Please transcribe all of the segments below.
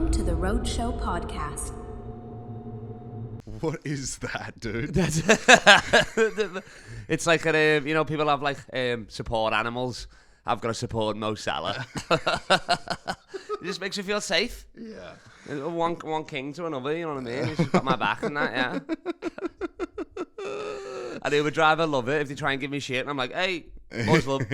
Welcome to the Roadshow Podcast. What is that, dude? It's like, you know, people have like support animals. I've got to support Mo Salah. It just makes you feel safe. Yeah. One king to another, you know what I mean? He's just got my back and that, yeah. And Uber driver love it if they try and give me shit, and I'm like, hey, Muslim.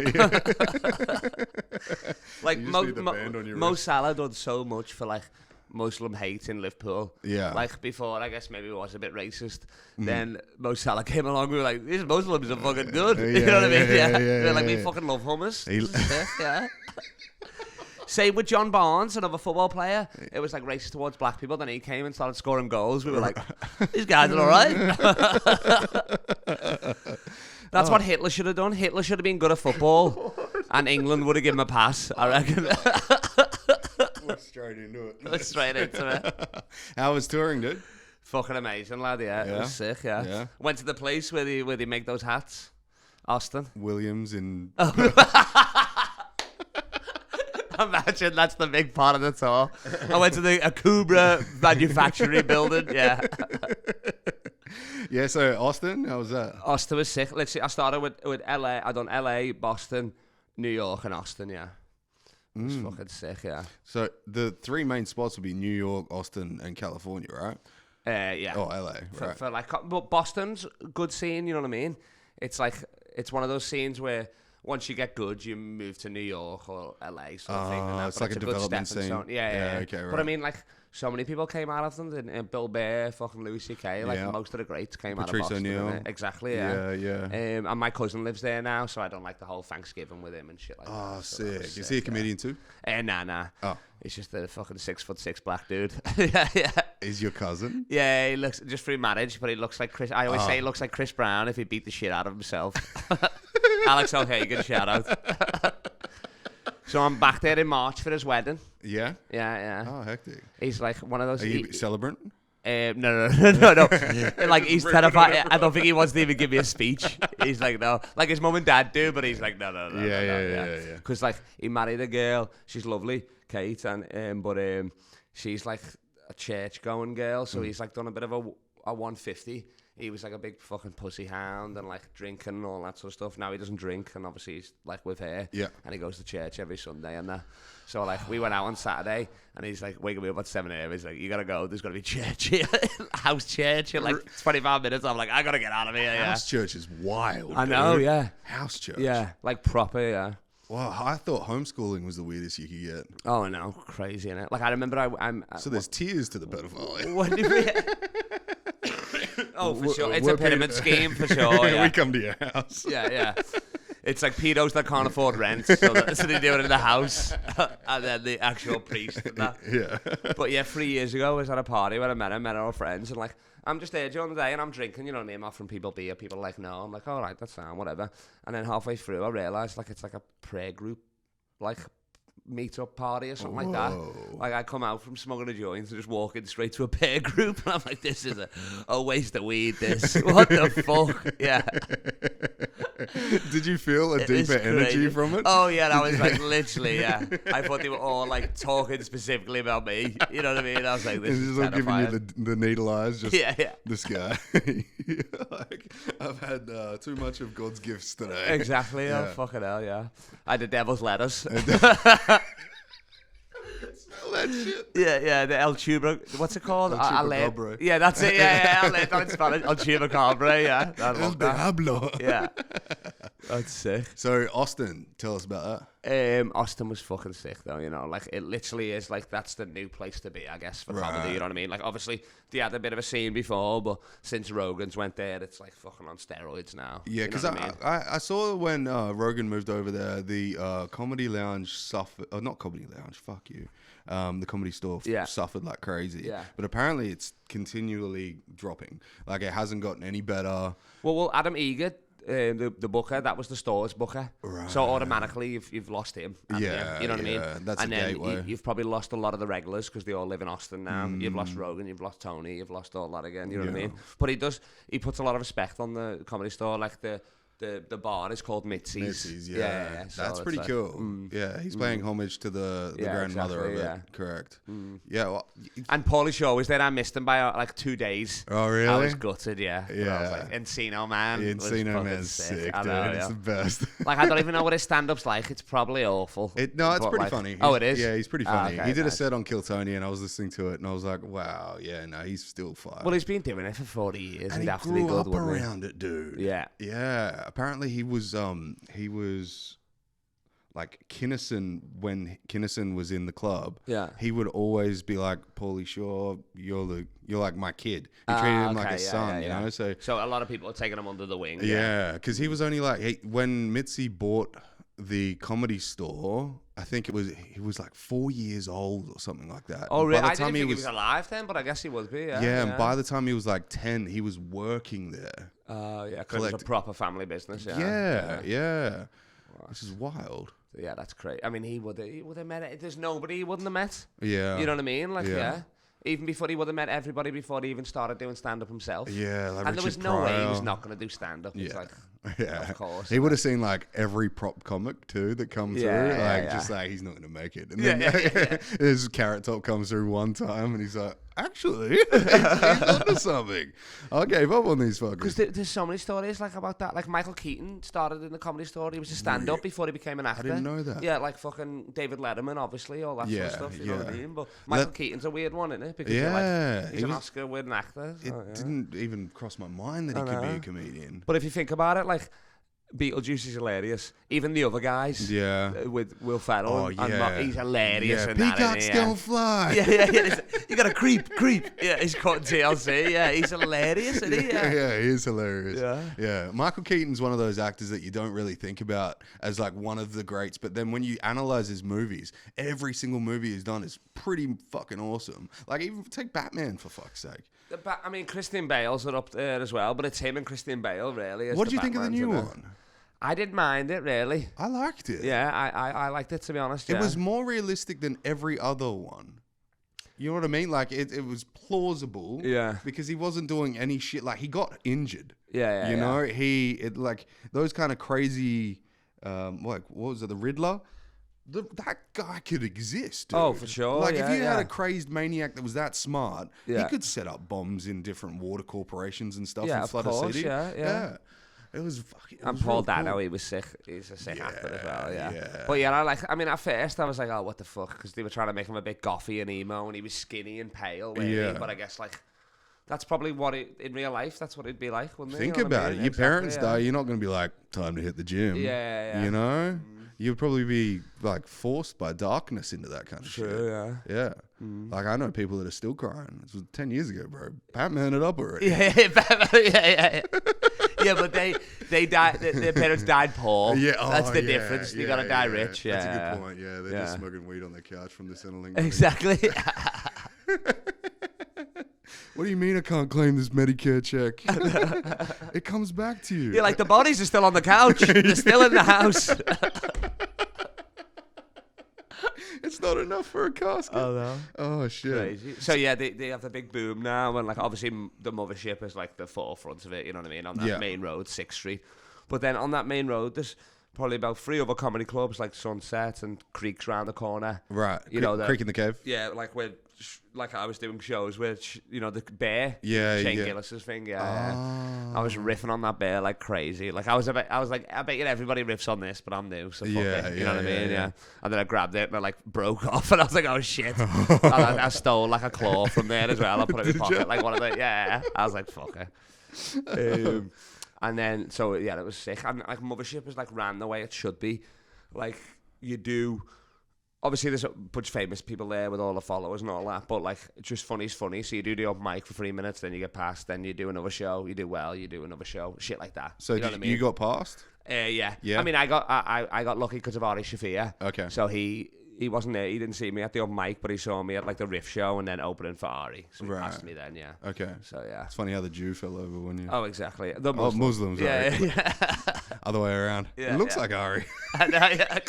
Like Mo Salah done so much for like Muslim hate in Liverpool. Yeah. Like before, I guess maybe it was a bit racist. Then Mo Salah came along. We were like, these Muslims are fucking good. You know what I mean? Yeah. They're like, we fucking love hummus. Yeah. Same with John Barnes, another football player. It was like racist towards black people. Then he came and started scoring goals. We were like, these guys are all right. That's what Hitler should have done. Hitler should have been good at football, and England would have given him a pass, I reckon. We're straight into it. We're straight into it. How was touring, dude? Fucking amazing, lad. Yeah, it was sick. Yeah. Went to the place where they make those hats, Austin. Williams in. Imagine that's the big part of the tour. I went to the Akubra manufacturing building. Yeah. Yeah, so Austin, how was that? Austin was sick. Let's see. I started with LA. I done LA, Boston, New York, and Austin. Yeah. It was fucking sick. Yeah. So the three main spots would be New York, Austin, and California, right? Yeah. Oh, LA, right. For like, but Boston's a good scene. You know what I mean? It's like it's one of those scenes where once you get good, you move to New York or LA sort of thing. And it's like a development scene. Yeah. Okay, right. But I mean, like, so many people came out of them. And Bill Burr, fucking Louis C.K., like most of the greats came out of Boston. O'Neill. Exactly, yeah. Yeah. And my cousin lives there now, so I don't like the whole Thanksgiving with him and shit like that. Oh, So sick. that was Is he a comedian too? Nah. Oh. He's just a fucking 6'6" black dude. Yeah. Is your cousin? Yeah, he looks just through marriage, but he looks like Chris. I always say he looks like Chris Brown if he beat the shit out of himself. Alex O'Hagan, shout out. So I'm back there in March for his wedding. Yeah? Yeah. Oh, hectic. He's like one of those. Are you celebrant? No. Like he's terrified. I don't think he wants to even give me a speech. He's like, no. Like his mum and dad do, but he's like, no. Yeah. Because like he married a girl. She's lovely, Kate, and but she's like a church going girl. So he's like done a bit of a 150. He was like a big fucking pussy hound and like drinking and all that sort of stuff. Now he doesn't drink, and obviously he's like with her. Yeah. And he goes to church every Sunday and that. So like we went out on Saturday, and he's like waking me up at 7 a.m. He's like, you gotta go. There's gotta be church here, house church in like 25 minutes. I'm like, I gotta get out of here. House church is wild. I know, dude. yeah. House church. Yeah, like proper, yeah. Wow, I thought homeschooling was the weirdest you could get. Oh no, crazy, innit? Like I remember I'm. So there's tiers to the pedophile. What did we? Oh, for sure. It's a pyramid scheme, for sure. Yeah. We come to your house. Yeah. It's like pedos that can't afford rent, so they do it in the house, and then the actual priest and that. Yeah. But yeah, 3 years ago, I was at a party where I met our friends, and like, I'm just there during the day, and I'm drinking, you know what I mean? I'm offering people beer, people are like, no. I'm like, all right, that's fine, whatever. And then halfway through, I realised, like, it's like a prayer group, like, meet-up party or something like that. Like, I come out from smoking a joint and just walking straight to a prayer group, and I'm like, this is a waste of weed, this. What the fuck? Yeah. Did you feel a deeper energy from it? Oh, yeah, that was like literally, yeah. I thought they were all like talking specifically about me. You know what I mean? I was like, this is just terrifying. giving you the needle eyes. Just Yeah. this guy. Like, I've had too much of God's gifts today. Exactly. Yeah. Oh, fucking hell, yeah. I had the devil's lettuce. Smell that shit. Yeah, the El Tuber, what's it called? El Chupacabra. Yeah, that's it. Yeah. I'll in Spanish. El Chupacabra, yeah. I El love that. Diablo. Yeah. That's sick. So, Austin, tell us about that. Austin was fucking sick though, you know, like it literally is like that's the new place to be, I guess, for comedy, you know what I mean? Like obviously they had a bit of a scene before, but since Rogan's went there, it's like fucking on steroids now. Yeah, because I saw when Rogan moved over there, the Comedy Lounge suffered, not Comedy Lounge, fuck you. The Comedy Store suffered like crazy. Yeah. But apparently it's continually dropping. Like it hasn't gotten any better. Well, Adam Eager, the booker, that was the store's booker. Right. So automatically you've lost him. Yeah, you know what I mean? That's and a then gateway. You've probably lost a lot of the regulars because they all live in Austin now. You've lost Rogan, you've lost Tony, you've lost all that again. You know what I mean? But he puts a lot of respect on the Comedy Store, like the the bar is called Mitzi's. Mitzi's, yeah. So that's pretty like, cool. Yeah, he's paying homage to the grandmother exactly, of it. Correct. Yeah. Well, and Paulie Shaw was there. I missed him by like 2 days. Oh, really? I was gutted, yeah. Yeah. I was like, Encino Man. Encino Man's sick, dude. It's the best. Like, I don't even know what his stand-up's like. It's probably awful. It's pretty funny. Oh, it is? Yeah, he's pretty funny. Okay, he did a set on Kill Tony, and I was listening to it, and I was like, wow, yeah, no, he's still fire. Well, he's been doing it for 40 years. And he'd he have to be good, up wouldn't he? around it, dude. Yeah. Yeah. Apparently, he was like Kinnison, when Kinnison was in the club. Yeah. He would always be like, Paulie Shaw, you're like my kid. He treated him like a son, you know. So a lot of people are taking him under the wing. Yeah, because he was only like when Mitzi bought the Comedy Store, I think he was like 4 years old or something like that. Oh, really? I didn't think think he was alive then, but I guess he would be. Yeah. And by the time he was like 10, he was working there. Yeah, because it was a proper family business. Yeah. This is wild. Yeah, that's great. I mean, he would have met it. There's nobody he wouldn't have met. Yeah. You know what I mean? Like, yeah. Even before he would have met everybody before he even started doing stand-up himself. Yeah, like and there was Richard no way he Pryor. was not going to do stand-up. It's like, of course. He would have seen like every prop comic too that come through. Just like he's not going to make it. And then his Carrot Top comes through one time and he's like, actually, he's onto something. I gave up on these fuckers. Because there's so many stories like about that. Like Michael Keaton started in the Comedy Store. He was a stand-up before he became an actor. I didn't know that. Yeah, like fucking David Letterman, obviously, all that sort of stuff. You know what I mean? But Michael Keaton's a weird one, isn't it? Because he's an Oscar-winning actor. It didn't even cross my mind that he could be a comedian. But if you think about it, like, Beetlejuice is hilarious. Even the other guys, with Will Ferrell, he's hilarious. Yeah, peacocks don't fly. Yeah. You got to creep. Yeah, he's caught TLC. Yeah, he's hilarious, isn't he? Yeah, he is hilarious. Yeah. Michael Keaton's one of those actors that you don't really think about as like one of the greats, but then when you analyze his movies, every single movie he's done is pretty fucking awesome. Like even take Batman for fuck's sake. I mean, Christian Bale's are up there as well, but it's him and Christian Bale really. What do you think of the new one? I didn't mind it really. I liked it. Yeah, I liked it, to be honest. It was more realistic than every other one. You know what I mean? Like it was plausible. Yeah. Because he wasn't doing any shit. Like he got injured. Yeah. You know, like those kind of crazy. Like what was it? The Riddler. That guy could exist, dude. Oh, for sure. Like, if you had a crazy maniac that was that smart, he could set up bombs in different water corporations and stuff and flood a city. Yeah. It was fucking... And Paul Dano, he was sick. He's a sick actor as well, yeah. But at first I was like, oh, what the fuck? Because they were trying to make him a bit gothy and emo, and he was skinny and pale, but I guess, like... That's probably what in real life, that's what it'd be like, wouldn't it? Think about it. Your parents die, you're not going to be like, time to hit the gym. Yeah. You know? You'd probably be like forced by darkness into that kind of shit. Yeah. Like I know people that are still crying. This was 10 years ago, bro. Batman it up already. Yeah, but they died. Their parents died poor. That's the difference. You gotta die rich. That's a good point. Yeah, they're just smoking weed on their couch from the Centrelink. Exactly. What do you mean I can't claim this Medicare check? It comes back to you. Yeah, like the bodies are still on the couch. They're still in the house. It's not enough for a casket. Oh, no. Oh, shit. Crazy. So, yeah, they have the big boom now. And, like, obviously, the mothership is, like, the forefront of it. You know what I mean? On that main road, 6th Street. But then on that main road, there's probably about 3 other comedy clubs, like Sunset and Creek's round the corner. Right. You know, Creek in the Cave? Yeah, like I was doing shows with, the Bear. Shane Gillis's thing, I was riffing on that Bear like crazy. Like I was like, I bet you everybody riffs on this, but I'm new, so fuck it. You know what I mean? Yeah. And then I grabbed it and I like broke off, and I was like, oh shit. I stole like a claw from there as well. I put it in my pocket, like one of the I was like, fuck it. And then so it was sick. And like Mothership is like ran the way it should be. Like you do. Obviously, there's a bunch of famous people there with all the followers and all that, but, like, it's just funny's funny. So you do the open mic for 3 minutes, then you get passed, then you do another show, you do well, you do another show, shit like that. So you know what I mean? You got passed? Yeah. I mean, I got lucky because of Ari Shaffir. Okay. So he wasn't there, he didn't see me at the open mic, but he saw me at, like, the Riff show and then opening for Ari. So he passed me then, Okay. So, yeah. It's funny how the Jew fell over when you... Oh, exactly. Muslims, right? Yeah. Other way around. It looks like Ari. I know, yeah.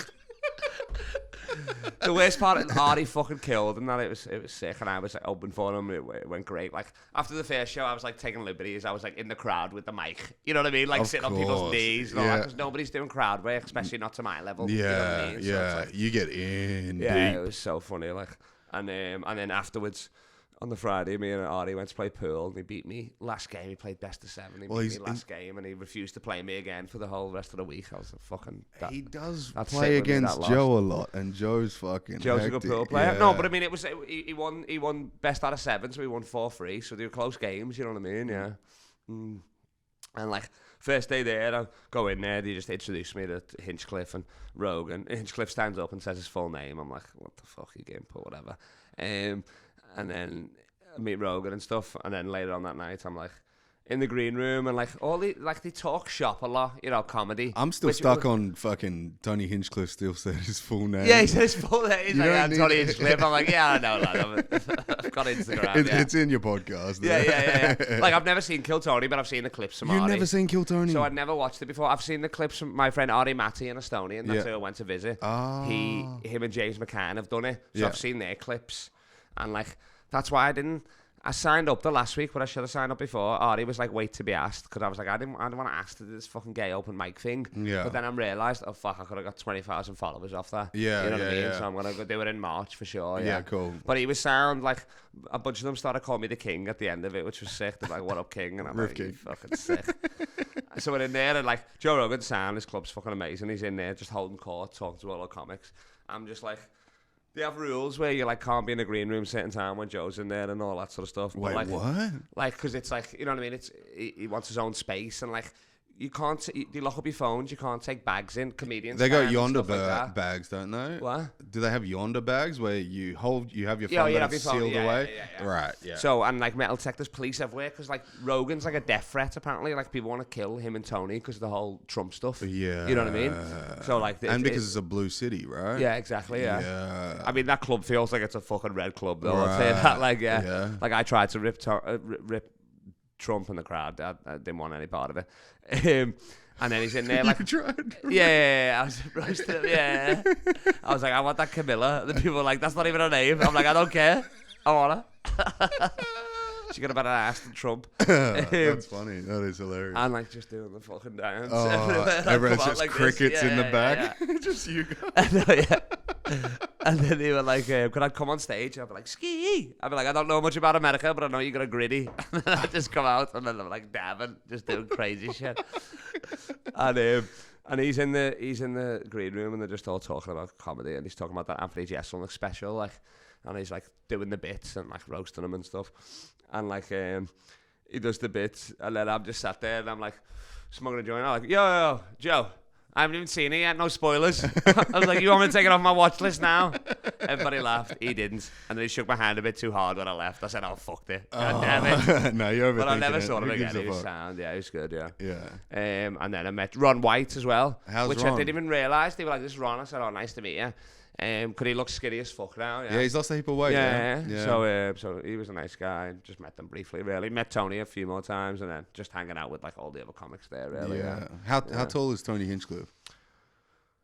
The worst part, Ari fucking killed, and that it was sick, and I was like open for him. It went great. Like after the first show, I was like taking liberties. I was like in the crowd with the mic. You know what I mean? Like sitting on people's knees and all that, because nobody's doing crowd work, especially not to my level. Yeah, you know what I mean? So like, you get in. Yeah, deep. it was so funny. Like, and then afterwards. On the Friday, me and Ari went to play pool, and he beat me last game. He played best of 7. He beat me last game, and he refused to play me again for the whole rest of the week. I was like, fucking... He does play against Joe a lot, and Joe's fucking Joe's hectic. a good pool player. Yeah. No, but I mean, it was he won best out of 7, so he won 4-3, so they were close games, you know what I mean? Yeah. And like, first day there, I go in there, they just introduce me to Hinchcliffe and Rogan. Hinchcliffe stands up and says his full name. I'm like, what the fuck, you gimp or whatever. And then I meet Rogan and stuff, and then later on that night I'm like in the green room, and like they talk shop a lot, you know, comedy. I'm still stuck on fucking Tony Hinchcliffe still said his full name. Yeah, he said his full name. He's like, Tony Hinchcliffe. I'm like, yeah, I know, lad. I've got Instagram. It's in your podcast. Yeah. Like, I've never seen Kill Tony, but I've seen the clips from Ari. You've never seen Kill Tony? So I'd never watched it before. I've seen the clips from my friend Ari Matty in Estonia, and that's who I went to visit. Him and James McCann have done it, so I've seen their clips, and like that's why I signed up the last week, but I should have signed up before. Ari was like, wait to be asked, because I was like, I didn't want to ask to do this fucking gay open mic thing. Yeah. But then I realised, oh fuck, I could have got 20,000 followers off that. Yeah, you know what I mean? Yeah. So I'm gonna go do it in March for sure. Yeah, cool. But he was sound like a bunch of them started calling me the King at the end of it, which was sick. They're like, "What up, King?" And I'm Riff like, King. "You fucking sick." So we're in there, and like Joe Rogan sound, his club's fucking amazing. He's in there just holding court, talking to all the comics. I'm just like. They have rules where you like can't be in a green room certain time when Joe's in there and all that sort of stuff. Wait, but, like, what? Like, because it's like, you know what I mean? He wants his own space, and like you can't. You lock up your phones. You can't take bags in. Comedians. They got yonder bags, don't they? What? Do they have yonder bags where you have your phone yeah, but it's sealed away? Yeah. Right. Yeah. So and like metal detectors, police everywhere, because like Rogan's like a death threat apparently. Like people want to kill him and Tony because of the whole Trump stuff. Yeah. You know what I mean? So like, because it's a blue city, right? Yeah, exactly. Yeah. I mean that club feels like it's a fucking red club though. I'll say that. Like like I tried to rip Trump in the crowd. I didn't want any part of it. And then he's in there like, yeah, I was roasting him, yeah. I was like, I want that Camilla. The people were like, that's not even her name. I'm like, I don't care. I want her. She got a better ass than Trump. That's funny. That is hilarious. And like just doing the fucking dance. Everyone's just like crickets in the back. Just you guys. And then they were like, could I come on stage? I'd be like, ski. I'd be like, I don't know much about America, but I know you got a gritty. And then I just come out, and then I'm like dabbing, just doing crazy shit. And he's in the green room, and they're just all talking about comedy, and he's talking about that Anthony Jeselnik special, like, and he's like doing the bits and like roasting them and stuff, and like he does the bits, and then I'm just sat there and I'm like smoking a joint. I'm like, yo, Joe, I haven't even seen it yet, no spoilers. I was like, you want me to take it off my watch list now? Everybody laughed. He didn't. And then he shook my hand a bit too hard when I left. I said, oh, fuck it. God damn it. No, you're overthinking. But I never saw him again. He was sound. Yeah, he was good, yeah. And then I met Ron White as well. How's Ron? I didn't even realise. They were like, this is Ron. I said, oh, nice to meet you. Because he looks skinny as fuck now. Yeah, he's lost a heap of weight. Yeah. So he was a nice guy. Just met them briefly, really. Met Tony a few more times, and then just hanging out with like all the other comics there, really. Yeah. How tall is Tony Hinchcliffe?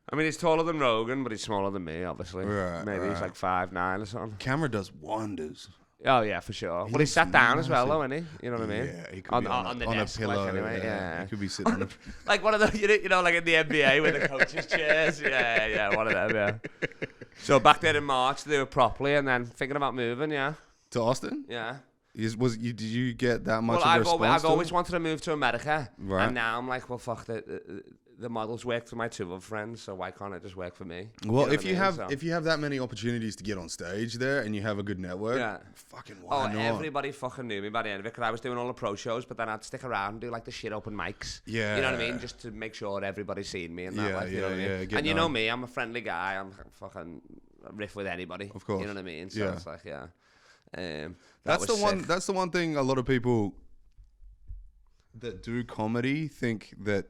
I mean, he's taller than Rogan, but he's smaller than me, obviously. Maybe he's like 5'9" or something. Camera does wonders. Oh yeah, for sure. Well, he sat down as well, though, isn't he? You know what I mean? Yeah, he could be on the desk, a pillow. Like, anyway. Yeah, he could be sitting on like one of the, you know, like in the NBA with the coaches' chairs. Yeah, one of them. Yeah. So back there in March, they were properly, and then thinking about moving. Yeah. To Austin? Yeah. Did you get that much? Well, I've always wanted to move to America, right? And now I'm like, well, fuck the models work for my two other friends, so why can't it just work for me? Well, if you have that many opportunities to get on stage there and you have a good network, fucking why not? Everybody fucking knew me by the end of it, because I was doing all the pro shows, but then I'd stick around and do like the shit open mics. Yeah, you know what I mean, just to make sure everybody's seen me and that. You know what I mean? And you know me, I'm a friendly guy. I'm fucking riff with anybody. Of course, you know what I mean. So it's like that's the one thing a lot of people that do comedy think that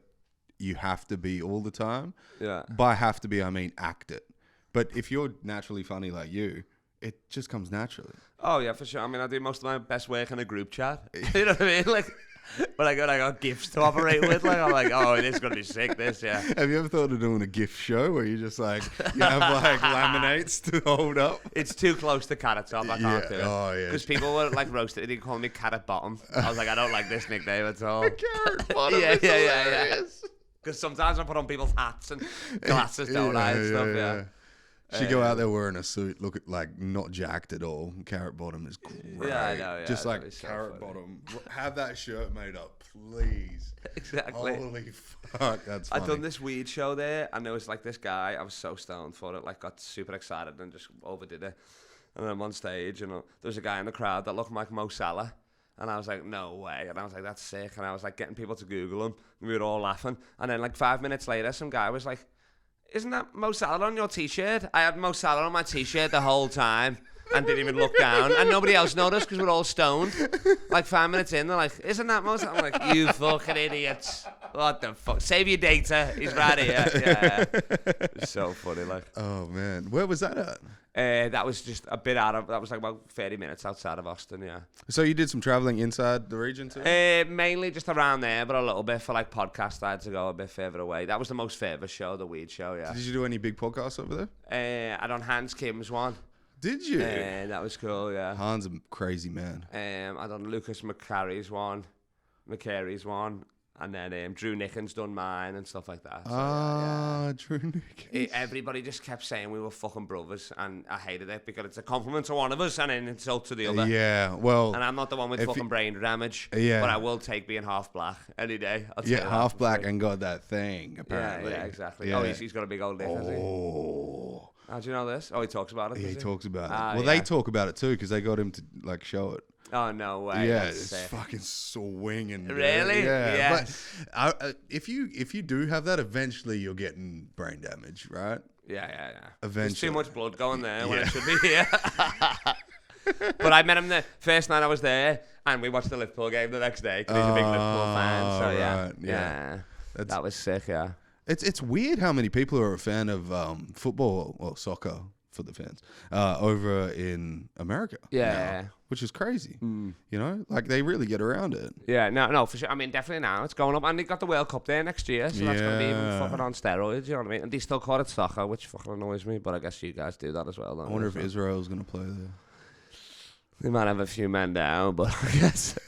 you have to be all the time. Yeah. By have to be, I mean act it. But if you're naturally funny like you, it just comes naturally. Oh yeah, for sure. I mean, I do most of my best work in a group chat. You know what I mean? Like, But I got gifts to operate with. Like I'm like, oh, this is gonna be sick. This, yeah. Have you ever thought of doing a gift show where you just like you have like laminates to hold up? It's too close to Carrot Top. I can't do it. Oh yeah. Because people were like roasted. They call me Carrot Bottom. I was like, I don't like this nickname at all. Carrot bottom. Yeah, is yeah. hilarious. Because sometimes I put on people's hats and glasses, don't I, and stuff. Yeah. She go out there wearing a suit, look at like not jacked at all. Carrot bottom is great. Yeah, I know. Yeah, just like so carrot funny. bottom. Have that shirt made up, please. Exactly. Holy fuck, that's funny. I'd done this weed show there, and there was like this guy. I was so stoned for it, like got super excited and just overdid it. And then I'm on stage, and there was a guy in the crowd that looked like Mo Salah. And I was like, no way. And I was like, that's sick. And I was like getting people to Google him. And we were all laughing. And then like 5 minutes later, some guy was like, isn't that Mo Salah on your t-shirt? I had Mo Salah on my t-shirt the whole time and didn't even look down. And nobody else noticed because we're all stoned. Like 5 minutes in, they're like, isn't that Mo Salah? I'm like, you fucking idiots. What the fuck? Save your data. He's right here. Yeah. It's so funny. Like, oh man, where was that at? that was just a bit that was like about 30 minutes outside of Austin, yeah. So you did some traveling inside the region too? Mainly just around there, but a little bit for like podcast. I had to go a bit further away. That was the most favourite show, the weed show, yeah. Did you do any big podcasts over there? I done Hans Kim's one. Did you? That was cool, yeah. Hans a crazy man. I done Lucas McCary's one, and then Drew Nickens done mine and stuff like that. So, Drew Nickens. Everybody just kept saying we were fucking brothers, and I hated it because it's a compliment to one of us and an insult to the other. Yeah, well... And I'm not the one with fucking brain damage, yeah. But I will take being half black any day. I'll tell you that half for black free. and got that thing, apparently. Yeah, exactly. Yeah. Oh, he's got a big old dick, has he? Oh... How do you know this? Oh, he talks about it. Yeah, he talks about it. Well, yeah. they talk about it too because they got him to like show it. Oh no way! Yeah, That's it's sick. fucking swinging. Really? Yeah. Yes. But if you do have that, eventually you're getting brain damage, right? Yeah. Eventually. There's too much blood going there when it should be here. But I met him the first night I was there, and we watched the Liverpool game the next day because he's a big Liverpool fan. So right. yeah. That was sick. Yeah. It's weird how many people are a fan of football or soccer for the fans over in America. Yeah. Now, which is crazy. You know, like they really get around it. Yeah, no, for sure. I mean, definitely now it's going up, and they got the World Cup there next year, so that's gonna be even fucking on steroids. You know what I mean? And they still call it soccer, which fucking annoys me. But I guess you guys do that as well. I wonder if Israel's gonna play there. They might have a few men down, but I guess.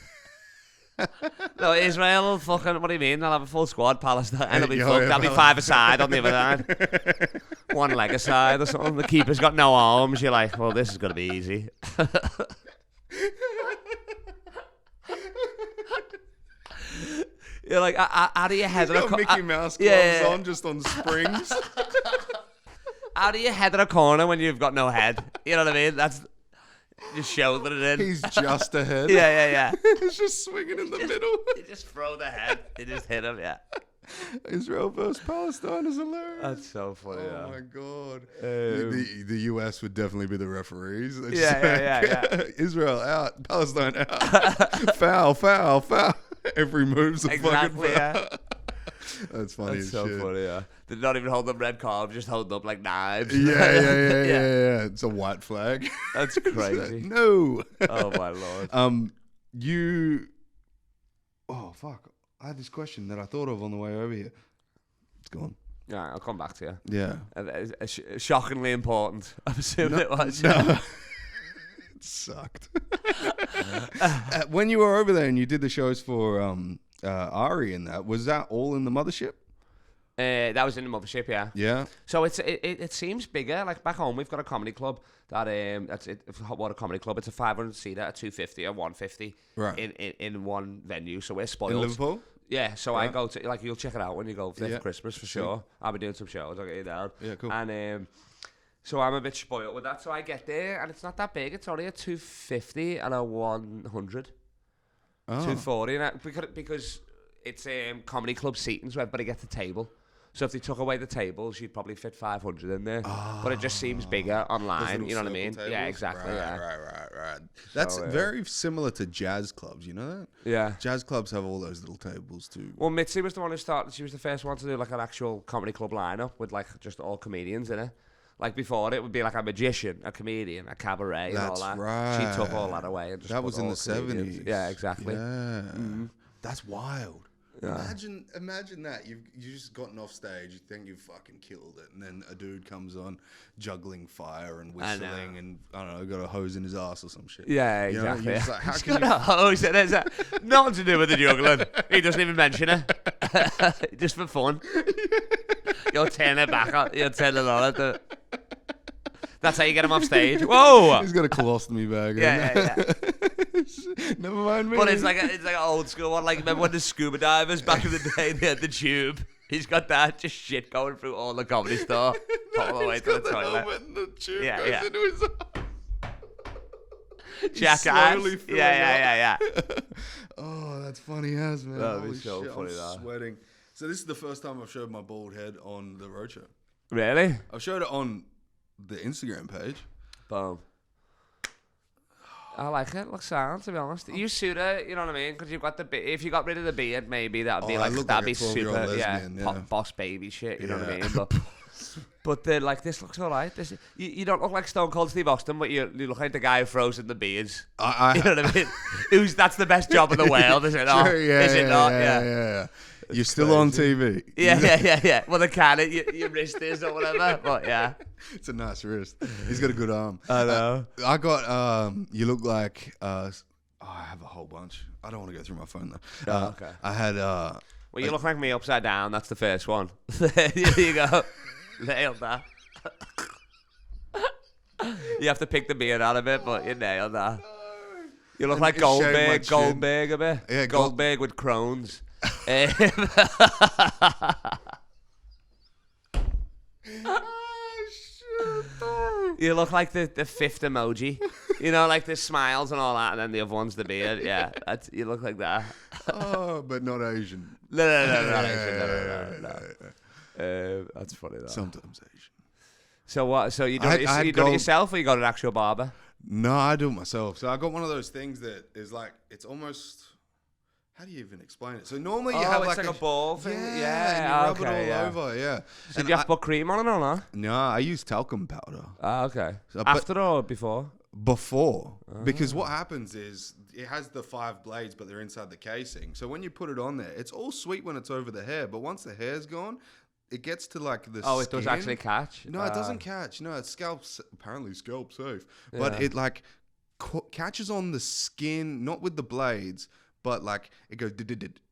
No, Israel, fucking, what do you mean? They'll have a full squad, Palestine. They'll be fucked. They'll be 5 aside on the other side. 1 leg aside or something. The keeper's got no arms. You're like, well, this is going to be easy. You're like, how do you header a Mickey Mouse gloves on just on springs. How do you header a corner when you've got no head? You know what I mean? That's... Just shoulder it in. He's just ahead. Yeah. He's just swinging in the middle. You just throw the head. You just hit him, yeah. Israel versus Palestine is hilarious. That's so funny. Oh my god. The US would definitely be the referees. They'd Yeah. Israel out, Palestine out. Foul. Every move's a fucking foul. Yeah. That's funny That's as so shit. funny, yeah. They're not even holding up red cards, just holding up like knives. Yeah. It's a white flag. That's crazy. No. Oh my lord. Oh fuck. I had this question that I thought of on the way over here. It's gone. Yeah, I'll come back to you. Yeah. Shockingly important. I'm assuming it was. No. It sucked. When you were over there and you did the shows for Ari and that, was that all in the mothership? That was in the mothership, yeah. Yeah. So it seems bigger. Like back home, we've got a comedy club that's it. What a comedy club! It's a 500 seater, a 250, a 150, right? In one venue. So we're spoiled. In Liverpool. Yeah. So I go to you'll check it out when you go there for Christmas for sure. I'll be doing some shows. I'll get you down. Yeah, cool. And so I'm a bit spoiled with that. So I get there and it's not that big. It's only a 250 and a 100. 240 and because it's comedy club seating, so everybody gets a table. So if they took away the tables, you'd probably fit 500 in there. But it just seems bigger online. You know what I mean? Tables? Yeah, exactly. Right. That's very similar to jazz clubs. You know that? Yeah. Jazz clubs have all those little tables too. Well, Mitzi was the one who started. She was the first one to do like an actual comedy club lineup with like just all comedians in it. Like before, it would be like a magician, a comedian, a cabaret, and all that. Right. She took all that away. And just that was in the comedians. 70s. Yeah, exactly. Yeah. That's wild. Yeah. Imagine that you just gotten off stage, you think you've fucking killed it, and then a dude comes on juggling fire and whistling, and I don't know, got a hose in his ass or some shit. Yeah, You know, exactly. you're just like, how He's can got a hose in his nothing to do with the juggling. He doesn't even mention it. Just for fun. You'll turn it back on. You'll turn it on. That's how you get him off stage. Whoa! He's got a colostomy bag. Yeah. Never mind me. But it's like an old school one. Like, remember when the scuba divers back in the day, they had the tube? He's got that just shit going through all the Comedy Store all the way to the toilet. And the tube Yeah, goes yeah. into his Jackass. slowly filling Yeah. Oh, that's funny as, man. That'd be Holy so shit, funny, I'm that. sweating. So this is the first time I've showed my bald head on the roadshow. Really? I've showed it on the Instagram page. Boom. I like it. Looks sound, to be honest. You suit it, you know what I mean? Because you've got if you got rid of the beard, maybe that'd be I like look that'd like be a 12-year-old super, lesbian, yeah. boss baby shit. You know what I Yeah. mean? But like this looks alright. This you don't look like Stone Cold Steve Austin, but you look like the guy who throws in the beards. You know what I mean? That's the best job in the world, is it not? True, yeah, is it not? Yeah. You're still on TV. Yeah. Well, the can your wrist is or whatever. But yeah, It's a nice wrist. He's got a good arm. I know. I got, you look like, I have a whole bunch. I don't want to go through my phone though. Okay. I had, Well, you look like me upside down. That's the first one. There you go. Nailed that. You have to pick the beard out of it, but you nailed that. You look like shave my chin. Goldberg a bit. Yeah, Goldberg with Crohn's. You look like the fifth emoji. You know, like the smiles and all that, and then the other one's the beard. Yeah, you look like that. Oh, but not Asian. No, not Asian. No. That's funny though. Sometimes Asian. So what? So you do I it, had you do it gold- yourself, or you got an actual barber? No, I do it myself. So I got one of those things that is like, it's almost, how do you even explain it? So normally you have it's like a ball thing. Yeah, and you rub it all yeah. over, yeah. So did you have to put cream on it or not? No, I use talcum powder. Okay. So, but- After or before? Before, because what happens is it has the 5 blades, but they're inside the casing. So when you put it on there, it's all sweet when it's over the hair, but once the hair's gone, it gets to like the Oh, it does skin. actually catch? No, it doesn't catch. No, it's apparently scalp safe, but Yeah. it like catches on the skin, not with the blades, but like it goes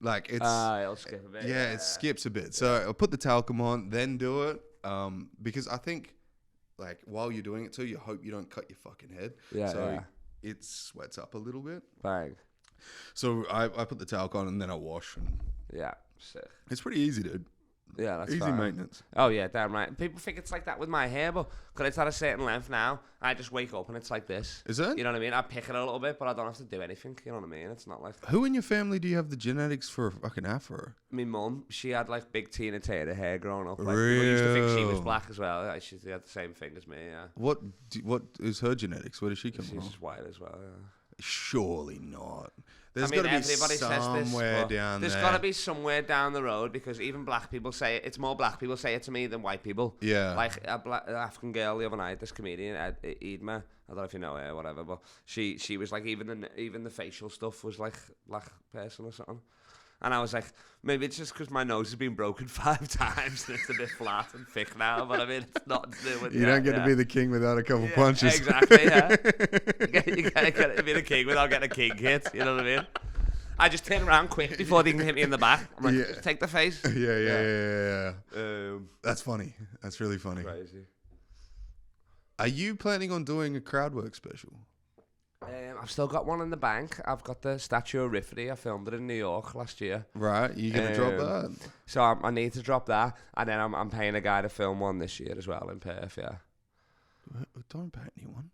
like it's It'll skip a bit. yeah, it skips a bit. So I'll put the talcum on, then do it, because I think like while you're doing it too, you hope you don't cut your fucking head. Yeah, So yeah. it sweats up a little bit. Bang. So I put the talc on and then I wash, and Yeah. Sick. it's pretty easy, dude. Yeah, that's Easy fine. maintenance. Oh yeah, damn right. People think it's like that with my hair, but because it's at a certain length now, I just wake up and it's like this. Is it? You know what I mean? I pick it a little bit, but I don't have to do anything. You know what I mean? It's not like Who in your family do you have the genetics for a fucking afro? my mum. She had like big Tina Turner hair growing up. Like, people used to think she was Real? black as well. Like, she had the same thing as me. Yeah, What is her genetics? Where does she come she's from? just white as well. Yeah. Surely not. There's I mean, got to be everybody says this. somewhere But down there's there. got to be somewhere down the road because even black people say it. It's more black people say it to me than white people. Yeah. Like an African girl the other night, this comedian, Edma, I don't know if you know her or whatever, but she was like, even the facial stuff was like black person or something. And I was like, maybe it's just because my nose has been broken 5 times and it's a bit flat and thick now. But I mean, it's not to do with You don't get to be the king without a couple Yeah, punches. Exactly, yeah. You can't get to be the king without getting a king hit. You know what I mean? I just turn around quick before they can hit me in the back. I'm like, Yeah. just take the face. Yeah. Yeah. That's funny. That's really funny. Crazy. Are you planning on doing a crowd work special? I've still got one in the bank. I've got the statue of Riff King. I filmed it in New York last year. Right, you gonna drop that? So I need to drop that, and then I'm paying a guy to film one this year as well in Perth. Yeah. Don't pay anyone.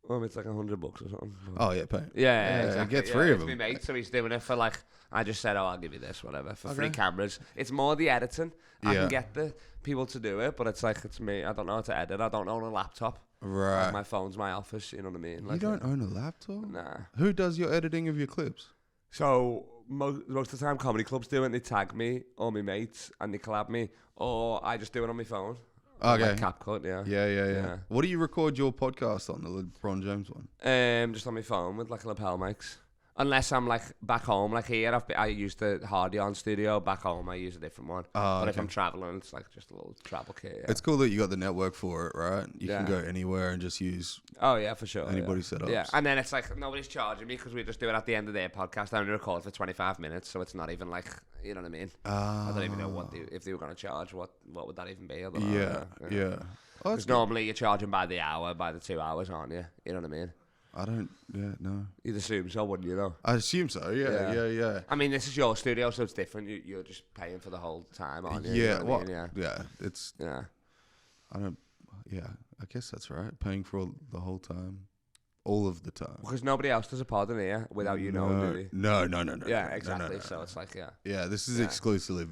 Well, it's like $100 or something. Oh yeah, pay. Yeah, Yeah, exactly. get 3 of It's them. my mate, so he's doing it for like. I just said, I'll give you this, whatever, for free Okay. cameras. It's more the editing. I Yeah. can get the people to do it, but it's like it's me. I don't know how to edit. I don't own a laptop. Right. Like my phone's my office. You know what I mean? You Like, don't own a laptop? Nah. Who does your editing of your clips? So most of the time, comedy clubs do it. And they tag me or my mates, and they collab me, or I just do it on my phone. Okay. Like CapCut, yeah. Yeah. What do you record your podcast on, the LeBron James one? Just on my phone with like lapel mics. Unless I'm like back home, like here, I use the Hardy-on studio. Back home, I use a different one. But if I'm traveling, it's like just a little travel kit. Yeah. It's cool that you got the network for it, right? You can go anywhere and just use. Oh yeah, for sure. Anybody's setups. Yeah, and then it's like nobody's charging me because we just do it at the end of their podcast. I only record for 25 minutes, so it's not even like, you know what I mean. I don't even know if they were going to charge. What would that even be? I don't know. Yeah. Because normally you're charging by the hour, by the 2 hours, aren't you? You know what I mean? I don't. Yeah, no. You'd assume so, wouldn't you? Though. I assume so. Yeah. I mean, this is your studio, so it's different. You're just paying for the whole time, aren't you? Yeah. You know Well. I mean? Yeah. It's. Yeah. I don't. Yeah. I guess that's right. Paying for the whole time, all of the time. Because nobody else does a pod in here without you knowing, do they? No. Yeah, exactly. So it's like, Yeah, this is exclusively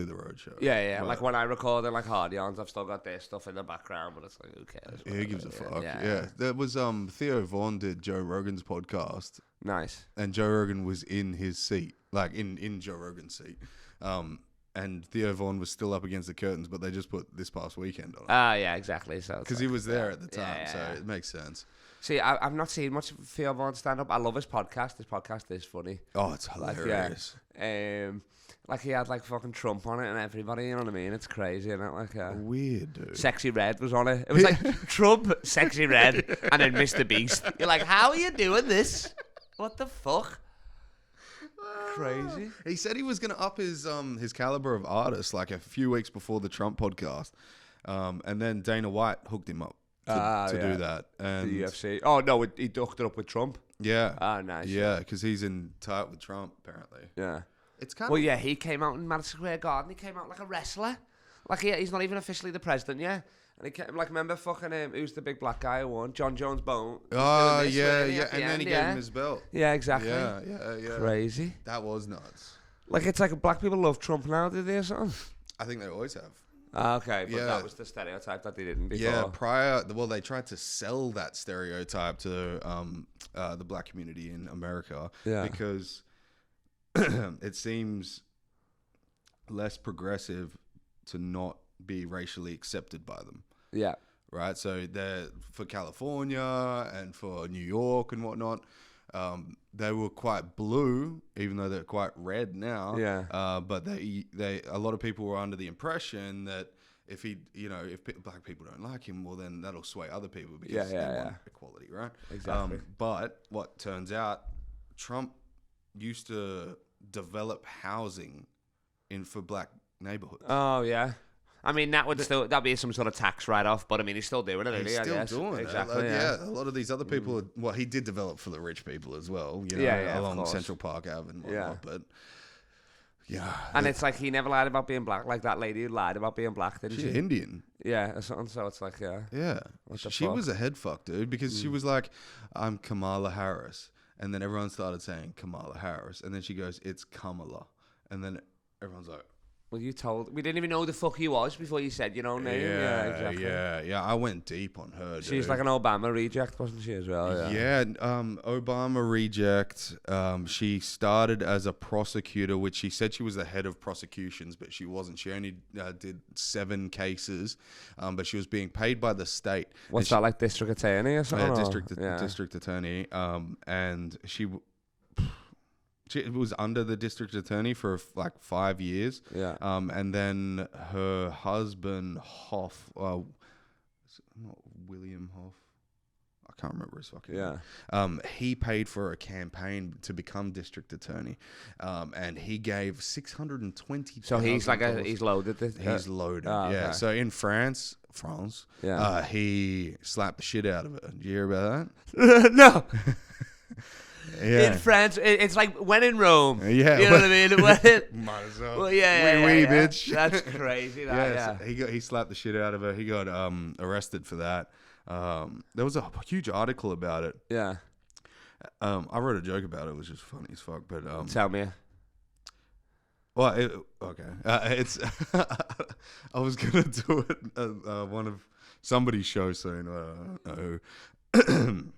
the road show. Yeah. Like when I record in like Hardy-ons, I've still got their stuff in the background, but it's like, who cares? Who gives a fuck? Yeah. There was Theo Vaughn did Joe Rogan's podcast. Nice. And Joe Rogan was in his seat, like in Joe Rogan's seat. And Theo Vaughn was still up against the curtains, but they just put this past weekend on it. Yeah, exactly. So because he was there at the time, so it makes sense. See, I've not seen much of Theo Vaughn stand up. I love his podcast. His podcast is funny. Oh, it's hilarious. Like he had like fucking Trump on it and everybody, you know what I mean? It's crazy, isn't it? Like weird, dude. Sexy Red was on it. It was like Trump, Sexy Red, and then Mr. Beast. You're like, how are you doing this? What the fuck? Crazy. He said he was going to up his caliber of artist like a few weeks before the Trump podcast, and then Dana White hooked him up to do that. And the UFC. Oh no, he hooked it up with Trump. Yeah. Ah, nice. Yeah, because he's in tight with Trump apparently. Yeah. It's kind Well, yeah, he came out in Madison Square Garden. He came out like a wrestler. Like he's not even officially the president yet. And he came, like, remember fucking who's the big black guy who won? John Jones Bone. Oh, yeah. And then he gave him his belt. Yeah, exactly. Yeah. Crazy. That was nuts. Like, it's like black people love Trump now, do they, or something? I think they always have. Okay, but that was the stereotype that they didn't before. Yeah, they tried to sell that stereotype to the black community in America because it seems less progressive to not be racially accepted by them. Yeah. Right? So they're for California and for New York and whatnot. They were quite blue, even though they're quite red now. Yeah. But a lot of people were under the impression that if black people don't like him, well then that'll sway other people because they want equality, right? Exactly. But what turns out, Trump used to develop housing for black neighborhoods. Oh yeah. I mean, that'd be some sort of tax write-off, but I mean, he's still doing it, isn't he? He's still doing it. Exactly. A lot of these other people, he did develop for the rich people as well, along Central Park Ave and whatnot, but yeah. And it's like he never lied about being black, like that lady who lied about being black, didn't she? She's Indian. Yeah, or something, so it's like, Yeah. She was a head fuck, dude, because she was like, I'm Kamala Harris. And then everyone started saying Kamala Harris. And then she goes, it's Kamala. And then everyone's like, well, we didn't even know who the fuck he was before you said your own name. Yeah, exactly. Yeah. I went deep on her. She's like an Obama reject, wasn't she, as well? Yeah. Obama reject. She started as a prosecutor, which she said she was the head of prosecutions, but she wasn't. She only did 7 cases, but she was being paid by the state. What's that, like district attorney or something? District attorney. And she was under the district attorney for like 5 years. Yeah. And then her husband, Hoff, not William Hoff, I can't remember his fucking name. He paid for a campaign to become district attorney. And he gave $620,000. So he's like he's loaded. He's loaded. Oh, yeah. Okay. So in France, he slapped the shit out of her. Did you hear about that? No. Yeah. In France, it's like when in Rome. Yeah, you know what I mean. Might as well. Well, bitch. That's crazy. So he slapped the shit out of her. He got arrested for that. There was a huge article about it. Yeah. I wrote a joke about it. It was just funny as fuck. But tell me. Well, okay. It's. I was gonna do it one of somebody's show soon. I don't know.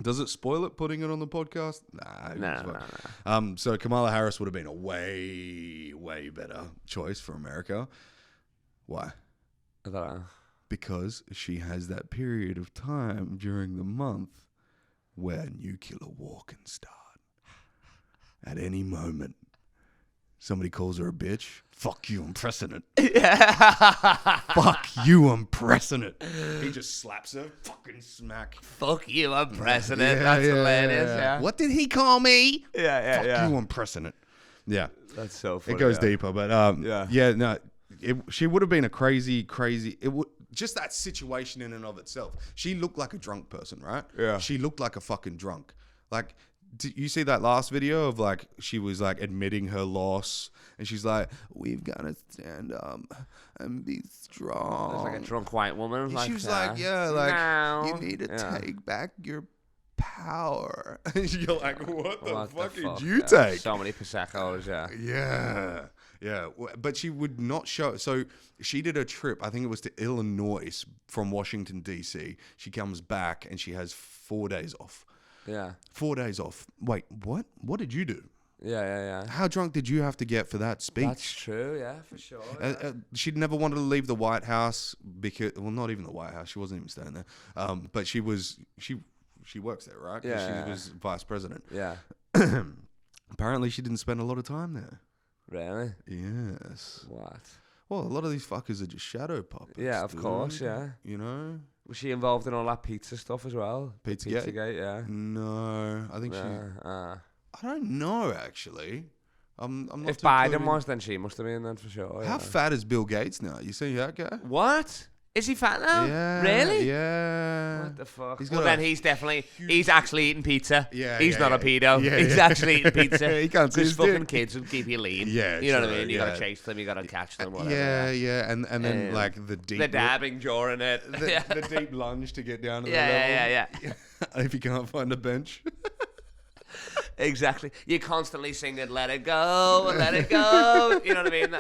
Does it spoil it putting it on the podcast? No. So Kamala Harris would have been a way, way better choice for America. Why? I don't know. Because she has that period of time during the month where nuclear war can start. at any moment, somebody calls her a bitch. Fuck you, I'm pressing it. Fuck you, I'm pressing it. He just slaps her. Fucking smack. Fuck you, I'm pressing it. That's hilarious. Yeah. What did he call me? Yeah. Fuck you, I'm pressing it. Yeah. That's so funny. It goes deeper, but no. She would have been a crazy. Just that situation in and of itself. She looked like a drunk person, right? Yeah. She looked like a fucking drunk. Like, did you see that last video of like she was like admitting her loss, and she's like, "We've got to stand up and be strong." There's like a drunk white woman. She was like, no. you need to take back your power. And you're like, what the fuck did you take? So many Prosecco's, Yeah, but she would not show. So she did a trip, I think it was to Illinois from Washington, D.C. She comes back and she has 4 days off. Yeah. 4 days off. Wait, what? What did you do? Yeah. How drunk did you have to get for that speech? That's true, yeah, for sure. Yeah. She'd never wanted to leave the White House because, well, not even the White House. She wasn't even staying there. But she works there, right? 'Cause she was vice president. Yeah. Apparently, she didn't spend a lot of time there. Really? Yes. What? Well, a lot of these fuckers are just shadow puppets. Yeah, of course, yeah. You know? Was she involved in all that pizza stuff as well? Pizzagate? Pizzagate, yeah. No, I think I don't know, actually. I'm not if too Biden clued was, then she must have been then for sure. How fat is Bill Gates now? You see that guy? What? Is he fat now? Yeah. Really? Yeah. What the fuck? He's Well, then he's actually eating pizza. Yeah, he's not a pedo. Yeah, he's actually eating pizza. He can't see Because his fucking dick. kids will keep you lean. Yeah, you know what I true, mean? You yeah. gotta chase them, you gotta catch them, whatever. Yeah. And then like the deep... The dabbing during it. The deep lunge to get down to the Yeah. If you can't find a bench. Exactly. You're constantly singing, let it go, let it go. You know what I mean?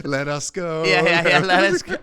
Let us go. Yeah, let us go.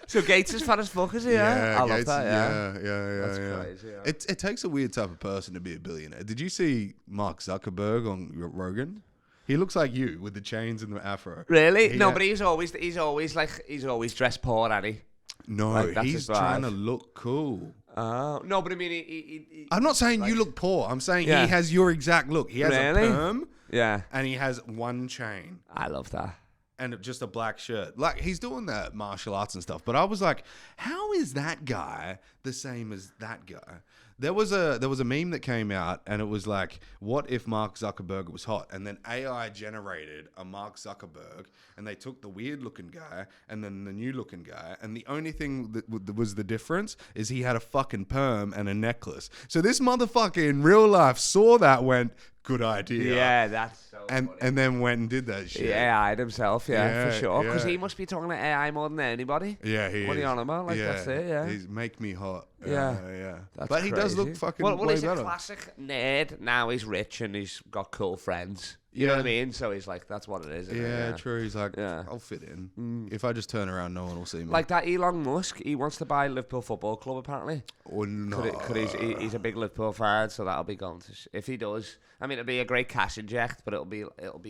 So Gates is fat as fuck, is he? Yeah, I love Gates, that, yeah. That's crazy, yeah. It takes a weird type of person to be a billionaire. Did you see Mark Zuckerberg on Rogan? He looks like you with the chains and the afro. Really? No, but he's always dressed poor, hasn't he? No, Like, that's he's his vibe. trying to look cool. Oh, no, but I mean, he I'm not saying you look poor. I'm saying he has your exact look. He has Really? a perm yeah, and he has one chain I love that. and just a black shirt. Like, he's doing that martial arts and stuff. But I was like, how is that guy the same as that guy? There was a meme that came out and it was like, what if Mark Zuckerberg was hot? And then AI generated a Mark Zuckerberg and they took the weird looking guy and then the new looking guy. And the only thing that was the difference is he had a fucking perm and a necklace. So this motherfucker in real life saw that, went, good idea. Yeah, that's so And funny. and then went and did that shit. Yeah, AI'd himself, Yeah, for sure. Because yeah. he must be talking to AI more than anybody. Yeah, he What is. are you on about? Like, that's it, yeah. He's make me hot. Yeah. Yeah. That's But he does crazy. look fucking well, way he's better. a classic nerd. Now he's rich and he's got cool friends. You know Yeah. what I mean? So he's like, that's what it is. Isn't Yeah, it? true. He's like, Yeah. I'll fit in. If I just turn around, no one will see me. Like that Elon Musk, he wants to buy Liverpool Football Club apparently. or no. Because he's a big Liverpool fan, so that'll be going to. If he does, I mean, it'll be a great cash inject, but it'll be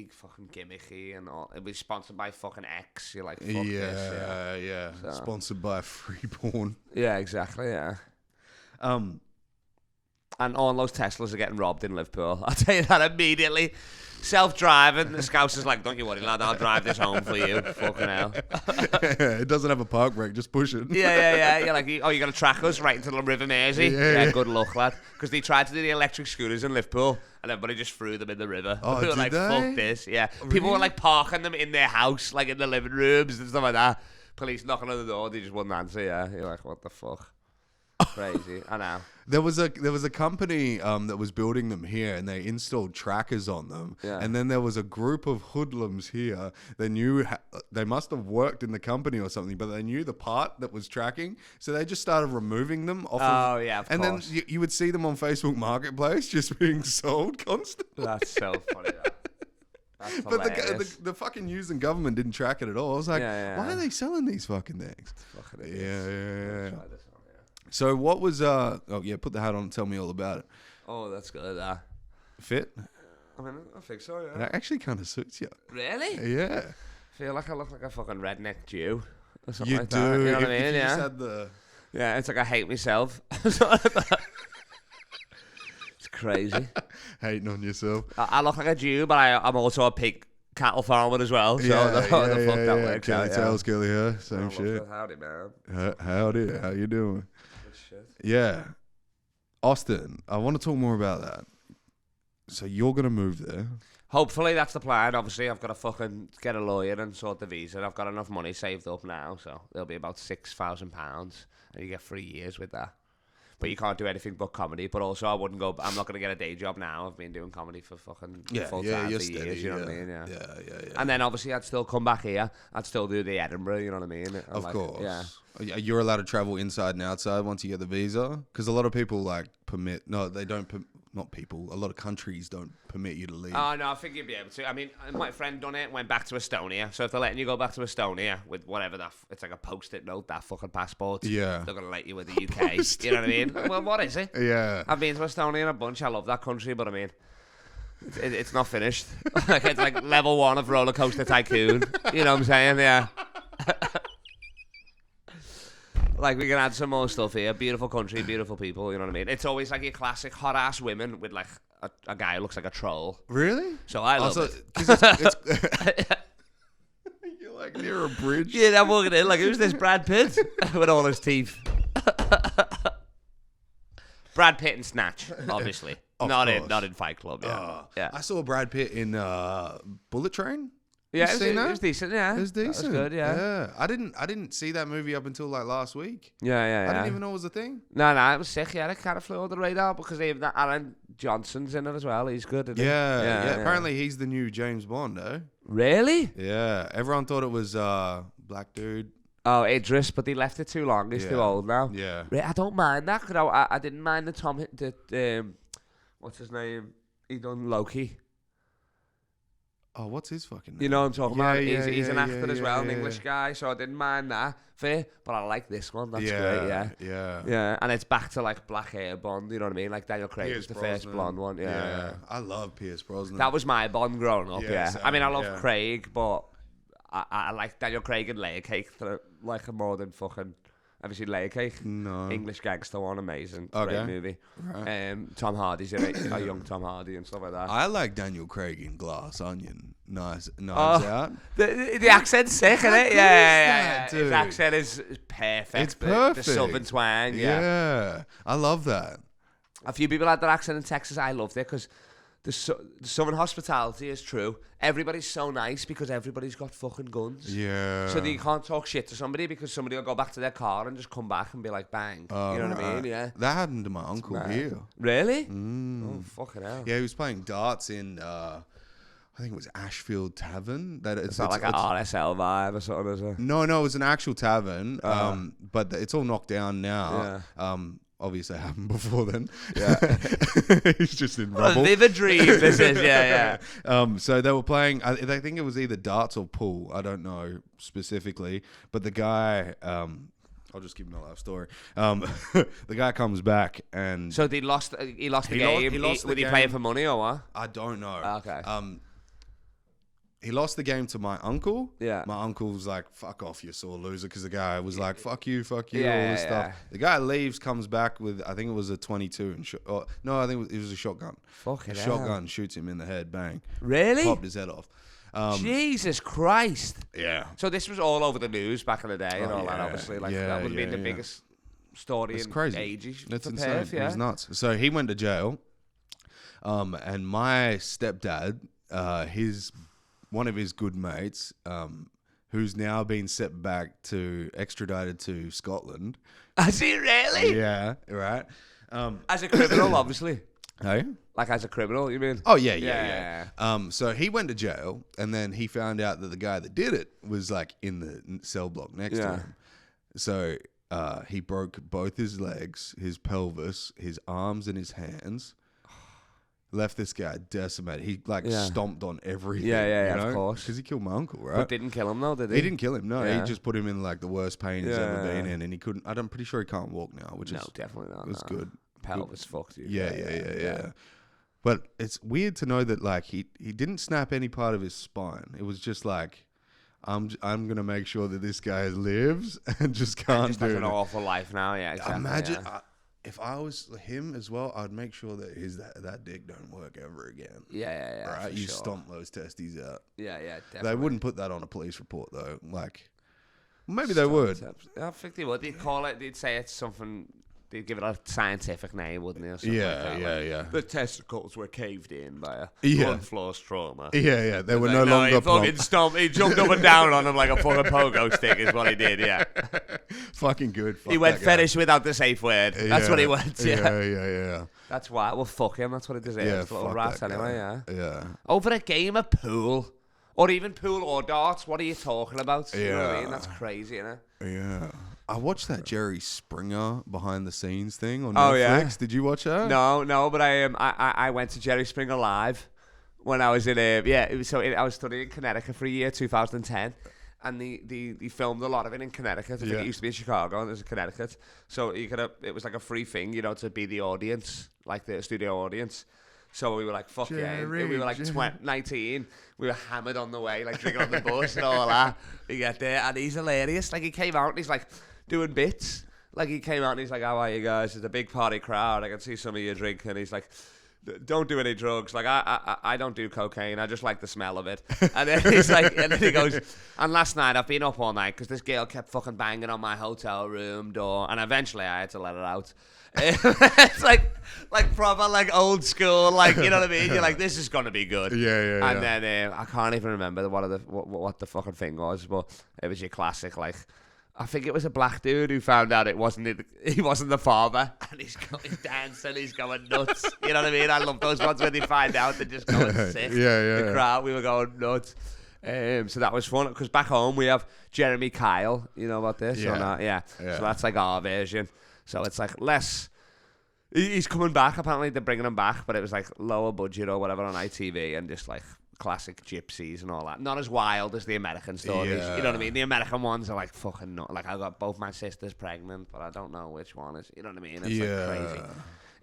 fucking gimmicky and all. It'll be sponsored by fucking X. You're like, fuck this. Yeah. So- Sponsored by Freeborn. Yeah, exactly. Yeah. And all those Teslas are getting robbed in Liverpool. I'll tell you that immediately. Self-driving. The Scouse is like, don't you worry, lad, I'll drive this home for you. Fucking hell. It doesn't have a park brake, just push it. Yeah. You're like, oh, you're going to track us right into the River Mersey? Yeah. Good luck, lad. Because they tried to do the electric scooters in Liverpool, and everybody just threw them in the river. Oh, We were did like, they? fuck this. Yeah. People were like parking them in their house, like in the living rooms and stuff like that. Police knocking on the door, they just wouldn't answer. Yeah. You're like, what the fuck? Crazy. I know. There was a company that was building them here, and they installed trackers on them. Yeah. And then there was a group of hoodlums here. They knew they must have worked in the company or something, but they knew the part that was tracking, so they just started removing them off. Oh, yeah, of and course. then you would see them on Facebook Marketplace just being sold constantly. That's so funny. That's But hilarious. the fucking using government didn't track it at all. I was like, Yeah. why are they selling these fucking things? Fucking Yeah, idiots. yeah. Try this one, yeah. So what was put the hat on and tell me all about it. Oh, that's good. Fit? I mean, I think so, It yeah. actually kind of suits you. Really? Yeah. Feel like I look like a fucking redneck Jew. Or something You like do. That. You know what I If mean? you Yeah. just had the... Yeah, it's like I hate myself. Something like that. It's Crazy. Hating on yourself. I look like a Jew, but I'm also a pig cattle farmer as well. So the fuck that works out. Tails, curly hair, same shit. Howdy, man. Howdy, how you doing? Good shit. Yeah. Austin, I want to talk more about that. So you're going to move there. Hopefully that's the plan. Obviously, I've got to fucking get a lawyer and sort the visa. I've got enough money saved up now, so it'll be about £6,000, and you get 3 years with that. But you can't do anything but comedy. But also, I'm not going to get a day job now. I've been doing comedy for fucking full time for steady, years. You know what I mean? Yeah. And then obviously, I'd still come back here. I'd still do the Edinburgh. You know what I mean? Of course. Yeah. You're allowed to travel inside and outside once you get the visa, because a lot of people not people. A lot of countries don't permit you to leave. Oh, no, I think you'd be able to. I mean, my friend done it, went back to Estonia. So if they're letting you go back to Estonia with whatever it's like a post-it note, that fucking passport. Yeah. They're going to let you with the UK. You know what I mean? Well, what is it? Yeah. I've been to Estonia a bunch. I love that country, but I mean, it's not finished. It's like level 1 of Roller Coaster Tycoon. You know what I'm saying? Yeah. Like, we can add some more stuff here. Beautiful country, beautiful people, you know what I mean? It's always like your classic hot-ass women with, like, a guy who looks like a troll. Really? So I love it. It's you're, like, near a bridge. Yeah, I'm walking in, like, who's this Brad Pitt? With all his teeth. Brad Pitt and Snatch, obviously. Not in Fight Club, yeah. I saw Brad Pitt in Bullet Train. Yeah, it was decent, yeah. It was decent. That was good, yeah. I didn't see that movie up until like last week. Yeah. I didn't even know it was a thing. No, it was sick, yeah. It kind of flew under the radar because even that Alan Johnson's in it as well. He's good, isn't he? Yeah. Apparently he's the new James Bond, eh? Really? Yeah. Everyone thought it was black dude. Oh, Idris, but they left it too long. He's too old now. Yeah. I don't mind that, because I didn't mind the what's his name? He done Loki. Oh, what's his fucking name? You know what I'm talking about? He's an actor as well, an yeah. English guy, so I didn't mind that. Fair, but I like this one. That's great, Yeah. Yeah, and it's back to like black hair Bond, you know what I mean? Like Daniel Craig Pierce was the Brosnan. first blonde one. Yeah. I love Pierce Brosnan. That was my Bond growing up, Yeah, I mean, I love yeah. Craig, but I like Daniel Craig and Layer Cake like more than fucking... Have you seen Layer Cake? No. English gangster one, amazing. Okay. Great movie. Right. Tom Hardy's in it, a young Tom Hardy and stuff like that. I like Daniel Craig in Glass Onion. Knives Out. The accent's sick, isn't it? Yeah. His accent is perfect. It's perfect. The southern twang, Yeah. I love that. A few people had that accent in Texas. I loved it because the southern hospitality is true. Everybody's so nice because everybody's got fucking guns. Yeah. So that you can't talk shit to somebody because somebody will go back to their car and just come back and be like, bang. You know what I mean? Yeah. That happened to my uncle here. Really? Oh, fucking hell. Yeah, he was playing darts in, I think it was Ashfield Tavern. It's not like an RSL vibe or something, is it? No, it was an actual tavern. But it's all knocked down now. Yeah. Obviously, it happened before then. Yeah. He's just in What rubble. a vivid dream this is, yeah. So they were playing, I think it was either darts or pool. I don't know specifically. But the guy, I'll just give him a life story. The guy comes back and... So he lost the game. Was he playing for money or what? I don't know. Okay. He lost the game to my uncle. Yeah. My uncle was like, fuck off, you sore loser. Because the guy was like, fuck you, all this yeah. stuff. The guy leaves, comes back with, I think it was a 22. No, I think it was a shotgun. Fucking hell. Shotgun shoots him in the head, bang. Really? Popped his head off. Jesus Christ. Yeah. So this was all over the news back in the day and all that, obviously. Like, that would have been the biggest story in crazy. ages. It's for insane. Perth, yeah? It was nuts. So he went to jail. And my stepdad, one of his good mates, who's now been sent back extradited to Scotland. Has he really? Yeah, right. As a criminal, obviously. Hey? Like as a criminal, you mean? Oh, yeah. So he went to jail, and then he found out that the guy that did it was like in the cell block next to him. So he broke both his legs, his pelvis, his arms, and his hands. Left this guy decimated. He stomped on everything. Yeah, of course. Because he killed my uncle, right? But didn't kill him though, did he? He didn't kill him. No, Yeah. he just put him in like the worst pain he's ever been in, and he couldn't. I'm pretty sure he can't walk now, which is definitely not. It was good. Pelvis fucked you. Yeah. But it's weird to know that like he didn't snap any part of his spine. It was just like, I'm gonna make sure that this guy lives and just can't Just do has it. an awful life now. Yeah, exactly. Imagine. Yeah. if I was him as well, I'd make sure that that dick don't work ever again. Yeah. Right, you sure. stomp those testes out. Yeah, definitely. They wouldn't put that on a police report though. Like, maybe they would. I think they would. They'd call it. They'd say it's something. They'd give it a scientific name, wouldn't they? Or something like that. Yeah. The testicles were caved in by a blunt force trauma. Yeah. They were Like, no longer he plump. fucking stomped. He jumped up and down on him like a fucking pogo stick. Is what he did. Yeah. Fucking good. Fuck He went that guy. fetish without the safe word. That's what he went. Yeah. That's why. Well, fuck him. That's what he deserves. Yeah, Little fuck rat that anyway. guy. Yeah. Over a game of pool, or even pool or darts. What are you talking about? You know what I mean? Yeah. That's crazy, isn't it? Yeah. I watched that Jerry Springer behind the scenes thing on Oh, Netflix. yeah? Did you watch that? No, but I went to Jerry Springer Live when I was in I was studying in Connecticut for a year, 2010, and they filmed a lot of it in Connecticut. I think it used to be in Chicago, and there's Connecticut, so it was like a free thing, to be the audience, like the studio audience. So we were like, fuck Jerry, yeah. We were like 19. We were hammered on the way, like drinking on the bus and all that. We get there, and he's hilarious. Like, he came out and he's like doing bits. Like, he came out and he's like, how are you guys? It's a big party crowd. I can see some of you drinking. He's like, don't do any drugs. Like, I don't do cocaine. I just like the smell of it. And then he's like, and then he goes, and last night I've been up all night because this girl kept fucking banging on my hotel room door, and eventually I had to let her out. It's like proper, like old school, like, you know what I mean? You're like, this is gonna be good. Yeah. And then I can't even remember what the fucking thing was, but it was your classic, like, I think it was a black dude who found out he wasn't the father, and he's going dancing, he's going nuts. You know what I mean? I love those ones when they find out they're just going sick. The crowd, we were going nuts. So that was fun, because back home we have Jeremy Kyle. You know about this or not? Yeah. So that's like our version. So it's like less. He's coming back. Apparently they're bringing him back, but it was like lower budget or whatever on ITV, and just like classic gypsies and all that. Not as wild as the American stories. Yeah. You know what I mean? The American ones are like fucking nut. Like, I got both my sisters pregnant, but I don't know which one is. You know what I mean? It's like crazy.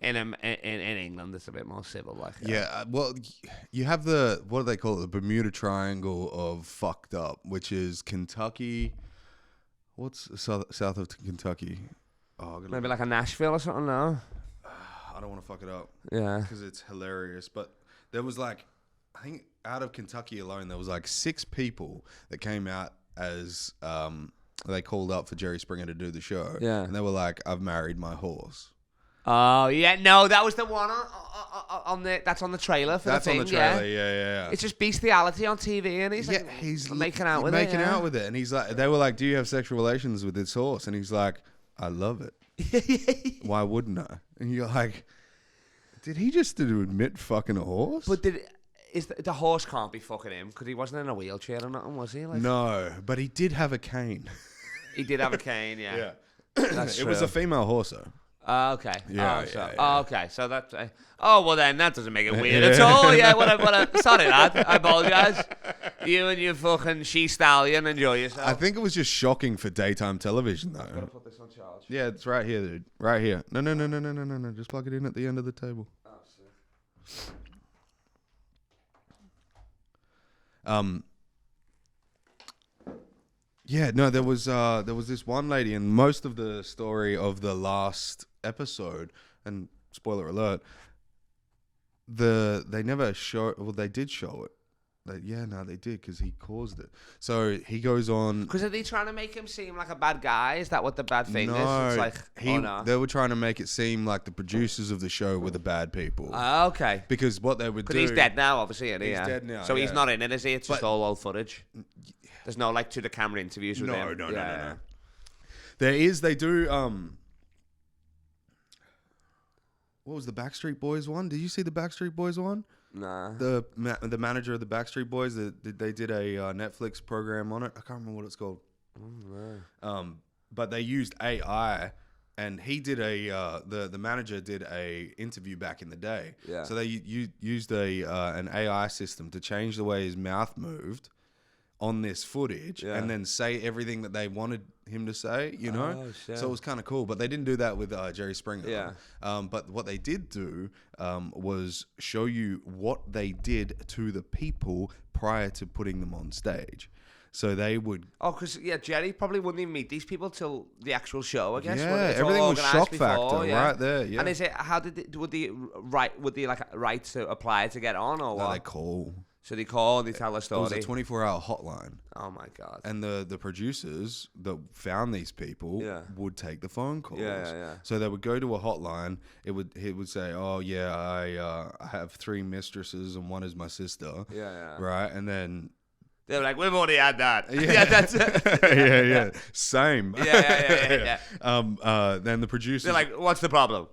In England, it's a bit more civil. Like, Well, you have the, what do they call it? The Bermuda Triangle of fucked up, which is Kentucky. What's south of Kentucky? Maybe like a Nashville or something. No, I don't want to fuck it up. Yeah, because it's hilarious. But there was like, I think out of Kentucky alone, there was like 6 people that came out as they called up for Jerry Springer to do the show. Yeah, and they were like, "I've married my horse." Oh yeah, no, that was the one on the. That's on the trailer for that's the thing. On the trailer. Yeah. It's just bestiality on TV, and he's like, he's making out with making out with it, and he's like, they were like, "Do you have sexual relations with this horse?" And he's like, "I love it. Why wouldn't I?" And you're like, did he just admit fucking a horse? But the horse can't be fucking him, because he wasn't in a wheelchair or nothing, was he? Like, no, but he did have a cane. He did have a cane, yeah. Yeah, That's it true. was a female horse though. Okay. Yeah, okay. So that's. Well, then that doesn't make it weird at all. Yeah. What? Sorry, lad. I apologize. You and your fucking she-stallion, enjoy yourself. I think it was just shocking for daytime television, though. I'm gonna put this on charge. Yeah, it's right here, dude. Right here. No. Just plug it in at the end of the table. Oh, sick. Yeah, no, there was this one lady, and most of the story of the last episode, and spoiler alert, they never show. Well, they did show it. They did, because he caused it. So he goes on. Because are they trying to make him seem like a bad guy? Is that what the bad thing is? It's like, they were trying to make it seem like the producers of the show were the bad people. Okay. Because what they would do. Because he's dead now, obviously, isn't he? He's dead now. So he's not in it, is he? It's just all old footage. There's no like to the camera interviews with him. No. There is. They do. What was the Backstreet Boys one? Did you see the Backstreet Boys one? Nah. The manager of the Backstreet Boys, they did a Netflix program on it. I can't remember what it's called. But they used AI, and he did the manager did a interview back in the day. Yeah. So they used an AI system to change the way his mouth moved on this footage and then say everything that they wanted him to say, you know? Oh, shit. So it was kind of cool. But they didn't do that with Jerry Springer. Yeah. But what they did do was show you what they did to the people prior to putting them on stage. So they would... Oh, because, Jerry probably wouldn't even meet these people till the actual show, I guess. Yeah, It's everything all was organised shock factor right there, yeah. And is it, would the right to apply to get on, or what? No, they call. So they call and they tell a story. It was a 24-hour hotline. Oh, my God. And the producers that found these people would take the phone calls. Yeah. So they would go to a hotline. He would say, "Oh yeah, I have 3 mistresses and one is my sister." Yeah. Right, and then they're like, "We've already had that." Yeah, that's it. yeah. Same. Yeah. Then the producers. They're like, "What's the problem?"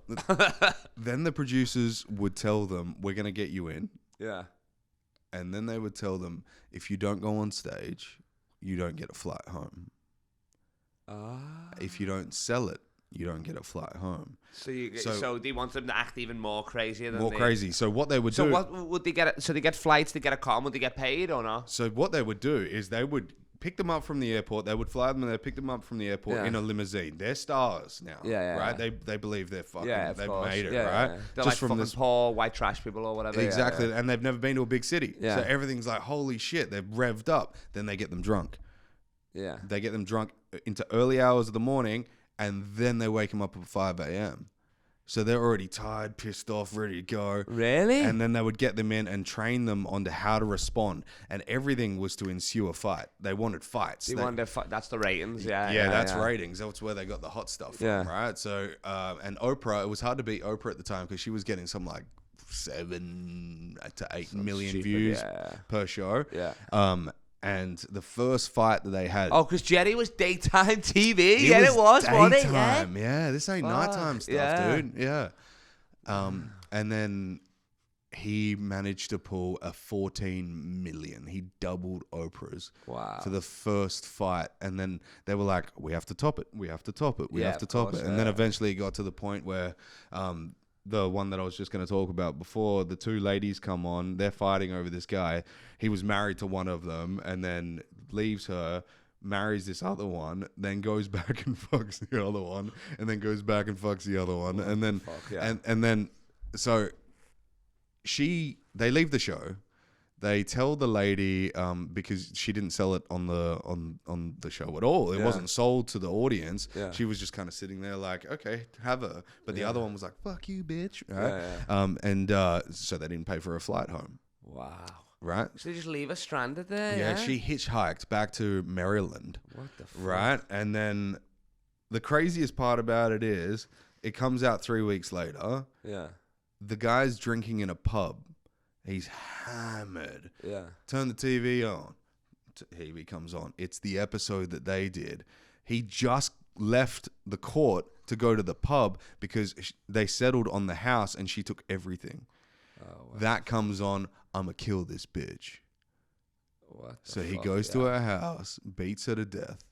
Then the producers would tell them, "We're gonna get you in." Yeah. And then they would tell them, if you don't go on stage, you don't get a flight home. If you don't sell it, you don't get a flight home. So they want them to act even more crazier than crazy. So what they would do... So what would they get? So they get flights, they get a car, would they get paid or not? So what they would do is they would pick them up from the airport. They would fly them and they'd pick them up from the airport in a limousine. They're stars now, right? They believe they're fucking, they've made it, right? They're just like from fucking poor white trash people or whatever. Exactly, and they've never been to a big city. So everything's like, holy shit, they're revved up. Then they get them drunk. Yeah. They get them drunk into early hours of the morning and then they wake them up at 5 a.m. So they're already tired, pissed off, ready to go. Really? And then they would get them in and train them on to how to respond. And everything was to ensue a fight. They wanted fights. That's the ratings, that's ratings. That's where they got the hot stuff from, right? So, and Oprah, it was hard to beat Oprah at the time because she was getting some like 7 to 8 million views per show. Yeah. And the first fight that they had... Oh, because Jerry was daytime TV. It was, wasn't it? Yeah, this ain't nighttime stuff, dude. Yeah. And then he managed to pull a 14 million. He doubled Oprah's for the first fight. And then they were like, we have to top it. We have to top it. We have to top it. And then eventually it got to the point where... the one that I was just going to talk about before, the 2 ladies come on, they're fighting over this guy. He was married to one of them and then leaves her, marries this other one, then goes back and fucks the other one, and then goes back and fucks the other one. And then, and then, so they leave the show. They tell the lady, because she didn't sell it on the show at all. It wasn't sold to the audience. She was just kind of sitting there like, okay, have her. But the other one was like, fuck you, bitch. Right? And so they didn't pay for a flight home. Wow. Right? So they just leave her stranded there? Yeah, she hitchhiked back to Maryland. What the fuck? Right? And then the craziest part about it is, it comes out 3 weeks later. Yeah. The guy's drinking in a pub. He's hammered. Yeah. Turn the TV on. TV comes on. It's the episode that they did. He just left the court to go to the pub because they settled on the house and she took everything. Oh, wow. That comes on. I'ma kill this bitch. So he goes to her house, beats her to death.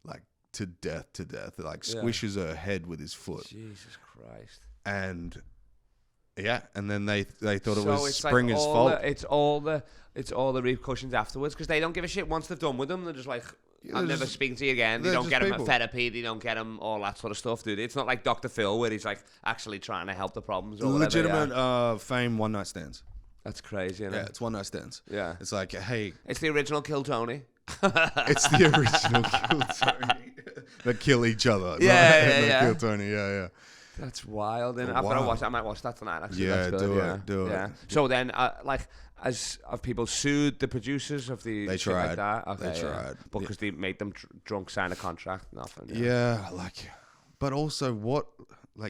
Like to death. Like squishes her head with his foot. Jesus Christ. And... yeah, and then they thought it was Springer's fault. It's all the repercussions afterwards because they don't give a shit once they've done with them. They're just like, I'm never speaking to you again. They don't get him at therapy. They don't get him all that sort of stuff, dude. It's not like Dr. Phil where he's like actually trying to help the problems or legitimate whatever, fame one night stands. That's crazy, isn't it? Yeah, it's one night stands. Yeah, it's like, hey, it's the original Kill Tony. It's the original Kill Tony. They kill each other. Yeah. Kill Tony. Yeah. That's wild. And after I might watch that tonight. Actually, yeah, do it. So then, have people sued the producers of the? They tried. Like that? Okay, they tried, but because they made them drunk, sign a contract, nothing. Yeah, but also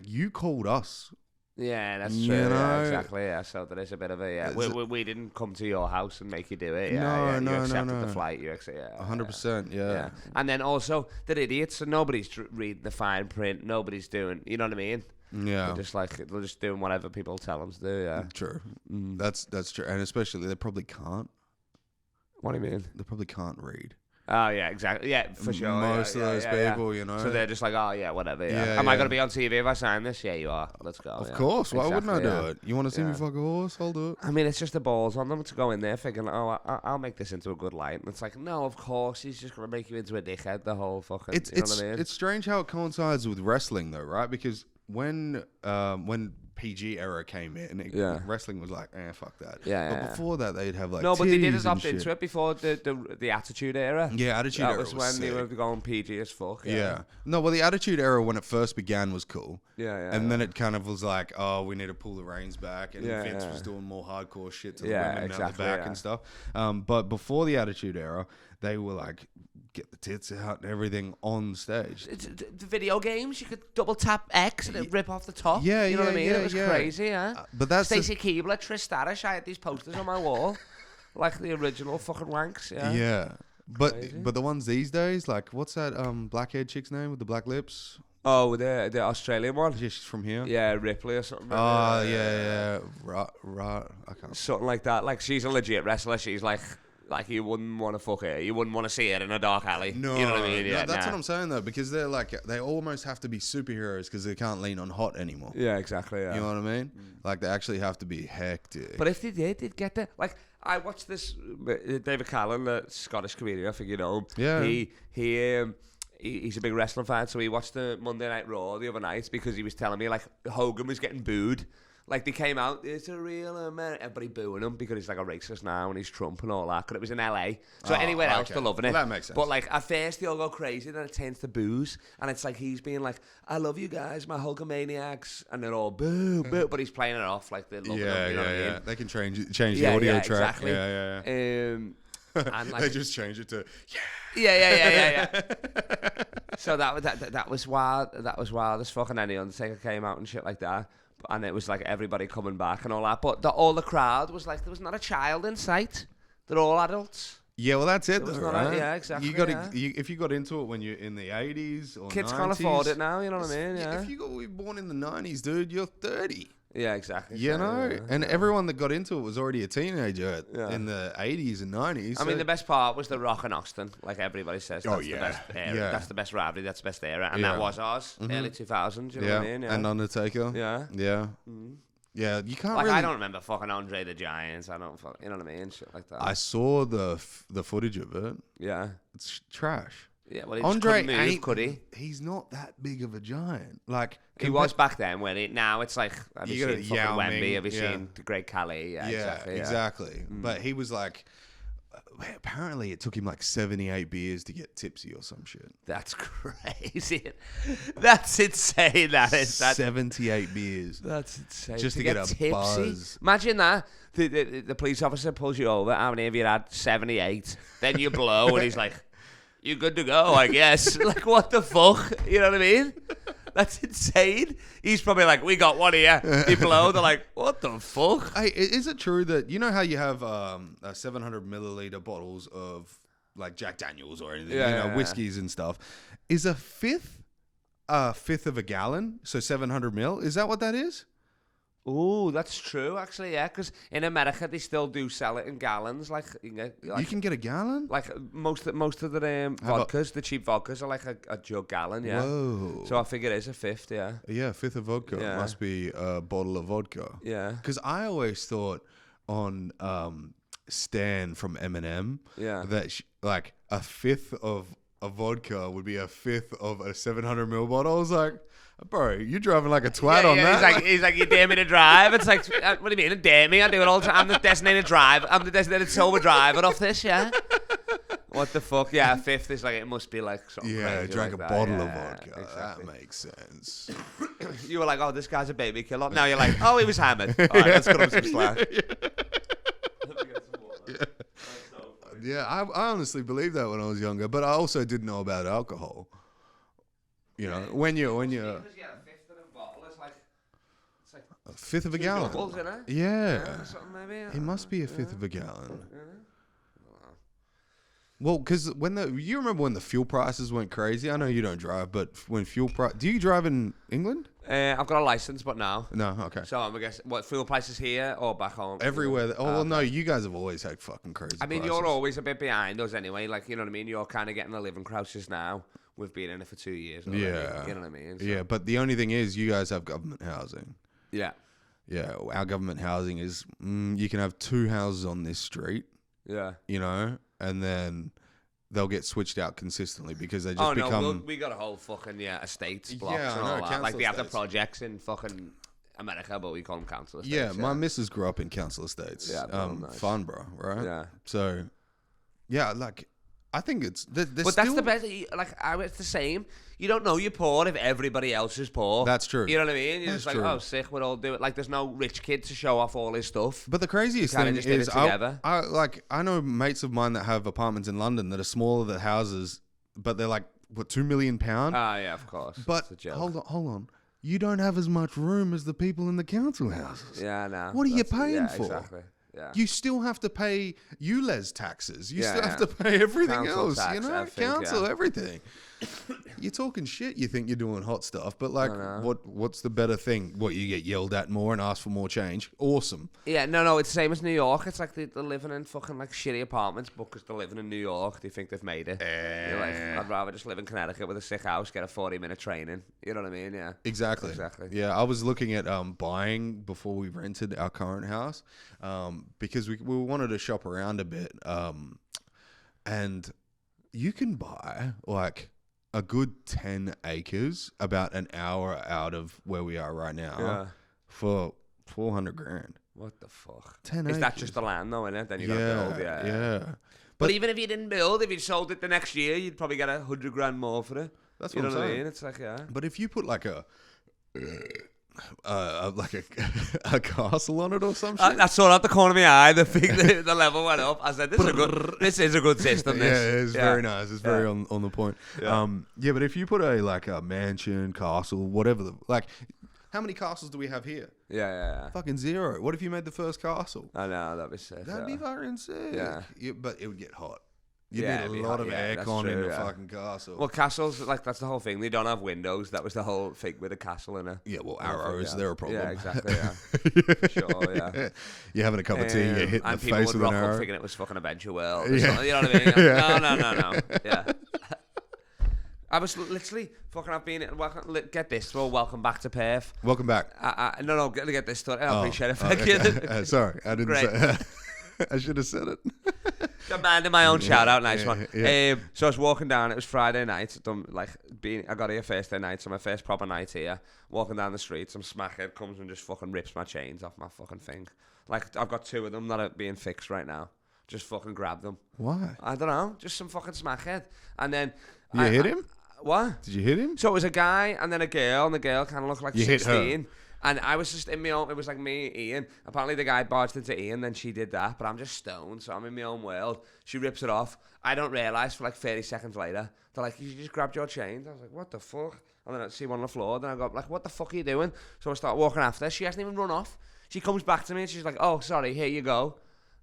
you called us. Yeah, that's true. Yeah, exactly. Yeah, so there is a bit of a we didn't come to your house and make you do it. Yeah, you accepted the flight. You accept. 100%. Yeah. And then also they're idiots, so nobody's reading the fine print. Nobody's doing. You know what I mean? Yeah. They're just doing whatever people tell them to do. Yeah. True. That's true, and especially they probably can't. What do you mean? They probably can't read. Oh yeah, exactly. Yeah, for sure. Most of those people, you know. So they're just like, oh yeah, whatever. Yeah. Yeah, Am I yeah. gonna be on TV if I sign this? Yeah, you are. Let's go. Of course. Why wouldn't I do Exactly, it? You want to see me fuck a horse? I'll do it. I mean, it's just the balls on them to go in there thinking, oh, I'll make this into a good light. And it's like, no, of course, he's just going to make you into a dickhead the whole fucking, you know what I mean? It's strange how it coincides with wrestling, though, right? Because when PG era came in, wrestling was like, fuck that. But before that, they'd have like no, but they did titties adopt and into shit. it before the Attitude Era. Yeah, Attitude Era was when sick. they were going PG as fuck. Yeah. No, well, the Attitude Era when it first began was cool. And then it kind of was like, oh, we need to pull the reins back, and Vince was doing more hardcore shit to the women out the back and stuff. But before the Attitude Era, they were like, get the tits out and everything on stage. The video games, you could double tap X and it'd rip off the top. Yeah, you know what I mean? Yeah, it was crazy, but that's Stacey Keebler, Trish Starish. I had these posters on my wall, like the original fucking wanks. Yeah. But the ones these days, like what's that black-haired chick's name with the black lips? Oh, the Australian one. Yeah, she's from here. Yeah, Ripley or something. Oh yeah. I can't. Something like that. Like she's a legit wrestler. She's like you wouldn't want to fuck her. You wouldn't want to see her in a dark alley. No, you know what I mean? Yeah, that's what I'm saying though, because they're like they almost have to be superheroes because they can't lean on hot anymore. Yeah, exactly. Yeah. You know what I mean? Like they actually have to be hectic. But if they did, they'd get there. Like I watched this David Callan, the Scottish comedian. I think you know him. Yeah. He's a big wrestling fan, so he watched the Monday Night Raw the other night because he was telling me like Hogan was getting booed. Like they came out, it's a real American. Everybody booing him because he's like a racist now and he's Trump and all that. Because it was in LA, so anywhere else they're loving it. Well, that makes sense. But like at first they all go crazy, then it turns to boos, and it's like he's being like, "I love you guys, my Hulkamaniacs," and they're all boo, boo. But he's playing it off like they're loving him. You know what I mean? They can change the audio track. Exactly. Yeah. And like, they just change it to yeah. So that was wild. That was wild as fuck. And then the Undertaker came out and shit like that. And it was like everybody coming back and all that. But all the crowd was like, there was not a child in sight. They're all adults. Yeah, well, that's it, though, right? Yeah, exactly. You got to if you got into it when you're in the 80s or kids 90s, can't afford it now. You know what I mean? Yeah. If you were born in the 90s, dude, you're 30. Yeah, exactly. You know, and everyone that got into it was already a teenager in the 80s and 90s. I mean, the best part was the Rock and Austin. Like everybody says, that's the best era. Yeah. That's the best rivalry. That's the best era, and that was ours, early 2000s. You know what I mean? Yeah. And Undertaker. Yeah. Yeah, you can't like really... I don't remember fucking Andre the Giant. I don't you know what I mean? Shit like that. I saw the footage of it. Yeah. It's trash. Yeah, well, he Andre just couldn't move, could he? He's not that big of a giant. Like he was back then. Now it's like have you seen fucking Yao Wemby? Ming, Have you seen the Great Khali? Yeah, exactly. But he was like, apparently it took him like 78 beers to get tipsy or some shit. That's crazy. That's insane. That is 78 beers. That's insane. Just to get a tipsy buzz. Imagine that. The police officer pulls you over. How many of you had 78? Then you blow, and he's like, "You good to go, I guess." Like, what the fuck? You know what I mean? That's insane. He's probably like, "We got one here." You blow. They're like, "What the fuck?" Hey, is it true that you know how you have 700 milliliter bottles of like Jack Daniels or anything, whiskeys and stuff? Is a fifth of a gallon? So 700 mil. Is that what that is? Oh, that's true, actually, yeah. Because in America, they still do sell it in gallons. You can get a gallon? Like most of the vodkas, the cheap vodkas are like a jug gallon, yeah. Whoa. So I figure it is a fifth, yeah. Yeah, a fifth of vodka. Yeah. Must be a bottle of vodka. Yeah. Because I always thought on Stan from Eminem that like a fifth of a vodka would be a fifth of a 700 ml bottle. I was like, bro, you're driving like a twat on that. He's like, you dare me to drive? It's like, what do you mean, dare me? I do it all the time. I'm the designated driver. I'm the designated sober driver off this, yeah? What the fuck? Yeah, a fifth is like, it must be like something crazy drank like a that. bottle of vodka. Exactly. That makes sense. You were like, oh, this guy's a baby killer. Now you're like, oh, he was hammered. All right, let's cut him some slack. Yeah, I honestly believed that when I was younger, but I also didn't know about alcohol. You know, when you're a fifth of a bottle, it's like a fifth of a gallon. Doubles, isn't it? Yeah. Something maybe. It must be a fifth of a gallon. Well, because you remember when the fuel prices went crazy? I know you don't drive, but when do you drive in England? I've got a license, but no. No, okay. So I guess what fuel prices here or back home? Everywhere. Well, no, you guys have always had fucking crazy. I mean, prices. you're always a bit behind us anyway. Like, you know what I mean? You're kind of getting the living crouches now. We've been in it for 2 years already. Yeah. You know what I mean? So. Yeah, but the only thing is, you guys have government housing. Yeah. Yeah, our government housing is you can have 2 houses on this street. Yeah. You know, and then they'll get switched out consistently because they just become. We got a whole fucking estates blocks Yeah, and I all know, that. Like they have the estates. projects in fucking America, but we call them council estates. Yeah, my missus grew up in council estates. Yeah, nice. Farnborough, right? Yeah. So, yeah, like I think it's. But that's the best. It's the same. You don't know you're poor if everybody else is poor. That's true. You know what I mean? You're That's just like, true. oh, sick, we'll all do it. Like, there's no rich kid to show off all his stuff. But the craziest thing just did is, it together. I know mates of mine that have apartments in London that are smaller than houses, but they're like what £2 million. Ah, yeah, of course. But It's a joke. hold on. You don't have as much room as the people in the council houses. Yeah, no. What are you paying for? Exactly. Yeah. You still have to pay ULEZ taxes. You Yeah, still yeah. have to pay everything Council else. tax, You know, everything, council, yeah. everything. You're talking shit. You think you're doing hot stuff, but like, I know. what's the better thing? What, you get yelled at more and ask for more change? Awesome. Yeah, no, it's the same as New York. It's like they're living in fucking like shitty apartments, but because they're living in New York, they think they've made it. You're like, I'd rather just live in Connecticut with a sick house, get a 40-minute training. You know what I mean? Yeah. Exactly. Exactly. Yeah, I was looking at buying before we rented our current house because we wanted to shop around a bit, and you can buy like a good 10 acres about an hour out of where we are right now for $400,000. What the fuck? 10 Is that acres. just the land though, innit? Then you gotta build, yeah. But even if you didn't build, if you sold it the next year, you'd probably get $100,000 more for it. That's you what know I'm what I saying. mean? It's like, yeah. But if you put like a castle on it or some shit. I saw out the corner of my eye. The level went up. I said, "This is a good system." Yeah, This. it's very nice. It's very on the point. Yeah. But if you put a mansion, castle, whatever, how many castles do we have here? Yeah. Fucking 0. What if you made the first castle? I know, that'd be sick. That'd be fucking sick. Yeah. But it would get hot. You'd Yeah, need it'd be a lot hot. of Yeah, that's aircon in true, the yeah. fucking castle. Well, castles, like, that's the whole thing. They don't have windows. That was the whole thing with a castle in it. Yeah, well, arrows, they're a problem. Yeah, exactly, yeah. For sure, yeah. You're having a cup of tea, you hit in the and people face would with rock an up arrow. thinking it was fucking Adventure World. Or Yeah. something, you know what I mean? No. Yeah. I was literally fucking. Get this. Well, welcome back to Perth. Welcome back. No, get this story. I appreciate it. Thank okay. you. Sorry, I didn't Great. say I should have said it. Demanding my own shout out, nice one. Yeah. So I was walking down. It was Friday night. I got here Thursday night, so my first proper night here. Walking down the street, some smackhead comes and just fucking rips my chains off my fucking thing. Like I've got 2 of them that are being fixed right now. Just fucking grab them. Why? I don't know. Just some fucking smackhead. And then You hit him? What? Did you hit him? So it was a guy and then a girl, and the girl kind of looked like You hit 16. her. And I was just in my own, it was like me, Ian. Apparently the guy barged into Ian, then she did that, but I'm just stoned, so I'm in my own world. She rips it off. I don't realise for like 30 seconds later, they're like, you just grabbed your chains. I was like, what the fuck? And then I see one on the floor, then I go, like, what the fuck are you doing? So I start walking after her. She hasn't even run off. She comes back to me and she's like, oh, sorry, here you go.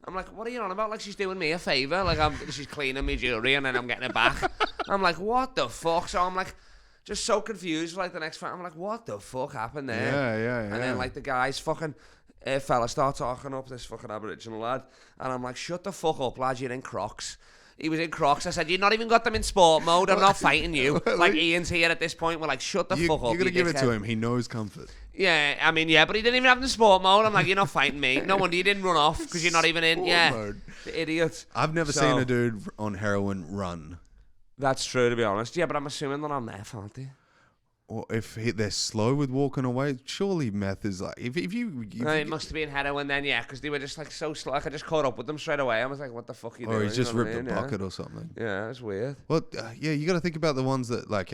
I'm like, what are you on about? Like, she's doing me a favour. Like, she's cleaning me jewellery and then I'm getting it back. I'm like, what the fuck? So I'm like, just so confused for like the next fight. I'm like, what the fuck happened there? Yeah. And then like the guy's fucking fella start talking up, this fucking Aboriginal lad. And I'm like, shut the fuck up, lad, you're in Crocs. He was in Crocs. I said, you've not even got them in sport mode. I'm not fighting you. Like Ian's here at this point. We're like, shut the fuck up. You're going to give it dickhead. to him. He knows comfort. Yeah, I mean, yeah, but he didn't even have them in sport mode. I'm like, you're not fighting me. No wonder you didn't run off because you're not even in. Sport Yeah, mode. the idiot. I've never seen a dude on heroin run. That's true, to be honest. Yeah, but I'm assuming they're on meth, aren't they? Or if they're slow with walking away, surely meth is like... If you No, it must have been heroin then, yeah, because they were just like so slow. Like, I just caught up with them straight away. I was like, what the fuck are you doing? Or he's just You know what ripped I mean? a bucket or something. Yeah, it's weird. Well, yeah, you got to think about the ones that, like,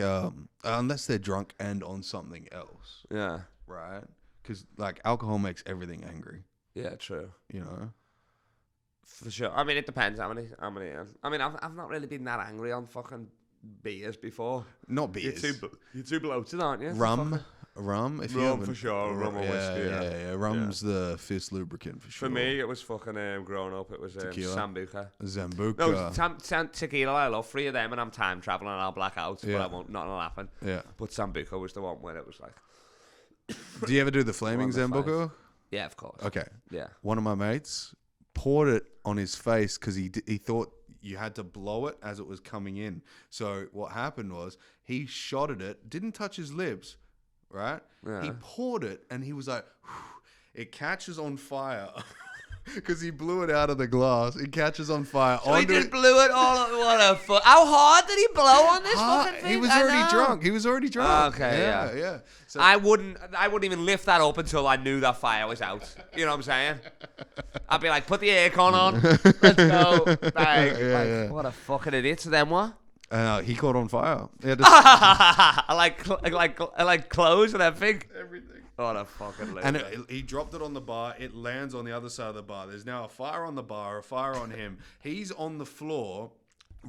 unless they're drunk and on something else, Yeah. right? Because, like, alcohol makes everything angry, Yeah, true. you know? For sure. I mean, it depends how many. I mean, I've not really been that angry on fucking beers before. Not beers. You're too bloated, aren't you? Rum. rum. If you Rum haven't- for sure. Rum or whiskey. Yeah. Rum's the fifth lubricant for sure. For me, it was fucking growing up. It was Tequila. Sambuca. Zambuca. No, tequila. I love 3 of them, and I'm time traveling, and I'll black out, but Yeah. I won't. Nothing will happen. Yeah. But Sambuca was the one where it was like, Do you ever do the flaming One of the Zambuca? yeah, of course. Okay. Yeah. One of my mates poured it on his face because he thought you had to blow it as it was coming in. So what happened was he shotted it, didn't touch his lips, right? Yeah. He poured it and he was like, it catches on fire. Because he blew it out of the glass. It catches on fire. So he just blew it all. What a fuck! How hard did he blow on this fucking thing? He was already drunk. Okay, yeah. So I wouldn't even lift that up until I knew that fire was out. You know what I'm saying? I'd be like, put the aircon on. Let's go. Like, what a fucking idiot. So then what? he caught on fire. Yeah, I like clothes and everything. everything. What a fucking loser. And he dropped it on the bar. It lands on the other side of the bar. There's now a fire on the bar, a fire on him. He's on the floor,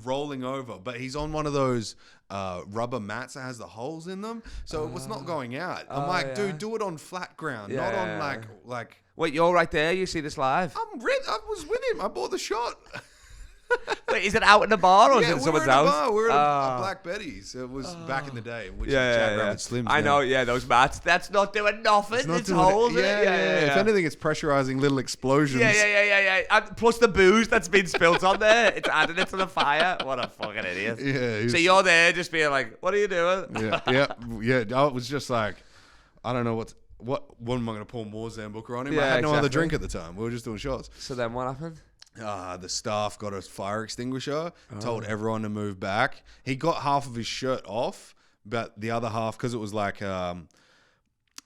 rolling over, but he's on one of those rubber mats that has the holes in them, so it was not going out. I'm like, dude, do it on flat ground, not on like. Wait, you're right there. You see this live? I was with him. I bought the shot. Wait, is it out in the bar or is it in someone's house? Bar. We're at Black Betty's. It was back in the day, which is Jack Rabbit Slims. I now. know, yeah, those mats. That's not doing nothing. It's holes in it. Yeah. If anything, it's pressurizing little explosions. Yeah. And plus the booze that's been spilt on there, it's adding it to the fire. What a fucking idiot. Yeah. So you're there just being like, what are you doing? Yeah. I was just like, I don't know what am I going to pour more Zambuca on him? Yeah, I had no other exactly. drink at the time. We were just doing shots. So then what happened? The staff got a fire extinguisher, told everyone to move back. He got half of his shirt off, but the other half, because it was like... well,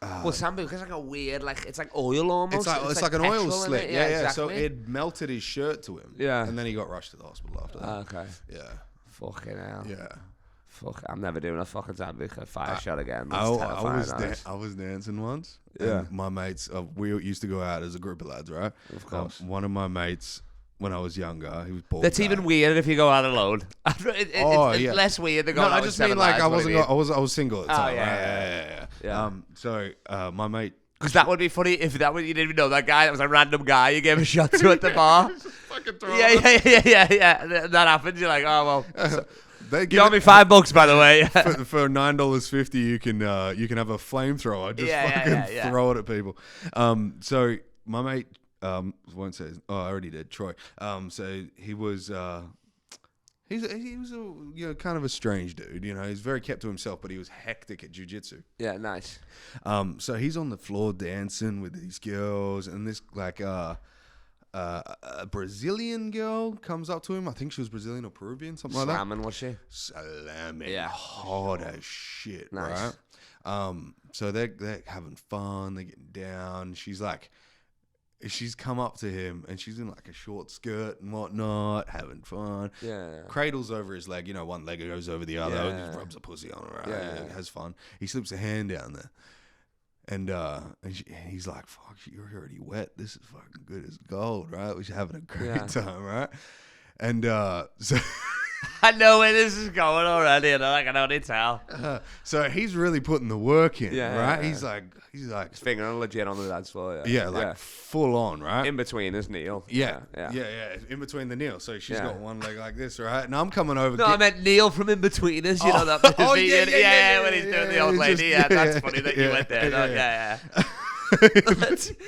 Sambuca is like a weird, like, it's like oil almost. It's like an oil petrol in slick. it. Yeah. Exactly. So it melted his shirt to him. Yeah. And then he got rushed to the hospital after that. Okay. Yeah. Fucking hell. Yeah. Fuck, I'm never doing a fucking Sambuca fire shot again. I That's terrifying. I was dancing once. Yeah. And my mates, we used to go out as a group of lads, right? Of course. One of my mates, when I was younger, he was bald. That's even weirder if you go out alone. It's less weird to go out I with just mean 7 like lads, I was single at the time. yeah. So my mate. Because that would be funny if that was, you didn't even know that guy. That was a random guy you gave a shot to at the bar. Yeah. That happens. You're like, oh well. They You owe me $5, by the way. for $9.50, you can have a flamethrower. Just throw it at people. So my mate, won't say. I already did. Troy. So he was. He was a kind of a strange dude. He's very kept to himself, but he was hectic at jiu-jitsu. Yeah, nice. So he's on the floor dancing with these girls, and this a Brazilian girl comes up to him. I think she was Brazilian or Peruvian, something like that. Slamming, was she? Slamming, Yeah. hard as shit, Nice. right? So they're having fun, they're getting down. She's come up to him, and she's in like a short skirt and whatnot, having fun. Yeah. Cradles over his leg, one leg goes over the other, Yeah. just rubs a pussy on her, right? Yeah. Has fun. He slips a hand down there. And he's like, fuck, you're already wet. This is fucking good as gold, right? We're having a great time, right? And so I know where this is going already, and I can only tell. so he's really putting the work in, right? Yeah. He's like His finger legit on the dance floor. full on, right? In between is Neil. Yeah. In between the Neil. So she's got one leg like this, right? And I'm coming over. No, I meant Neil from In Between Us. You know that movie? When he's doing the old lady. That's funny that you went there. Yeah.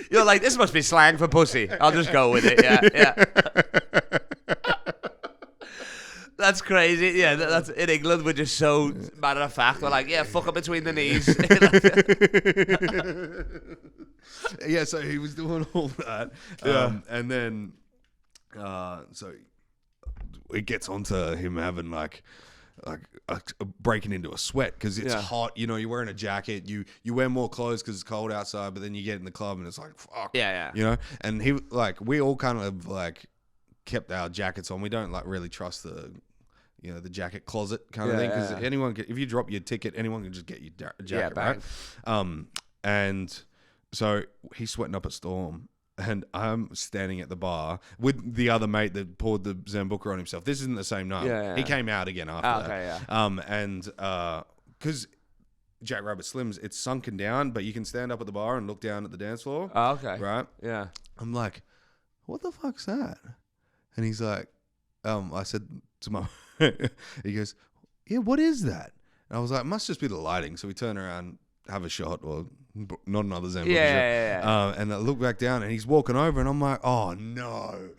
You're like, this must be slang for pussy. I'll just go with it. Yeah. That's crazy. Yeah, that's in England. We're just so matter of fact. We're like, fuck up between the knees. Yeah, so he was doing all that. And then, so it gets onto him having like breaking into a sweat because it's hot. You're wearing a jacket. You wear more clothes because it's cold outside, but then you get in the club and it's like, fuck. Yeah. And he we all kind of kept our jackets on. We don't really trust the jacket closet kind of thing, because if you drop your ticket, anyone can just get your jacket, right? And so he's sweating up a storm, and I'm standing at the bar with the other mate that poured the Zambuca on himself. This isn't the same night. He came out again after that. And because Jackrabbit Slims, it's sunken down, but you can stand up at the bar and look down at the dance floor. Oh, okay. Right? Yeah. I'm like, what the fuck's that? And he's like, I said to my, he goes, yeah, what is that? And I was like, must just be the lighting. So we turn around, have a shot, or not another Zen. Yeah. And I look back down, and he's walking over, and I'm like, oh no.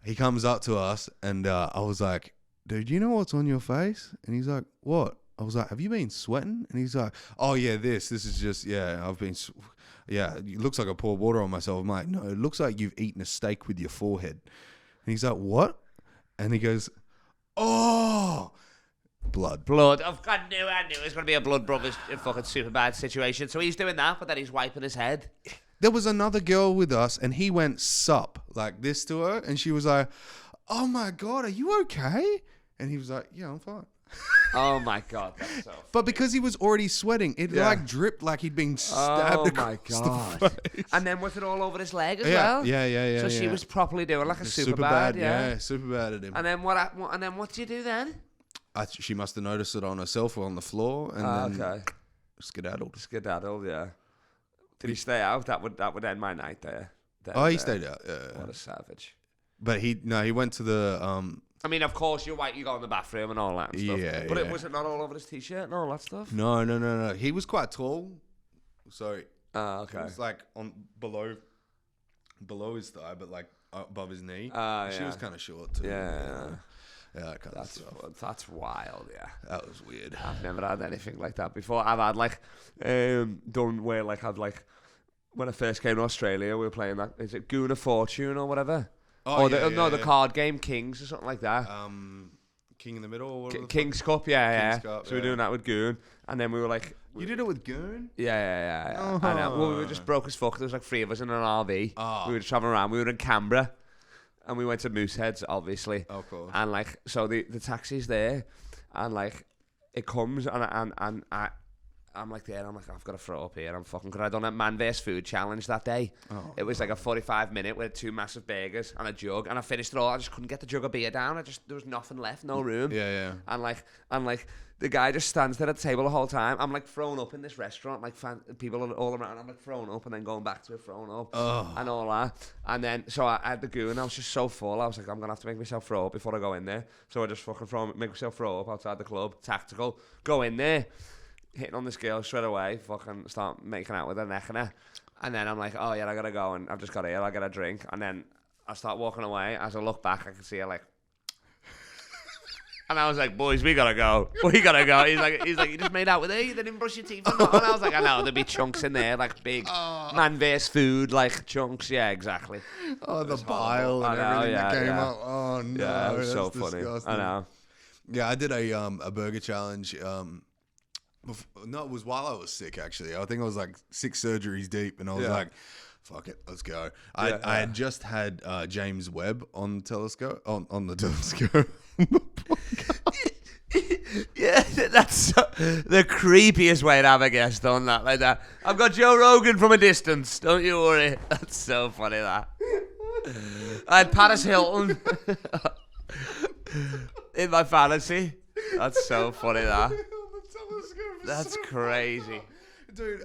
He comes up to us, and I was like, dude, you know what's on your face? And he's like, what? I was like, have you been sweating? And he's like, oh yeah, this is just, yeah, I've been, yeah, it looks like I poured water on myself. I'm like, no, it looks like you've eaten a steak with your forehead. And he's like, what? And he goes, oh, blood. I knew it was going to be a blood brothers fucking super bad situation. So he's doing that, but then he's wiping his head. There was another girl with us, and he went sup like this to her, and she was like, oh my God, are you okay? And he was like, yeah, I'm fine. Oh my God, that's so funny. But because he was already sweating, it like dripped like he'd been stabbed across the face. And then was it all over his leg as well? Yeah. So she was properly doing like a super bad, yeah. super bad at him. And then what do you do then? She must have noticed it on herself or on the floor, and then skedaddled. Yeah. Did he stay out? That would end my night there. He stayed out. Yeah. What a savage. But he went to the I mean, of course, you're white. You go in the bathroom and all that and stuff. Yeah, but was it not all over his t-shirt and all that stuff? No. He was quite tall, so okay. it was like on below his thigh, but like above his knee. She was kind of short too. Yeah, that kind of stuff. That's wild. Yeah, that was weird. I've never had anything like that before. I've had like done where like I've like when I first came to Australia, we were playing that. Is it Goon of Fortune or whatever? The card game Kings or something like that. King in the Middle? Or King's Cup, yeah. King's Cup, so we were doing that with Goon, and then we were like... You did it with Goon? Yeah. Oh. I know. Well, we were just broke as fuck. There was like 3 of us in an RV. Oh. We were just traveling around. We were in Canberra, and we went to Mooseheads, obviously. Oh, cool. And like, so the taxi's there, and like, it comes, and I'm like there, I'm like, I've got to throw up here. I'm fucking good. I done a man vs food challenge that day. Oh, it was like a 45-minute with 2 massive burgers and a jug, and I finished it all. I just couldn't get the jug of beer down. There was nothing left, no room. Yeah. And like the guy just stands there at the table the whole time. I'm like thrown up in this restaurant, like people are all around. I'm like thrown up and then going back to it, thrown up and all that. And then so I had the Goon. I was just so full. I was like, I'm gonna have to make myself throw up before I go in there. So I just fucking make myself throw up outside the club, tactical, go in there. Hitting on this girl straight away, fucking start making out with her, necking her. And then I'm like, oh yeah, I gotta go, and I've just got here, I get a drink. And then I start walking away. As I look back, I can see her like, and I was like, boys, we gotta go. He's like, you just made out with her, you didn't brush your teeth. And I was like, I know, there'd be chunks in there, like big man vs food, like chunks. Yeah, exactly. Oh, the bile and everything that came up. Oh no, yeah, it was so disgusting. Funny. I know. Yeah, I did a burger challenge. No, it was while I was sick, actually. I think I was like 6 surgeries deep, and I was like, fuck it, let's go. I had just had James Webb on telescope, on the telescope. Yeah, that's the creepiest way to have a guest on that, like that. I've got Joe Rogan from a distance, don't you worry. That's so funny, that. I had Paris Hilton in my fantasy. That's so funny, that. That's crazy. Dude,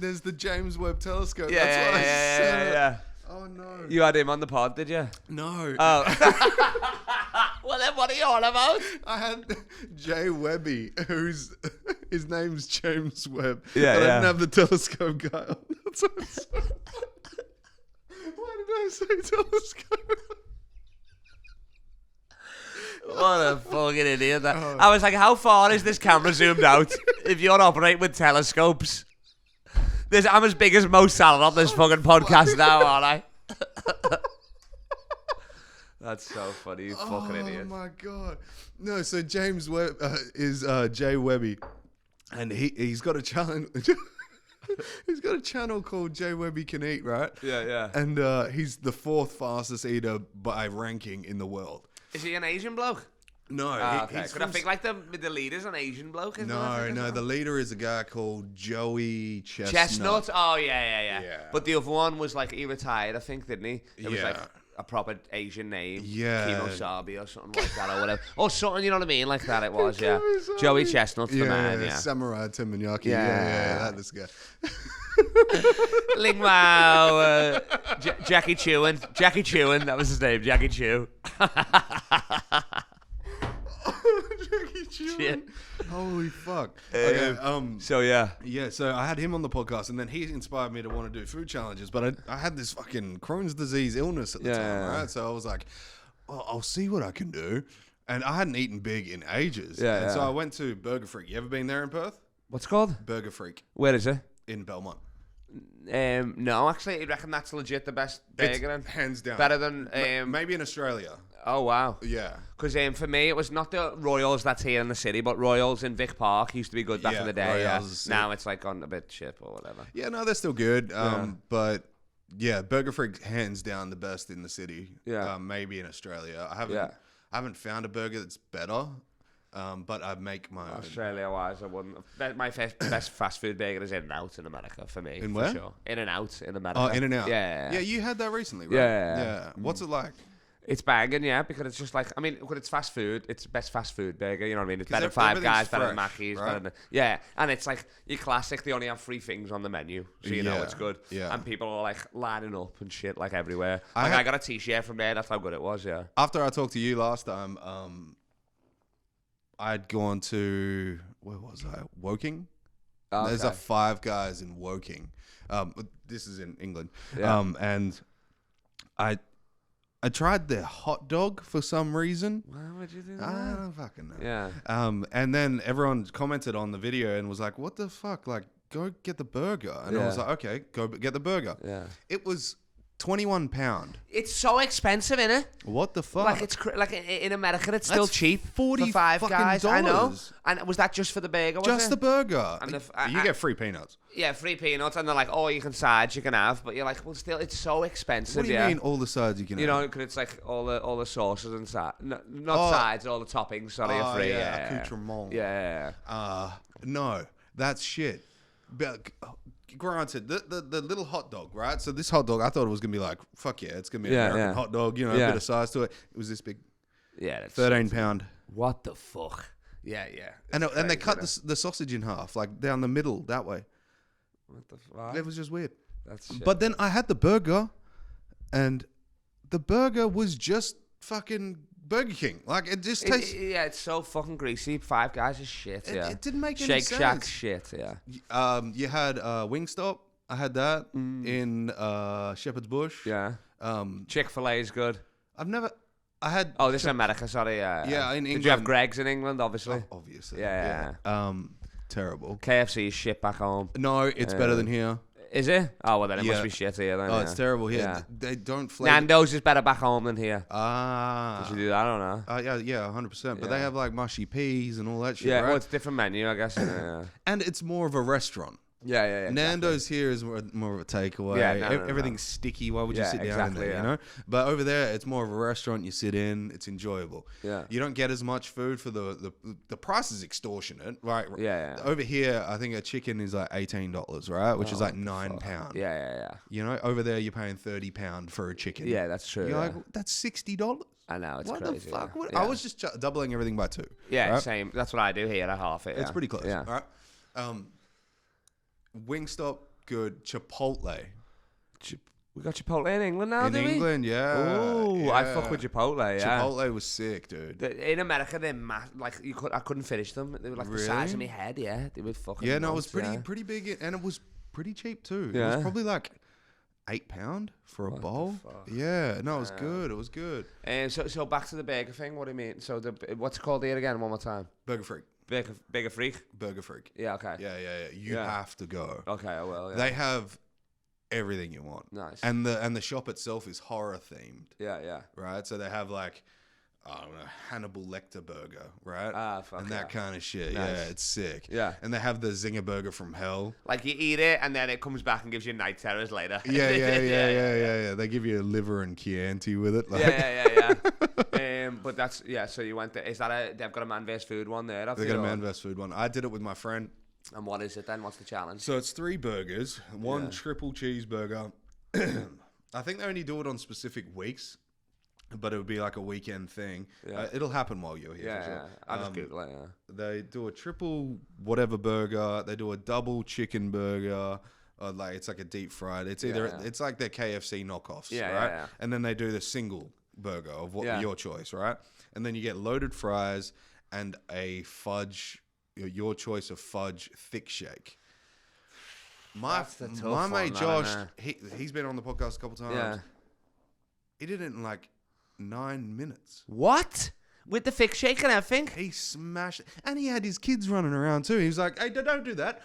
there's the James Webb telescope. Yeah. Oh, no. You had him on the pod, did you? No. Oh. Well, then what are you on about? I had Jay Webby, his name's James Webb. Yeah, I didn't have the telescope guy on. That's what I said. Why did I say telescope? What a fucking idiot. I was like, how far is this camera zoomed out if you're operating with telescopes? I'm as big as Mo Salah on this fucking podcast now, aren't I? That's so funny, you fucking idiot. Oh my God. No, so James Webb is Jay Webby, and he's got a challenge. He's got a channel called Jay Webby Can Eat, right? Yeah. And he's the 4th fastest eater by ranking in the world. Is he an Asian bloke? No. Okay. Could I think like the leader's an Asian bloke? No. The leader is a guy called Joey Chestnut. Chestnut? Oh, yeah. But the other one was like, he retired, I think, didn't he? It was like a proper Asian name. Yeah. Kimosabi or something like that or whatever. Or something, you know what I mean? Like that it was, yeah. Joey Chestnut's the man, yeah. Samurai Teppanyaki. Yeah, that this guy. Ling Mao, Jackie Chewin, that was his name, Jackie Chew. Jackie Chew. Shit. Holy fuck. Okay, So yeah. Yeah, so I had him on the podcast, and then he inspired me to want to do food challenges, but I had this fucking Crohn's disease illness at the time, right? So I was like, oh, I'll see what I can do. And I hadn't eaten big in ages. And so I went to Burger Freak. You ever been there in Perth? What's it called? Burger Freak. Where is it? In Belmont. No, actually, I reckon that's legit the best burger. It's hands down. Better than... maybe in Australia. Oh, wow. Yeah. Because for me, it was not the Royals that's here in the city, but Royals in Vic Park used to be good back in the day. Royals now it's like gone a bit shit or whatever. Yeah, no, they're still good. But yeah, Burger Freak hands down the best in the city. Yeah. Maybe in Australia. I haven't found a burger that's better. But I make my own. Australia-wise, I wouldn't. My best fast food burger is In-N-Out in America for me. In where? Sure. In-N-Out in America. Oh, In-N-Out. Yeah. Yeah, you had that recently, right? Yeah. What's it like? It's banging, yeah, because it's just like, I mean, when it's fast food, it's the best fast food burger, you know what I mean? It's better than Five Guys, better than Mackey's, right? better than... Yeah, and it's like, your classic, they only have 3 things on the menu, so you know it's good. Yeah. And people are like lining up and shit, like everywhere. I got a t-shirt from there, that's how good it was, yeah. After I talked to you last time, I'd gone to, where was I? Woking? Okay. There's a Five Guys in Woking. This is in England. Yeah. And I tried their hot dog for some reason. Why would you do that? I don't fucking know. Yeah. And then everyone commented on the video and was like, what the fuck? Like, go get the burger. And I was like, okay, go get the burger. Yeah. It was £21. It's so expensive, innit? What the fuck? Like it's like in America, it's still That's cheap. 40 for Five fucking Guys. I know. dollars. And was that just for the burger? Was Just it? the burger. And you get free peanuts. Yeah, free peanuts, and they're like, oh, you can sides, you can have, but you're like, well, still, it's so expensive. What do you mean all the sides you can You have? know, because it's like all the sauces and sides, not sides, all the toppings. Sorry, are free. Yeah, accoutrement. Yeah. No, that's shit. But granted, the little hot dog, right? So this hot dog, I thought it was gonna be like, fuck yeah, it's gonna be an American hot dog, you know, a bit of size to it. It was this big. Yeah, that's 13 pound. What the fuck? Yeah. And they cut the sausage in half, like down the middle that way. What the fuck? It was just weird. That's shit. But then I had the burger, and the burger was just fucking Burger King. Like, it just tastes... Yeah, it's so fucking greasy. Five Guys is shit, yeah. It didn't make any Shake sense. Shack shit, yeah. You had Wingstop. I had that in Shepherd's Bush. Yeah. Chick-fil-A is good. I had... Oh, this is America, sorry. Yeah, in England. Did you have Greg's in England, obviously? Oh, obviously. Yeah. Terrible. KFC is shit back home. No, it's better than here. Is it? Oh, well, then it must be shit here then. Oh, it's terrible here. Yeah. They don't flavor... Nando's is better back home than here. Ah. Did you do that? I don't know. Yeah, 100%. But they have, like, mushy peas and all that shit, Yeah, right? well, it's a different menu, I guess. And it's more of a restaurant. Yeah. Nando's here is more of a takeaway. Yeah, Everything's sticky. Why would you sit down in there, you know? But over there, it's more of a restaurant. You sit in. It's enjoyable. Yeah. You don't get as much food for the price is extortionate, right? Yeah. Over here, I think a chicken is like $18, right? Which is like £9. Yeah. You know, over there, you're paying £30 for a chicken. Yeah, that's true. You're like, that's $60. I know, it's what crazy. What the fuck? Yeah. I was just doubling everything by 2. Yeah, right? same. That's what I do here at half it. It's pretty close. Yeah. All right. Wingstop, good. Chipotle. We got Chipotle in England now, do we? In England, yeah. Oh, I fuck with Chipotle, yeah. Chipotle was sick, dude. In America, they're like I couldn't finish them. They were like the size of my head, yeah. They were fucking Yeah, no, it nuts, was pretty big, and it was pretty cheap too. Yeah. It was probably like £8 for a bowl. Yeah, no, it was good. It was good. So back to the burger thing. What do you mean? So what's it called here again? One more time. Burger Freak. Burger Freak. Burger Freak. Yeah. Okay. Yeah. You have to go. Okay, I will. Yeah. They have everything you want. Nice. And the shop itself is horror themed. Yeah. Right. So they have like, I don't know, Hannibal Lecter burger, right? Ah, fuck and that kind of shit. Nice. Yeah, it's sick. Yeah. And they have the Zinger burger from hell. Like you eat it and then it comes back and gives you night terrors later. Yeah. They give you liver and Chianti with it. Like. Yeah. But that's So you went there. Is that they've got a man vs food one there? They got a man vs food one. I did it with my friend. And what is it then? What's the challenge? So it's 3 burgers, one triple cheeseburger. I think they only do it on specific weeks. but it would be like a weekend thing. Yeah. It'll happen while you're here. Yeah, for sure. yeah. I'll just Google it, yeah. They do a triple whatever burger. They do a double chicken burger. Like it's like a deep fried. It's either it's like their KFC knockoffs, Yeah, right? yeah. And then they do the single burger of what your choice, right? And then you get loaded fries and a fudge, your choice of fudge thick shake. My mate Josh, he's been on the podcast a couple times. Yeah. He did it in like 9 minutes. What? With the thick shake and everything? He smashed it. And he had his kids running around too. He was like, hey, don't do that.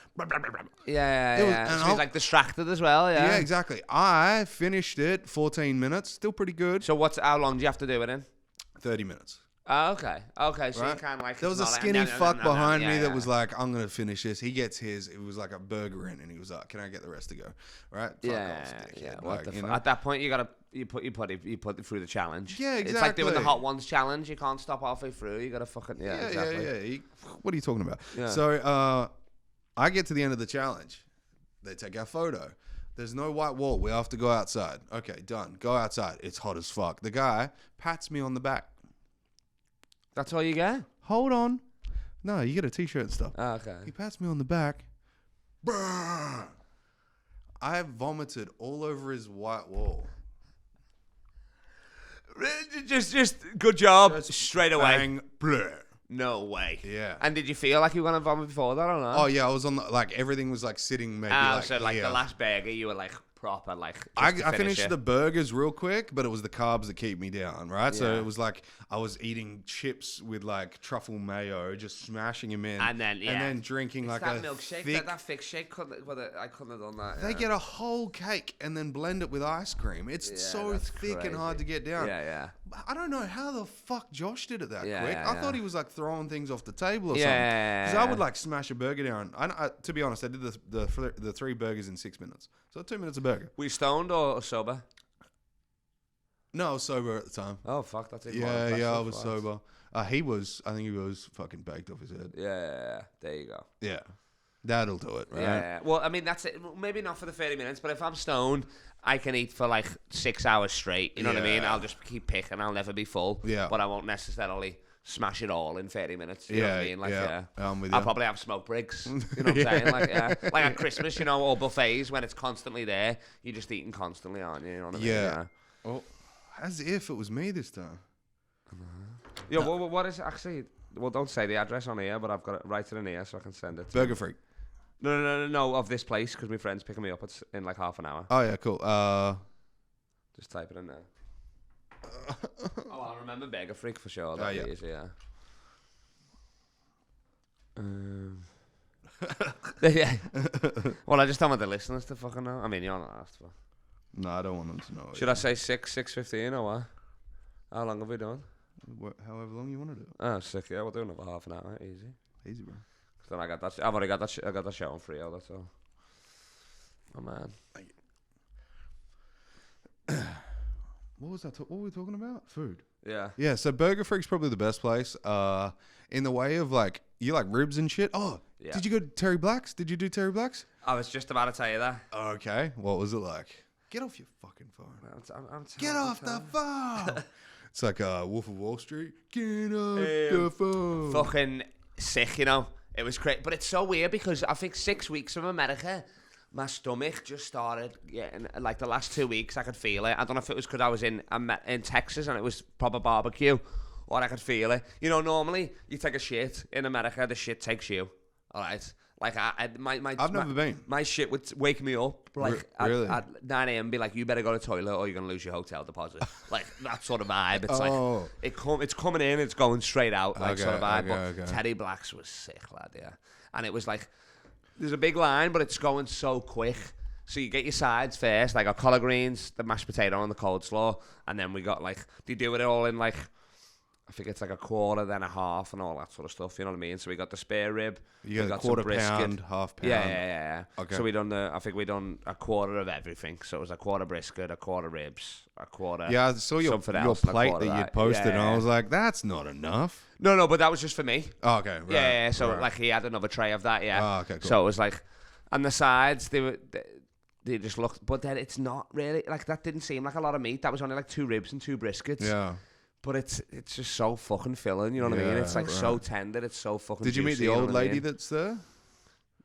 Yeah. So he's like distracted as well, yeah. Yeah, exactly. I finished it 14 minutes. Still pretty good. So how long do you have to do it in? 30 minutes. Oh, okay. So Right? you kind of like... There was a skinny fuck behind me that was like, I'm going to finish this. He gets his. It was like a burger in, and he was like, can I get the rest to go? Right? Fuck off, dickhead. What Like, the At that point, you put it through the challenge. Yeah, exactly. It's like doing the Hot Ones challenge. You can't stop halfway through. You got to fucking... Yeah, exactly. Yeah. What are you talking about? Yeah. So I get to the end of the challenge. They take our photo. There's no white wall. We have to go outside. Okay, done. Go outside. It's hot as fuck. The guy pats me on the back. That's all you get? Hold on. No, you get a t-shirt and stuff. Oh, okay. He pats me on the back. Brrr. I vomited all over his white wall. Just good job. Just straight away. Bang, bleh. No way. Yeah. And did you feel like you were going to vomit before that or not? Oh, yeah. I was on like everything was like sitting maybe like so like here. the last burger, you were like proper like... I finished the burgers real quick, but it was the carbs that keep me down, right? So it was like I was eating chips with like truffle mayo, just smashing them in, and then drinking it's like that a milkshake. thick. That thick shake, I couldn't have done that. They get a whole cake and then blend it with ice cream. It's so thick and hard to get down. Yeah. I don't know how the fuck Josh did it that quick. Yeah. I thought he was like throwing things off the table or something. Because I would like smash a burger down. To be honest, I did the 3 burgers in 6 minutes. So 2 minutes a burger. Were you stoned or sober? No, I was sober at the time. Oh fuck, that's it. Yeah, I was sober. I think he was fucking baked off his head. Yeah, there you go. Yeah, that'll do it, right? Yeah. Well, I mean, that's it. Maybe not for the 30 minutes, but if I'm stoned, I can eat for like 6 hours straight. You know what I mean? I'll just keep picking. I'll never be full. Yeah. But I won't necessarily smash it all in 30 minutes. You know what I mean? Like, I'm with you. I'll probably have smoke breaks. You know what I'm saying? Like at Christmas, you know, or buffets when it's constantly there. You're just eating constantly, aren't you? You know what I mean? Yeah. Well, as if it was me this time. Yeah, what is it actually? Well, don't say the address on here, but I've got it right in here so I can send it. Burger Freak. No, of this place, because my friend's picking me up in like half an hour. Oh, yeah, cool. Just type it in there. I'll remember Burger Freak for sure. That is, yeah. Yeah. Well, I just don't want the listeners to fucking know. I mean, you're not asked for. No, I don't want them to know. Should I say 6:15 or what? How long have we done? However long you want to do it. Oh, 6. Yeah, we'll do another half an hour. Easy, bro. Then I got that. I've already got that. I got that show on Frio. That's all. Oh man. What was that? What were we talking about? Food. Yeah. Yeah. So Burger Freak's probably the best place. In the way of like you like ribs and shit. Oh, yeah. Did you go to Terry Black's? Did you do Terry Black's? I was just about to tell you that. Okay. What was it like? Get off your fucking phone. Get off the phone. It's like Wolf of Wall Street. Get off the phone. Fucking sick, you know. It was great, but it's so weird because I think 6 weeks from America, my stomach just started getting, like the last 2 weeks, I could feel it. I don't know if it was because I was in Texas and it was proper barbecue, or I could feel it. You know, normally you take a shit in America, the shit takes you. All right. Like I've never been. My shit would wake me up like really? at 9 a.m. Be like, you better go to the toilet or you're gonna lose your hotel deposit. Like that sort of vibe. It's like it's coming in, it's going straight out. Like sort of vibe. But Terry Black's was sick, lad. Yeah, and it was like there's a big line, but it's going so quick. So you get your sides first, like our collard greens, the mashed potato, and the coleslaw, and then we got like they do it all in like. I think it's like a quarter, then a half, and all that sort of stuff. You know what I mean? So we got the spare rib. You got a quarter pound, half pound. Yeah. Okay. So I think we done a quarter of everything. So it was a quarter brisket, a quarter ribs, a quarter. Yeah, I saw your plate that you'd posted, and I was like, that's not enough. No, but that was just for me. Oh, okay. Right, yeah. So like he had another tray of that. Yeah. Oh, okay. Cool. So it was like, and the sides they were. they just looked, but then it's not really, like, that didn't seem like a lot of meat. That was only like 2 ribs and 2 briskets. Yeah. But it's just so fucking filling, you know what I mean? It's like so tender, it's so fucking Did you meet juicy, the you know old what I lady mean? that's there?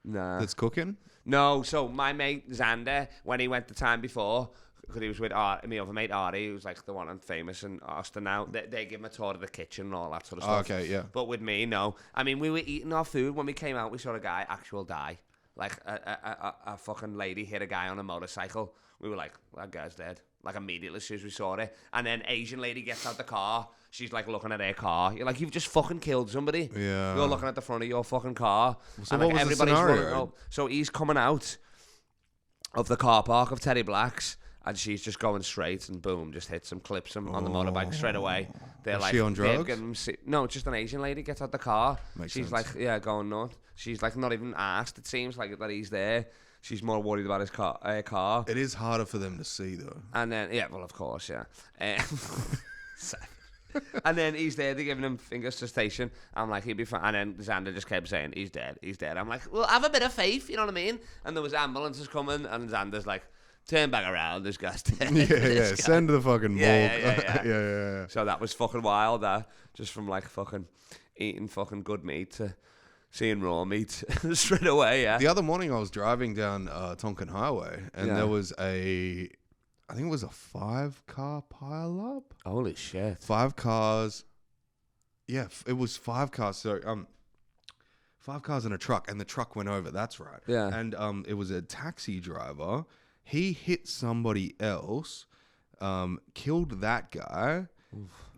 Nah. That's cooking? No, so my mate Xander, when he went the time before, because he was with my other mate Ari, who's like the one I'm famous in Austin now, they give him a tour of the kitchen and all that sort of stuff. Okay, yeah. But with me, no. I mean, we were eating our food. When we came out, we saw a guy actual die. Like, a fucking lady hit a guy on a motorcycle. We were like, that guy's dead. Like, immediately as soon as we saw it. And then Asian lady gets out the car. She's like looking at her car. You're like, you've just fucking killed somebody. Yeah. You're looking at the front of your fucking car. So and what like, was the everybody's scenario? running out. So he's coming out of the car park of Teddy Black's, and she's just going straight, and boom, just hits him, clips him on the motorbike straight away. They're Is like, she on they've drugs? given him no, just an Asian lady gets out the car. Makes She's sense. like, yeah, going nuts. She's like not even asked. It seems like that he's there. She's more worried about his car. It is harder for them to see, though. And then, yeah, well, of course, yeah. And then he's there, they're giving him fingers to station. I'm like, he'll be fine. And then Xander just kept saying, he's dead, he's dead. I'm like, well, have a bit of faith, you know what I mean? And there was ambulances coming, and Xander's like, turn back around, this guy's dead. Yeah. Send the fucking morgue. Yeah. yeah. So that was fucking wild, just from like fucking eating fucking good meat to seeing raw meat straight away, yeah. The other morning I was driving down Tonkin Highway, and there was I think it was a 5-car pile-up. Holy shit. 5 cars. Yeah, it was 5 cars. So 5 cars and a truck, and the truck went over. That's right. Yeah. And it was a taxi driver. He hit somebody else, killed that guy,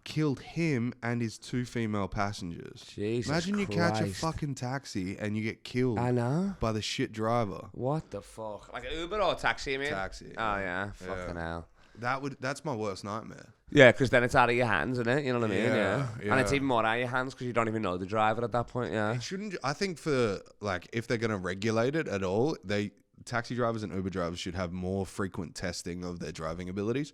killed him and his 2 female passengers. Jesus Imagine you catch a Christ. fucking taxi and you get killed I know. by the shit driver. What the fuck? Like an Uber or a taxi, you mean? Taxi. Oh, yeah. Fucking hell. That's my worst nightmare. Yeah, because then it's out of your hands, isn't it? You know what I mean? Yeah, And it's yeah. even more out of your hands because you don't even know the driver at that point, yeah. It shouldn't. I think for like if they're going to regulate it at all, taxi drivers and Uber drivers should have more frequent testing of their driving abilities.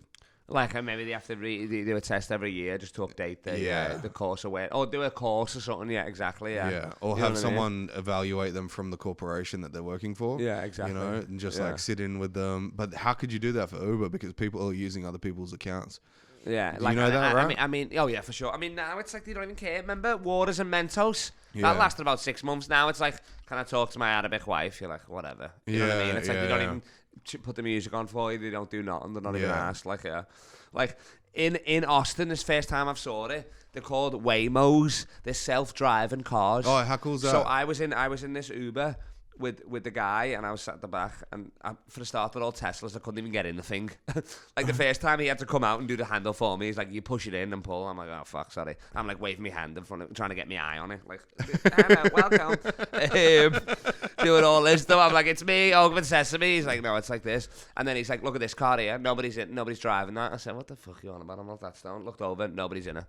Like maybe they have to do a test every year just to update the course away. Or do a course or something, yeah, exactly, yeah. Yeah, or You know have what I mean? someone evaluate them from the corporation that they're working for. Yeah, exactly. You know, and just Yeah. like sit in with them. But how could you do that for Uber? Because people are using other people's accounts. Yeah, You know that, right? I mean, oh yeah, for sure. I mean, now it's like they don't even care. Remember Waters and Mentos? Yeah. That lasted about 6 months. Now it's like, can I talk to my Arabic wife? You're like, whatever. You know what I mean? It's like they don't Yeah. even put the music on for you. They don't do nothing. They're not even Yeah. asked. Like, yeah, like in Austin, this first time I've saw it, they're called Waymos. They're self-driving cars. Oh, how cool is that? So I was in this Uber with the guy, and I was sat at the back, and for the start, they're all Teslas. I couldn't even get in the thing. Like the first time, he had to come out and do the handle for me. He's like, you push it in and pull. I'm like, oh fuck, sorry. I'm like waving my hand in front of it, trying to get my eye on it. Like, Anna, welcome. Doing all this stuff. I'm like, it's me, Open Sesame. He's like, no, it's like this. And then he's like, look at this car here. Nobody's driving that. I said, what the fuck are you on about? I'm not that stoned. Looked over, nobody's in it.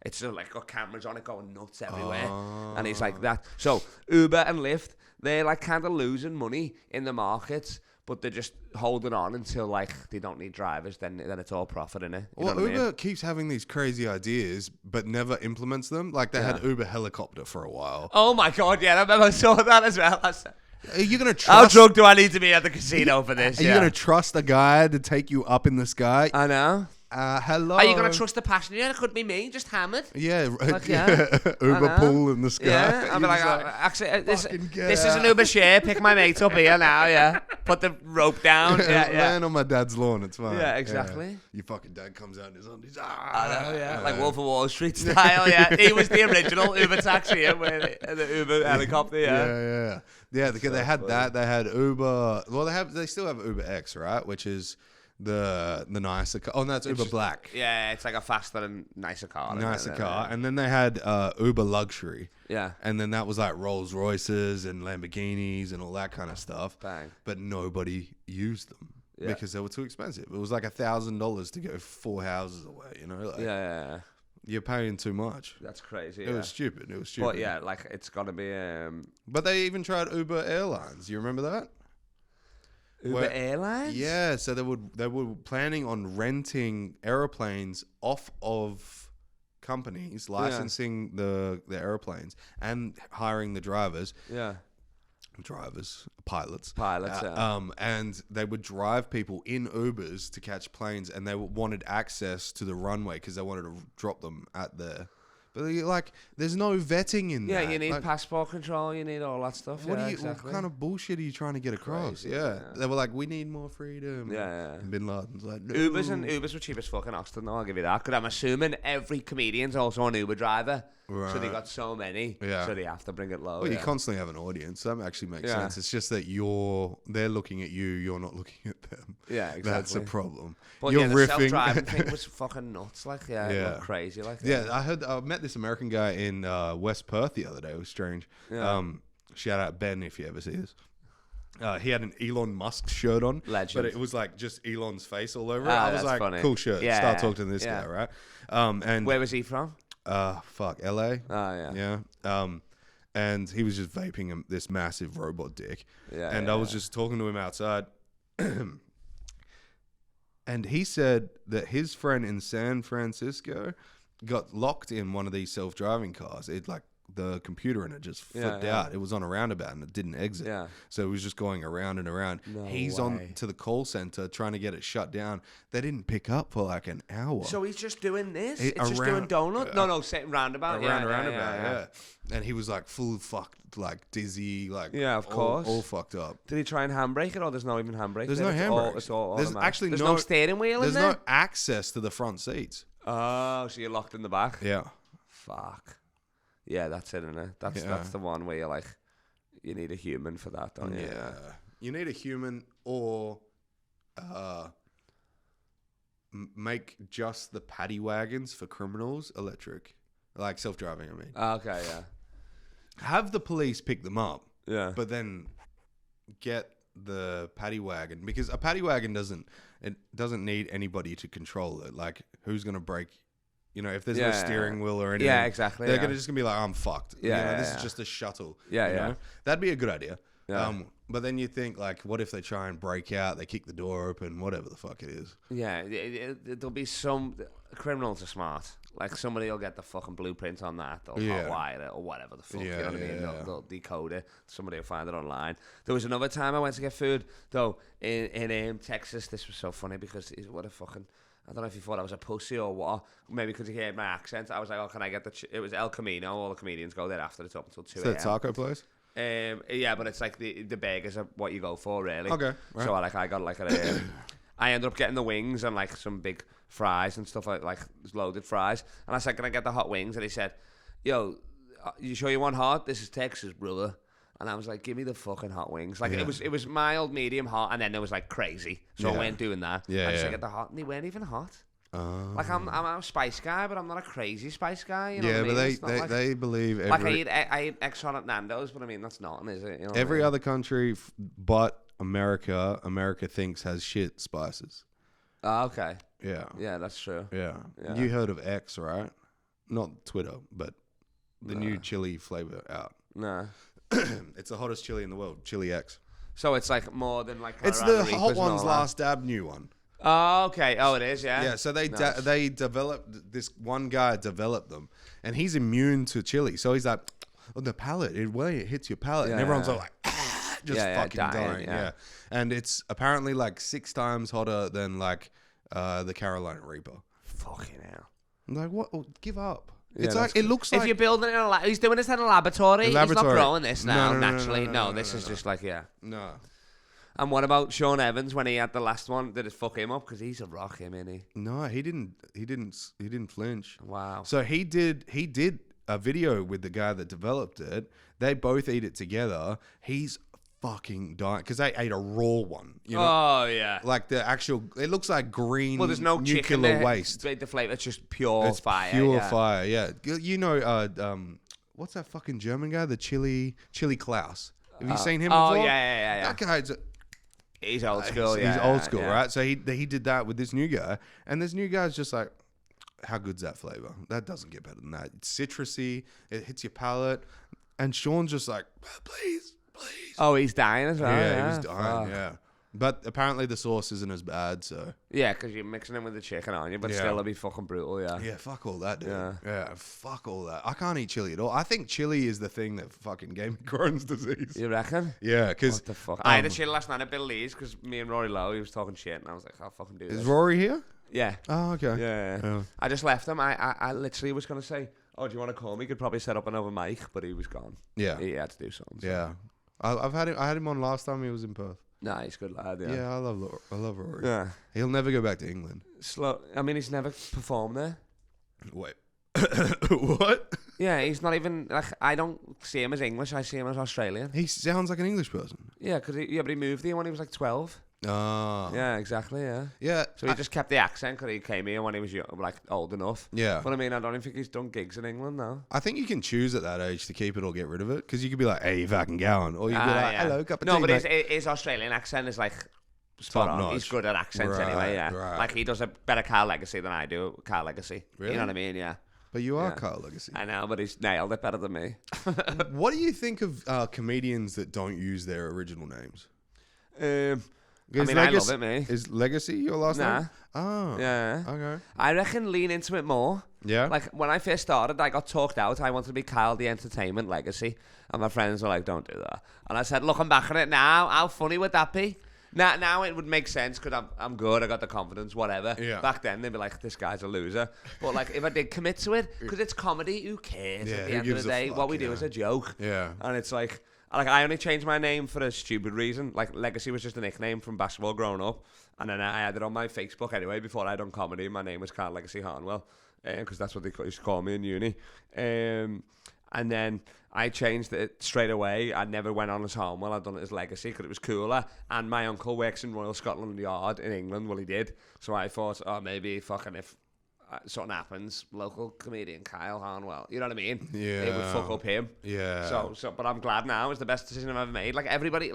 It's sort of like got cameras on it going nuts everywhere. And he's like that. So Uber and Lyft, they're like kind of losing money in the market, but they're just holding on until like they don't need drivers. Then it's all profit in it. Well, Uber keeps having these crazy ideas, but never implements them. Like they had Uber helicopter for a while. Oh my god, yeah, I remember I saw that as well. Are you gonna How trust? drunk do I need to be at the casino for this? Are you gonna trust a guy to take you up in the sky? I know. Hello. Are you gonna trust the passenger? It could be me, just hammered. Yeah, Like, yeah. Uber I know. pool in the sky. Yeah, I'll be You're like, just actually, this "Fucking get is an out." Uber share. Pick my mate up here now. Yeah, put the rope down. Yeah, yeah. Land on my dad's lawn. It's fine. Yeah, exactly. Your fucking dad comes out and he's on his. I know, yeah. Like Wolf of Wall Street style. Yeah, he was the original Uber taxi. Yeah, the Uber helicopter. Yeah. Yeah. They had that. They had Uber. Well, they still have Uber X, right? Which is the nicer car. Oh, no, it's Uber Black. Yeah, it's like a faster and nicer car. Nicer car. And then they had Uber Luxury. Yeah. And then that was like Rolls Royces and Lamborghinis and all that kind of stuff. Bang. But nobody used them because they were too expensive. It was like $1,000 to go 4 houses away, you know? Like, Yeah. You're paying too much. That's crazy. It was stupid. But yeah, like it's gonna be But they even tried Uber Airlines. You remember that? Uber Airlines. Yeah, so they were planning on renting airplanes off of companies, licensing the airplanes and hiring the drivers. Yeah. drivers, pilots, yeah. And they would drive people in Ubers to catch planes, and they wanted access to the runway because they wanted to drop them at the. But like, there's no vetting in that. Yeah, you need like, passport control. You need all that stuff. what Exactly. what kind of bullshit are you trying to get across? Yeah. They were like, we need more freedom. Yeah. And Bin Laden's like, no. Ubers were cheap as fuck in Austin, though, I'll give you that. Because I'm assuming every comedian's also an Uber driver. Right. So they got so many. Yeah. So they have to bring it low. Well, you constantly have an audience. That actually makes Yeah. sense. It's just that they're looking at you, you're not looking at them. Yeah, exactly. That's a problem. But you're yeah, the riffing. self-driving thing was fucking nuts. Like, Yeah. crazy. Like, Yeah, I met this American guy in West Perth the other day. It was strange. Yeah. Shout out Ben if you ever see this. He had an Elon Musk shirt on, Legend. but it was like just Elon's face all over it. Ah, I was that's like, funny. cool shirt. Yeah, Start talking to this yeah. guy, right? And Where was he from? fuck, LA. Oh, yeah. Yeah. And he was just vaping this massive robot dick. Yeah, And yeah, I was just talking to him outside. And he said that his friend in San Francisco got locked in one of these self-driving cars. It like the computer in it just flipped yeah. out. It was on a roundabout and it didn't exit. Yeah. So it was just going around and around. No He's way. on to the call center trying to get it shut down. They didn't pick up for like an hour. So he's just doing this? It- It's just doing around- donut? No, sitting roundabout. around a yeah, roundabout, yeah. yeah. And he was like full fucked, like dizzy, like Yeah, of course. all fucked up. Did he try and handbrake it, or there's no even handbrake? There's there? no It's handbrake. It's all There's automatic. actually there's no- no steering wheel There's in there? no access to the front seats. Oh, so you're locked in the back? Yeah. Fuck. Yeah, that's it, isn't it? That's the one where you're like, you need a human for that, don't you? Yeah. You need a human or make just the paddy wagons for criminals electric. Like self-driving, I mean. Okay, yeah. Have the police pick them up, Yeah. but then get the paddy wagon, because a paddy wagon doesn't need anybody to control it. Like, who's going to break... You know, if there's no steering wheel or anything, Yeah, exactly. they're yeah. just gonna be like, I'm fucked. Yeah, You know, yeah, this yeah. is just a shuttle. Yeah, you yeah. know? That'd be a good idea. Yeah. But then you think, like, what if they try and break out? They kick the door open, whatever the fuck it is. Yeah, there'll be some... Criminals are smart. Like, somebody will get the fucking blueprint on that. They'll hotwire it or whatever the fuck. You know what I mean? They'll decode it. Somebody will find it online. There was another time I went to get food, though, in Texas. This was so funny because what a fucking... I don't know if you thought I was a pussy or what. Maybe because you heard my accent. I was like, oh, can I get the... It was El Camino. All the comedians go there after. It's up until 2 Is a.m. that a taco place? Yeah, but it's like the burgers are what you go for, really. Okay, right. So I got like I ended up getting the wings and like some big fries and stuff like loaded fries. And I said, can I get the hot wings? And he said, yo, you sure you want hot? This is Texas, brother. And I was like, give me the fucking hot wings. Like, it was mild, medium, hot, and then there was like crazy. So I went doing that. Yeah, I just get the hot, and they weren't even hot. Oh. Like, I'm a spice guy, but I'm not a crazy spice guy. You know what I but mean? It's not they believe like I eat Exxon at Nando's, but I mean, that's nothing, is it? You know what I every mean? other country but America thinks has shit spices. Oh, okay. Yeah. Yeah, that's true. Yeah. Yeah. You heard of X, right? Not Twitter, but the new chili flavor out. No. It's the hottest chili in the world, Chili X. So it's like more than like It's Colorado the Hot Reapers and One's all that? last dab new one. Oh, okay. Oh, it is, yeah? Yeah, so they Nice. they developed, this one guy developed them, and he's immune to chili. So he's like, on the palate, it hits your palate. And Yeah, everyone's yeah. all like, just fucking dying. yeah. Yeah. And it's apparently like 6 times hotter than like the Carolina Reaper. Fucking hell. I'm like, what? Oh, give up. Yeah, It's like, that's it looks If like... you're building it in a he's doing this in a laboratory. He's not laboratory. growing this now, No, naturally. no, This is just like, yeah. No. And what about Sean Evans when he had the last one? Did it fuck him up? Because he's a rock, him, isn't he? No, he didn't flinch. Wow. So he did a video with the guy that developed it. They both eat it together. He's fucking dying because they ate a raw one. You know, Oh, yeah. like the actual. It looks like green. Well, there's no chicken nuclear there. waste. The flavor, it's just pure It's fire. pure yeah. fire. Yeah, you know, what's that fucking German guy? The Chili Klaus. Have you seen him Oh, before? yeah. That guy's. He's old school, He's yeah. old school, yeah. right? So he did that with this new guy, and this new guy's just like, how good's that flavor? That doesn't get better than that. It's citrusy. It hits your palate, and Sean's just like, please. Oh, he's dying as well. Yeah, Yeah, he was dying. Fuck. Yeah, But apparently the sauce isn't as bad, so... Yeah, because you're mixing it with the chicken, aren't you? But still, it'll be fucking brutal, yeah. Yeah, fuck all that, dude. Yeah. Yeah, fuck all that. I can't eat chili at all. I think chili is the thing that fucking gave me Crohn's disease. You reckon? Yeah, because... What the fuck? I had a chili last night at Bill Lee's because me and Rory Lowe, he was talking shit, and I was like, I'll fucking do this. Is Rory here? Yeah. Oh, okay. Yeah. I just left him. I literally was going to say, oh, do you want to call me? Could probably set up another mic, but he was gone. Yeah. He had to do something. So. Yeah. I had him on last time he was in Perth. Nah, he's a good lad, yeah. Yeah, I love Rory. Yeah. He'll never go back to England. I mean, he's never performed there. Wait. What? Yeah, he's not even, like, I don't see him as English, I see him as Australian. He sounds like an English person. Yeah, but he moved here when he was like 12. Ah. Yeah, exactly, yeah. Yeah. So he just kept the accent because he came here when he was young, like old enough. Yeah. But I mean, I don't even think he's done gigs in England now. I think you can choose at that age to keep it or get rid of it, because you could be like, hey, you fucking going. Or you could be like, hello, cup of tea. No, but mate. his Australian accent is like spot on. He's good at accents anyway, yeah. Right. Like he does a better Carl Legacy than I do, Carl Legacy. Really? You know what I mean? Yeah. But you are Carl Legacy. I know, but he's nailed it better than me. What do you think of comedians that don't use their original names? I mean, I love it, mate. Is Legacy your last name? Oh. Yeah. Okay. I reckon lean into it more. Yeah. Like, when I first started, I got talked out. I wanted to be Kyle the Entertainment Legacy. And my friends were like, don't do that. And I said, looking back on it now, how funny would that be? Now it would make sense because I'm good. I got the confidence, whatever. Yeah. Back then, they'd be like, this guy's a loser. But, like, if I did commit to it, because it's comedy, who cares? Yeah, At the who end of gives the a day, fuck, what we do is a joke. Yeah. And it's like I only changed my name for a stupid reason. Like, Legacy was just a nickname from basketball growing up. And then I had it on my Facebook anyway before I'd done comedy. My name was Carl Legacy Harnwell because that's what they used to call me in uni. And then I changed it straight away. I never went on as Harnwell. I'd done it as Legacy because it was cooler. And my uncle works in Royal Scotland Yard in England. Well, he did. So I thought, oh, maybe fucking if something happens, local comedian Kyle Harnwell. You know what I mean? Yeah. It would fuck up him. Yeah. So, but I'm glad now. It's the best decision I've ever made. Like everybody,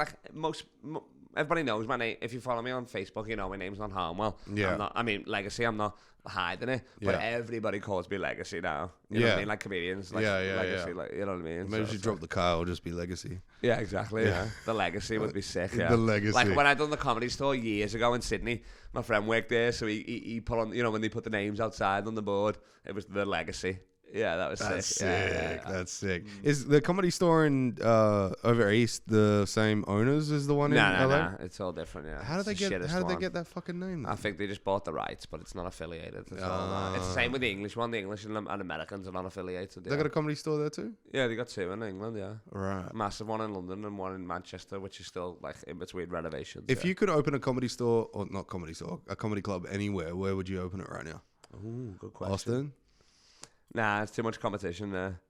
everybody knows my name. If you follow me on Facebook, you know my name's not Harnwell. Yeah. Legacy. I'm not hiding it. But everybody calls me Legacy now. You know what I mean? Like comedians. Like Legacy. Like, you know what I mean? Maybe you drop the Kyle, just be Legacy. Yeah, exactly. Yeah. The Legacy would be sick. Yeah. The Legacy. Like when I done the Comedy Store years ago in Sydney, my friend worked there, so he put on, you know, when they put the names outside on the board, it was the Legacy. Yeah, that was That's sick. sick. Yeah. That's sick. Is the Comedy Store in over east the same owners as the one in LA? No, it's all different. Yeah. How did they get that fucking name? Then? I think they just bought the rights, but it's not affiliated. It's the same with the English one. The English and Americans are not affiliated. They got a Comedy Store there too? Yeah, they got two in England. Yeah, right. A massive one in London and one in Manchester, which is still like in between renovations. If you could open a comedy store, or not comedy store, a comedy club anywhere, where would you open it right now? Ooh, good question. Austin? Nah, it's too much competition there.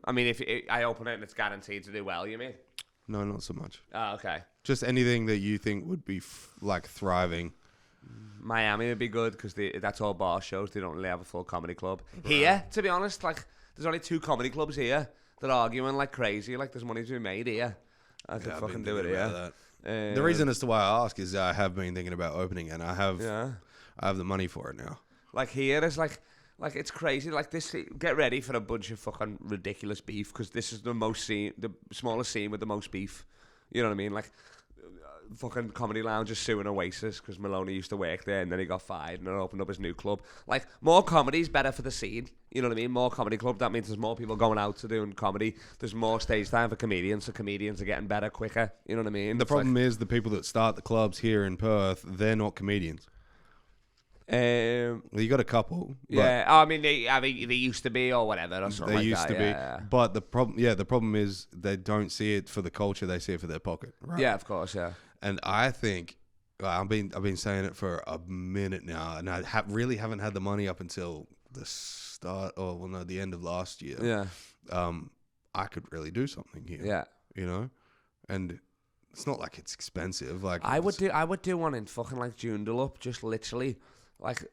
I mean, if I open it and it's guaranteed to do well, you mean? No, not so much. Oh, okay. Just anything that you think would be like thriving. Miami would be good because that's all bar shows. They don't really have a full comedy club. Right. Here, to be honest, like there's only 2 comedy clubs here that are arguing like crazy. Like there's money to be made here. I could fucking do it here. The reason as to why I ask is I have been thinking about opening and I have the money for it now. Like here is like it's crazy. Like this, get ready for a bunch of fucking ridiculous beef because this is the smallest scene with the most beef. You know what I mean? Like fucking Comedy Lounge is suing Oasis because Maloney used to work there and then he got fired and then opened up his new club. Like more comedy is better for the scene. You know what I mean? More comedy club. That means there's more people going out to doing comedy. There's more stage time for comedians, so comedians are getting better quicker. You know what I mean? The problem is the people that start the clubs here in Perth, they're not comedians. Well, you got a couple. Yeah, I mean they used to be or whatever or something. They used to be, but the problem is they don't see it for the culture; they see it for their pocket. Right? Yeah, of course, yeah. And I think I've been saying it for a minute now, and I really haven't had the money up until the end of last year. Yeah. I could really do something here. Yeah. You know, and it's not like it's expensive. Like I would do one in fucking like Joondalup, just literally. Like,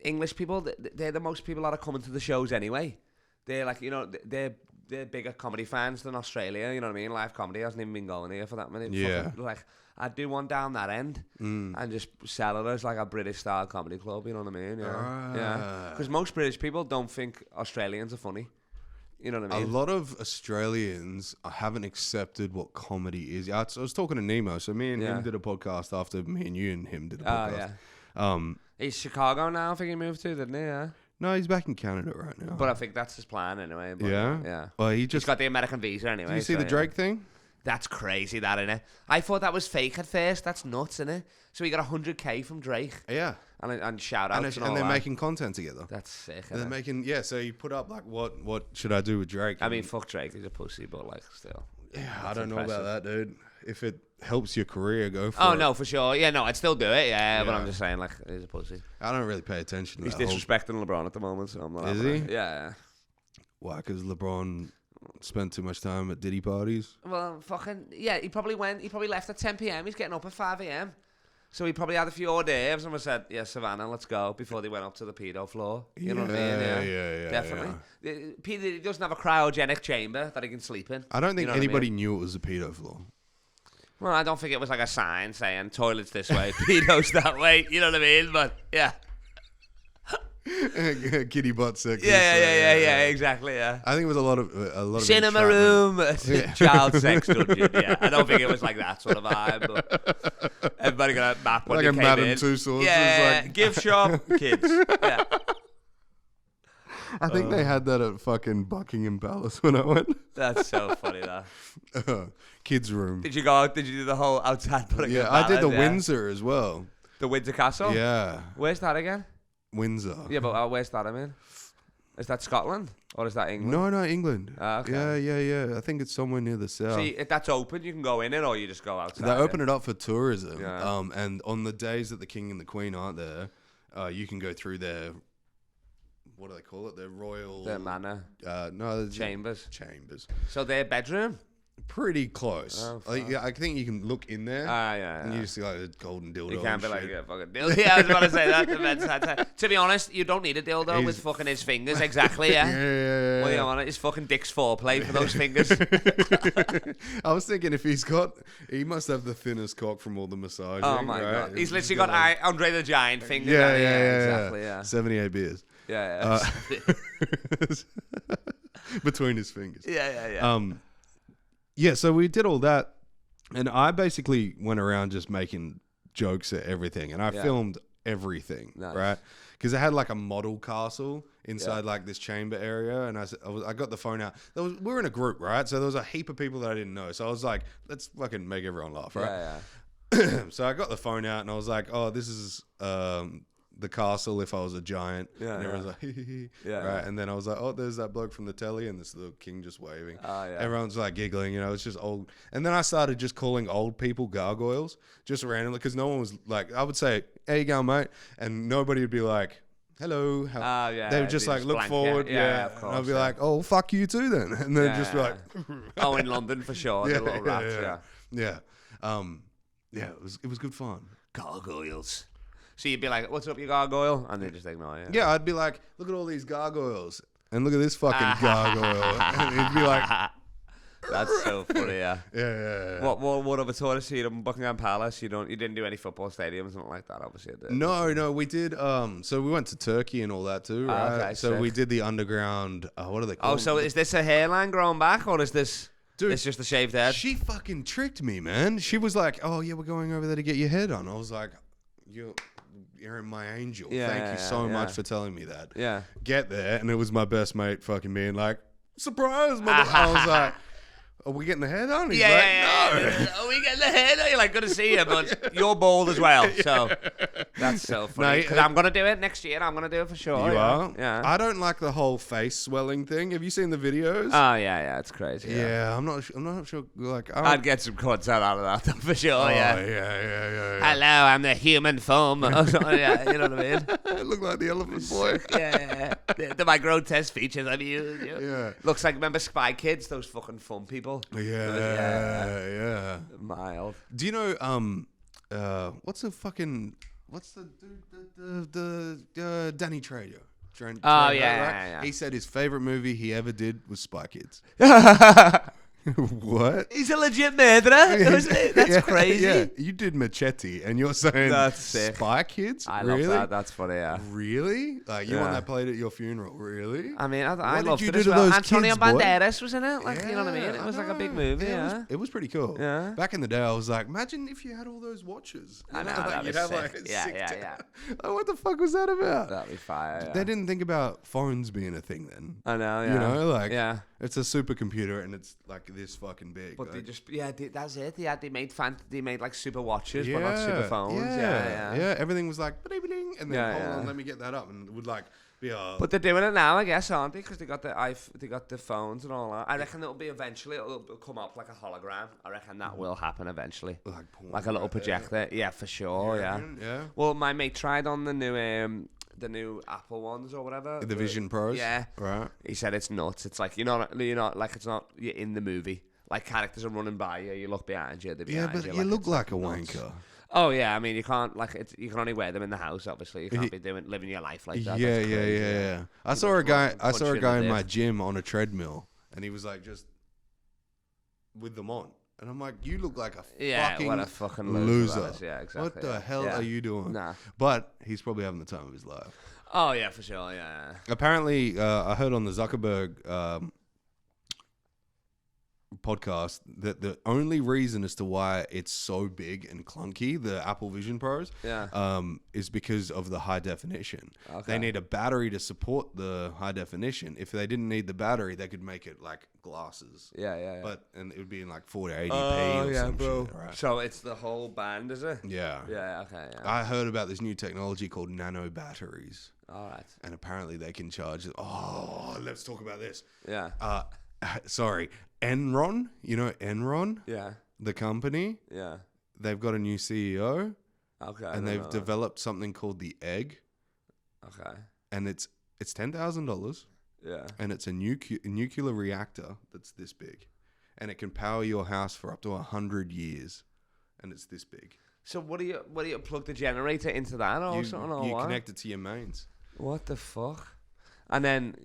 English people, they're the most people that are coming to the shows anyway. They're like, you know, they're bigger comedy fans than Australia, you know what I mean? Live comedy hasn't even been going here for that many. Yeah. Fucking, like, I'd do one down that end and just sell it as like a British-style comedy club, you know what I mean? Yeah. Yeah. Because most British people don't think Australians are funny. You know what I A mean? lot of Australians haven't accepted what comedy is. I was talking to Nemo, so me and him did a podcast after me and you and him did a podcast. He's Chicago now, I think he moved to, didn't he? Yeah. No, he's back in Canada right now. But I think that's his plan anyway. But yeah. Well, He's got the American visa anyway. Did you see the Drake thing? That's crazy, that, innit? I thought that was fake at first. That's nuts, innit? So he got 100K from Drake. Yeah. And shout outs and they're making content together. That's sick. And they're making, so you put up like, what should I do with Drake? I mean, fuck Drake, he's a pussy, but like still. Yeah, I don't know about that, dude. If it helps your career, go for it. Oh, no, for sure. Yeah, no, I'd still do it, but I'm just saying, like, he's a pussy. I don't really pay attention to He's disrespecting LeBron at the moment, so I'm not. Is he? Yeah. Why? Because LeBron spent too much time at Diddy parties? Well, fucking, he probably left at 10 p.m. He's getting up at 5 a.m. So he probably had a few hors d'oeuvres and was said, yeah, Savannah, let's go, before they went up to the pedo floor. You know what I mean? Yeah. Definitely. He doesn't have a cryogenic chamber that he can sleep in. I don't think anybody knew it was a pedo floor. Well, I don't think it was like a sign saying toilets this way, pedos that way. You know what I mean? But yeah. Kitty butt sex. Yeah, exactly. Yeah. I think it was a lot of cinema room, child sex dungeon. Yeah, I don't think it was like that sort of vibe. But everybody got a map when like they a came Madame in. Tussauds. Yeah, like... gift shop, kids. Yeah. I think they had that at fucking Buckingham Palace when I went. That's so funny, that. Kids room. Did you go out? Did you do the whole outside Buckingham Yeah, Palace? I did the Windsor as well. The Windsor Castle? Yeah. Where's that again? Windsor. Yeah, but where's that, I mean? Is that Scotland? Or is that England? No, England. Okay. Yeah. I think it's somewhere near the south. See, if that's open, you can go in it, or you just go outside. They open it up for tourism. Yeah. And on the days that the king and the queen aren't there, you can go through their, what do they call it? Their royal... Their manor. No, Chambers. So their bedroom? Pretty close. Oh, I think you can look in there. Yeah. And you just see like a golden dildo. You can't be like, shit. yeah, fucking dildo. Yeah, I was about to say that. To be honest, you don't need a dildo with fucking his fingers. Exactly, yeah. Yeah. Well, you want it? His fucking dick's foreplay for those fingers. I was thinking if he must have the thinnest cock from all the massaging. Oh my right? god. He's literally got Andre the Giant fingers. Yeah, Exactly, yeah. 78 beers. Yeah. Between his fingers. Yeah. Yeah, so we did all that, and I basically went around just making jokes at everything, and I filmed everything, right? Because I had like a model castle inside like this chamber area, and I got the phone out. We were in a group, right? So there was a heap of people that I didn't know. So I was like, let's fucking make everyone laugh, right? Yeah. So I got the phone out, and I was like, oh, this is the castle if I was a giant. Yeah, and everyone's like, hee. Yeah. Right. And then I was like, oh, there's that bloke from the telly, and this little king just waving. Oh, yeah. Everyone's like giggling, it's just old. And then I started just calling old people gargoyles, just randomly, because no one was like, I would say, how you going, mate? And nobody would be like, hello. They would just like look forward. Yeah. Of course, and I'd be like, oh, fuck you too then. And then just be like, oh, in London for sure. The little rats, yeah. It was good fun. Gargoyles. So you'd be like, what's up, you gargoyle? And they just ignore you. Yeah, I'd be like, look at all these gargoyles. And look at this fucking gargoyle. And he'd be like... That's so funny, yeah. Yeah. What other tourists you did in Buckingham Palace? You didn't do any football stadiums, something like that, obviously. No, we did. So we went to Turkey and all that too, right? Okay, so sick. we did the underground... what are they called? Oh, so is this a hairline growing back, or is this... Dude, it's just a shaved head? She fucking tricked me, man. She was like, oh, yeah, we're going over there to get your head on. I was like, you're my angel. Thank you so much for telling me that. Yeah. Get there, and it was my best mate fucking being like, surprise, mother. I was like, are we getting the head on? He's like, no. Are we getting the head on? You're like, good to see you, but you're bald as well. So that's so funny. Because I'm going to do it next year. I'm going to do it for sure. You are? Yeah. I don't like the whole face swelling thing. Have you seen the videos? Oh, yeah. It's crazy. Yeah, I'm not sure. Like, I'd get some content out of that though, for sure. Oh, yeah. Hello, I'm the human foam. Yeah, you know what I mean? I look like the elephant boy. Yeah. My grotesque features I've used. Yeah. Looks like, remember Spy Kids? Those fucking fun people. Yeah. Mild. Do you know what's the Danny Trejo? Oh yeah. He said his favorite movie he ever did was Spy Kids. What? He's a legit murderer. That's crazy. Yeah, you did Machete, and you're saying That's sick. Spy Kids? I really? love that. That's funny, yeah. Really? Like, you want Yeah. that played at your funeral? Really? I mean, I What loved did you it do as to well. those Antonio kids, boy? Banderas was in it. Like, you know what I mean? It Yeah, was like a big know. movie, Yeah, it was pretty cool. Yeah. Back in the day, I was like, imagine if you had all those watches. I know, Like, that'd you'd be have sick. like a Yeah, sick yeah, town. yeah. Like, what the fuck was that about? That'd be fire, yeah. They didn't think about phones being a thing then. I know, yeah. You know, like, yeah. it's a supercomputer and it's like this fucking big. But they like- just, that's it. They made like super watches, but not super phones. Yeah. Everything was like, bling, and then Yeah, hold yeah. on, let me get that up, and it would like be a. But they're doing it now, I guess, aren't they? Because they got the phones and all that. I reckon it'll be eventually. It'll come up like a hologram. I reckon that will happen eventually. like, porn Like a little right there. projector. Yeah, for sure. Yeah. Yeah. Well, my mate tried on the new Apple ones or whatever. The Vision Pros. Yeah. Right. He said it's nuts. It's like you're not like it's not you're in the movie. Like characters are running by you. You look behind you. They're Yeah, behind but you. you look it's, like a nuts. wanker. Oh yeah, I mean you can't you can only wear them in the house. Obviously, you can't be living your life like that. That's crazy, Yeah. I saw a guy. I saw a punch you in guy the in my dick. gym on a treadmill, and he was like just with them on, and I'm like, you look like a Yeah, fucking, what a fucking loser. that is. Yeah, exactly. What the yeah. hell Yeah. are you doing? Nah. But he's probably having the time of his life. Oh yeah, for sure. Yeah. Apparently, I heard on the Zuckerberg podcast that the only reason as to why it's so big and clunky, the Apple Vision Pros, is because of the high definition. Okay. They need a battery to support the high definition. If they didn't need the battery, they could make it like glasses. Yeah. And it would be in like 480p or some shit, right? So it's the whole band, is it? Yeah. Yeah. Okay. Yeah. I heard about this new technology called nano batteries. All right. And apparently they can charge. Oh, let's talk about this. Yeah. Sorry, Enron. You know Enron, Yeah. the company. Yeah. They've got a new CEO, Okay. and they've developed something called the Egg, Okay. and it's $10,000, Yeah. and it's a nuclear reactor that's this big, and it can power your house for up to 100 years, and it's this big. So what do you plug the generator into that or something or You what? connect it to your mains. What the fuck? And then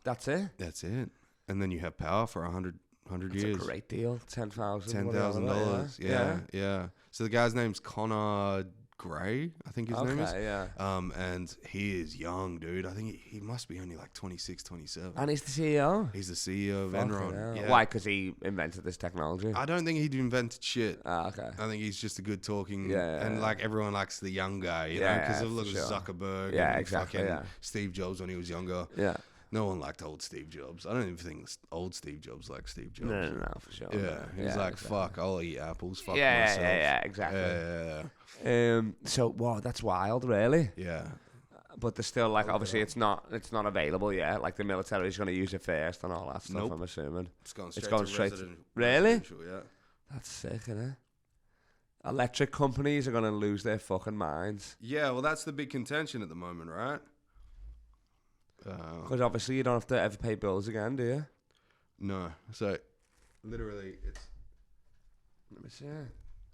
that's it. That's it, and then you have power for 100 That's years. a great deal. $10,000. $10,000. Yeah. So the guy's name's Connor Gray, I think his name is. Okay, yeah. And he is young, dude. I think he must be only like 26, 27. And he's the CEO. He's the CEO of Fucking Enron. hell. Yeah. Why? Because he invented this technology. I don't think he invented shit. Okay. I think he's just a good talking, Yeah. and like everyone likes the young guy, you know, Yeah, because yeah, of look for at sure. Zuckerberg, Yeah, and exactly, fucking yeah. Steve Jobs when he was younger. Yeah. No one liked old Steve Jobs. I don't even think old Steve Jobs like Steve Jobs. No, for sure. Yeah, he's like, exactly. fuck, I'll eat apples, fuck Yeah, myself. yeah, exactly. Yeah. So wow, that's wild, really. Yeah. But there's still like obviously it's not available yet. Like the military is going to use it first and all that stuff. Nope. I'm assuming It's going going to straight. resident- Really? residential, yeah. That's sick, isn't it? Electric companies are going to lose their fucking minds Yeah, well, that's the big contention at the moment, right? because obviously you don't have to ever pay bills again, do you? No. So, literally, it's... Let me see.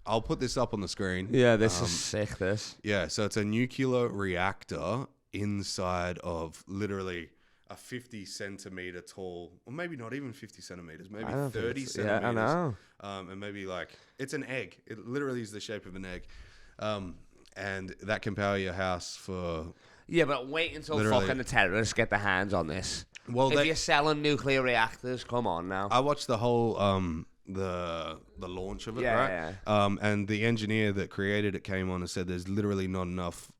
I'll put this up on the screen. Yeah, this is sick. This. Yeah, so it's a nuclear reactor inside of literally a 50 centimeter tall, or maybe not even 50 centimeters, maybe I don't think 30 it's- centimeters. Yeah, I know. And maybe like, it's an egg. It literally is the shape of an egg. And that can power your house for... Yeah, but wait until Literally. fucking the terrorists get their hands on this. Well, If you're selling nuclear reactors, come on now. I watched the whole the launch of it, Yeah, right? And the engineer that created it came on and said there's literally not enough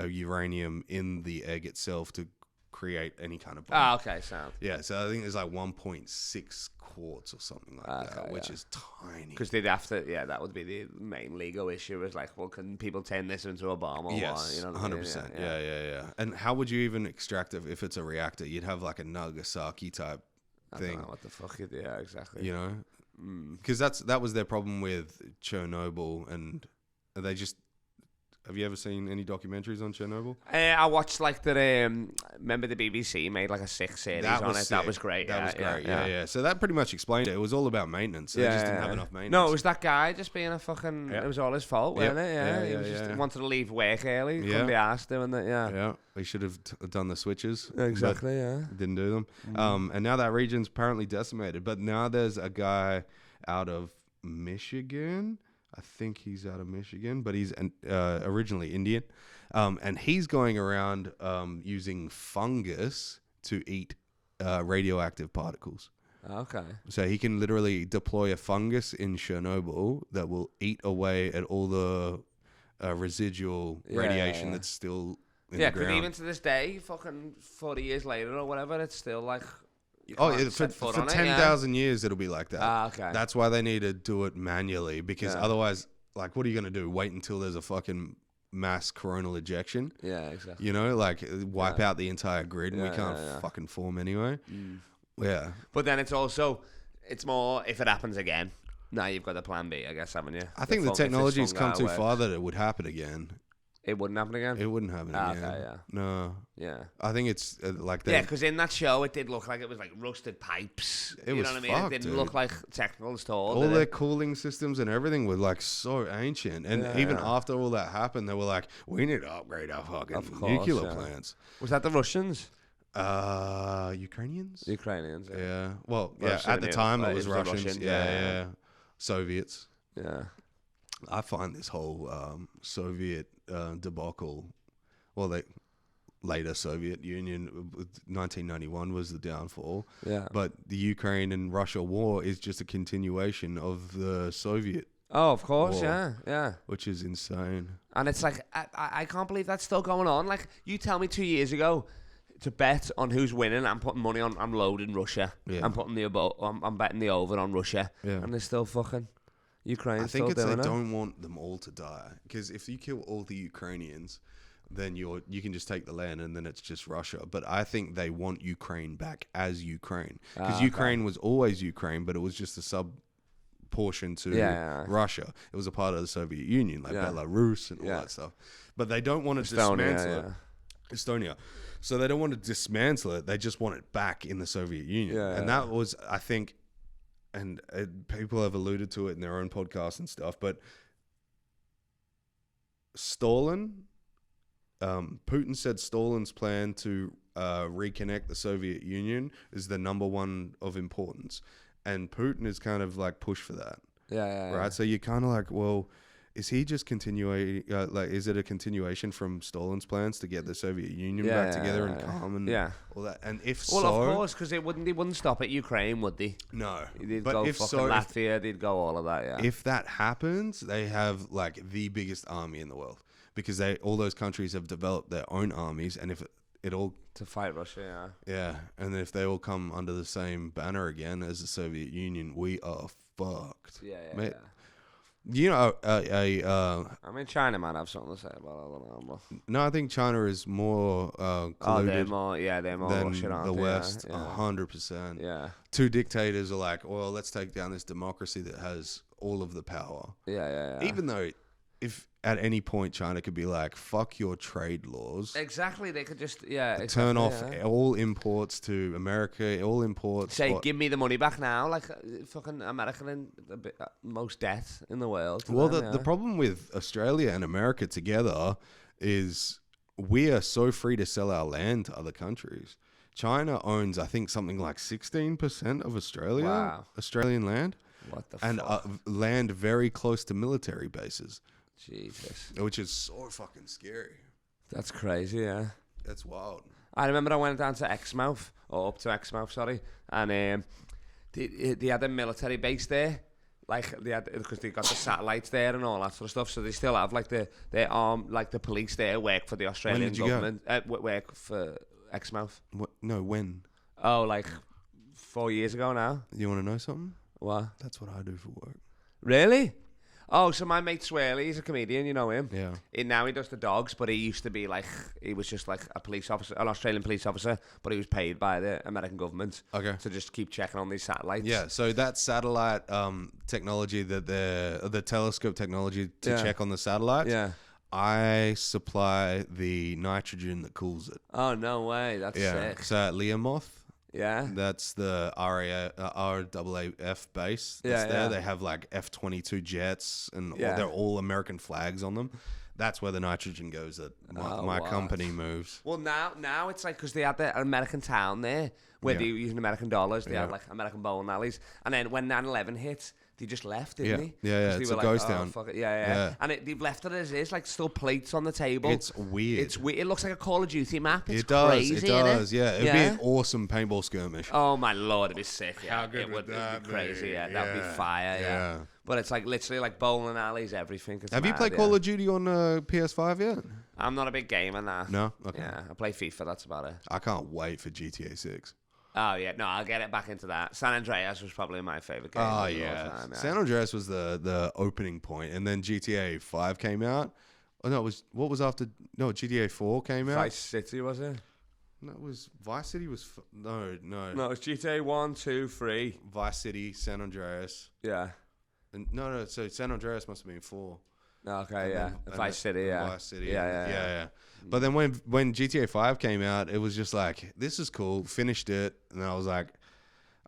uranium in the egg itself to create any kind of bomb. Ah, okay, sound. Yeah, so I think there's like 1.6 quarts or something like that, which is tiny. Because they'd have to, that would be the main legal issue. Is like, well, can people turn this into a bomb or Yes, what? You know what I mean? 100%. Yeah. And how would you even extract it if it's a reactor? You'd have like a Nagasaki type I thing. don't know what the fuck it. Yeah, exactly. You know, because that was their problem with Chernobyl, and they just Have you ever seen any documentaries on Chernobyl? I watched like remember the BBC made like a 6 series on it. That was great. That was great. Yeah. So that pretty much explained it. It was all about maintenance. They just didn't have enough maintenance. No, it was that guy just being a fucking. It was all his fault, wasn't it? Yeah, he was just wanted to leave work early. Couldn't be asked doing that. Yeah. He should have done the switches. Exactly. Yeah. Didn't do them. And now that region's apparently decimated. But now there's a guy out of Michigan. I think he's out of Michigan, but he's originally Indian. And he's going around using fungus to eat radioactive particles. Okay. So he can literally deploy a fungus in Chernobyl that will eat away at all the residual radiation that's still in the ground. Because even to this day, fucking 40 years later or whatever, it's still like... For 10,000 years, it'll be like that. Okay. That's why they need to do it manually, because otherwise, like, what are you going to do? Wait until there's a fucking mass coronal ejection? Yeah, exactly. You know, like, wipe out the entire grid and we can't fucking form anyway. Yeah. But then it's more if it happens again. Now you've got the plan B, I guess, haven't you? I think the technology's come too far that it would happen again. It wouldn't happen again? It wouldn't happen again. Okay, yeah. No. Yeah. I think it's like that. Yeah, because in that show, it did look like it was like rusted pipes. It was know what I mean? fucked, It didn't dude. look like technical at all. All their cooling systems and everything were like so ancient. And even after all that happened, they were like, we need to upgrade our fucking nuclear plants. Was that the Russians? Ukrainians? Ukrainians. Yeah. Well, at the time it was Russians. Yeah. Soviets. Yeah. I find this whole Soviet debacle, later Soviet Union, 1991 was the downfall. Yeah. But the Ukraine and Russia war is just a continuation of the Soviet. Oh, of course, war, yeah. Which is insane. And it's like, I can't believe that's still going on. Like, you tell me 2 years ago to bet on who's winning, I'm putting money on, I'm loading Russia. Yeah. I'm putting I'm betting the over on Russia. Yeah. And they're still fucking... Ukraine. I think they don't want them all to die, because if you kill all the Ukrainians, then you can just take the land and then it's just Russia. But I think they want Ukraine back as Ukraine, because Ukraine was always Ukraine, but it was just a sub portion to Russia. It was a part of the Soviet Union, like Belarus and all that stuff. But they don't want to dismantle it. Estonia. So they don't want to dismantle it. They just want it back in the Soviet Union. And that was, I think, and people have alluded to it in their own podcasts and stuff, but Stalin, Putin said Stalin's plan to reconnect the Soviet Union is the number one of importance. And Putin is kind of like pushed for that. Right? So you're kind of like, well, is he just continuing, is it a continuation from Stalin's plans to get the Soviet Union back together and calm and all that? And if of course, because they wouldn't stop at Ukraine, would they? No. They'd go fucking Latvia, they'd go all of that, If that happens, they have like the biggest army in the world, because all those countries have developed their own armies, and if it all... To fight Russia, and if they all come under the same banner again as the Soviet Union, we are fucked. Mate, you know, I mean, China might have something to say about it. I don't know. No, I think China is more colluded they're more than Russian, the West, 100%. Yeah. Two dictators are like, well, let's take down this democracy that has all of the power. Yeah. Even though, if at any point China could be like, fuck your trade laws. Exactly, they could just, turn off all imports to America, all imports. Say, give me the money back now, like fucking America in the most debt in the world. Well, the problem with Australia and America together is we are so free to sell our land to other countries. China owns, I think, something like 16% of Australia, Australian land. What the fuck? And land very close to military bases. Jesus. Which is so fucking scary. That's crazy, yeah. That's wild. I remember I went down to Exmouth, or up to Exmouth, sorry, and they had a military base there, like because they got the satellites there and all that sort of stuff. So they still have like the police there work for the Australian government. Work for Exmouth. What? No, when? Oh, like 4 years ago now. You want to know something? What? That's what I do for work. Really? Oh, so my mate Swirly, he's a comedian, you know him. Yeah. Now he does the dogs, but he used to be like, he was just like a police officer, an Australian police officer, but he was paid by the American government to just keep checking on these satellites. Yeah, so that satellite technology, the telescope technology to check on the satellites, I supply the nitrogen that cools it. Oh, no way. That's sick. So at Learmonth, Yeah. that's the RAAF base that's there. They have like F-22 jets and they're all American flags on them. That's where the nitrogen goes that my company moves. Well, now it's like, because they had the American town there where they were using American dollars. They had like American bowling alleys. And then when 9/11 hit, they just left, didn't they? Yeah. It's a ghost town. Fuck it. Yeah. And they've left it as is, like still plates on the table. It's weird. It's weird. It looks like a Call of Duty map. It's it does. crazy, It does. innit? Yeah. It'd be an awesome paintball skirmish. Oh my lord, it'd be sick. Yeah. How good would that be crazy. be? Yeah, that'd be fire. Yeah. But it's like literally like bowling alleys, everything. It's Have you played Call of Duty on PS5 yet? I'm not a big gamer now. No. Okay. Yeah, I play FIFA. That's about it. I can't wait for GTA 6. Oh yeah, no, I'll get it back into that. San Andreas was probably my favorite game. Oh yeah, San Andreas was the opening point, and then GTA 5 came out. Oh no, what was after? No, GTA 4 came out. Vice City, was it? No, it was Vice City. No. No, it was GTA 1, 2, 3. Vice City, San Andreas. Yeah. And no. So San Andreas must have been 4. Okay, yeah. Vice City, yeah. Vice City. Yeah. But then when GTA 5 came out, it was just like, this is cool. Finished it, and I was like,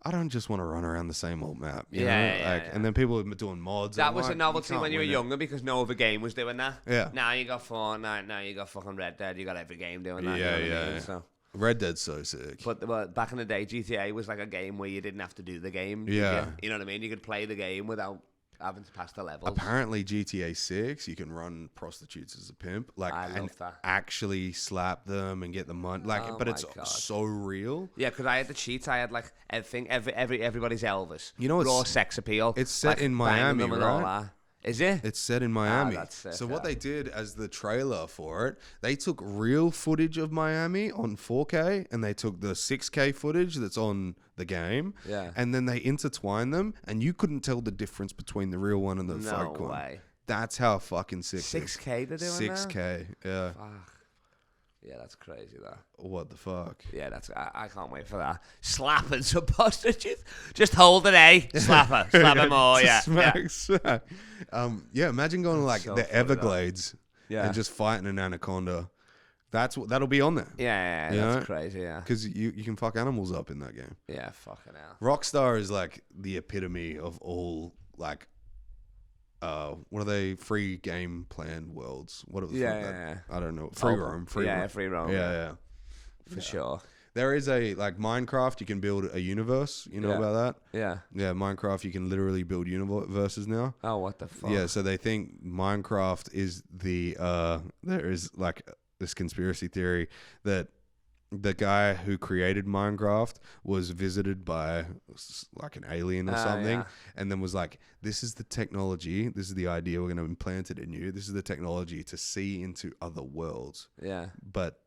I don't just want to run around the same old map. You know? And then people were doing mods. That was a novelty when you were younger because no other game was doing that. Yeah. Now you got Fortnite. Now you got fucking Red Dead. You got every game doing that. Yeah, you know what I mean? So. Red Dead's so sick. But back in the day, GTA was like a game where you didn't have to do the game. Yeah. You know what I mean? You could play the game without having to pass the levels. Apparently, GTA 6, you can run prostitutes as a pimp, like, I love that. Actually slap them and get the money, like, but it's so real. Yeah, because I had the cheats. I had like everything, everybody's Elvis. You know, raw sex appeal. It's set like, in Miami, right? Is it? It's set in Miami. That's sick, so what they did as the trailer for it, they took real footage of Miami on 4K, and they took the 6K footage that's on the game, and then they intertwined them, and you couldn't tell the difference between the real one and the fake one. No way. That's how fucking sick. 6K they're doing 6K, yeah. Fuck. Yeah, that's crazy, though. What the fuck? Yeah, I can't wait for that. Slapping some prostitutes. Just hold it, eh? Slap her. Slap her more, yeah. Smack. Imagine going to like so the Everglades and just fighting an anaconda. That'll be on there. Yeah, that's crazy, yeah. Because you can fuck animals up in that game. Yeah, fucking hell. Rockstar is like the epitome of all like what are they? Free game planned worlds. What are the I don't know. Free roam. Free roam. Yeah. For sure. There is a like Minecraft. You can build a universe. You know about that? Yeah. Minecraft. You can literally build universes now. Oh, what the fuck? Yeah. So they think Minecraft is the there is like this conspiracy theory that the guy who created Minecraft was visited by like an alien or something, and then was like, this is the technology, this is the idea, we're going to implant it in you, this is the technology to see into other worlds. Yeah. But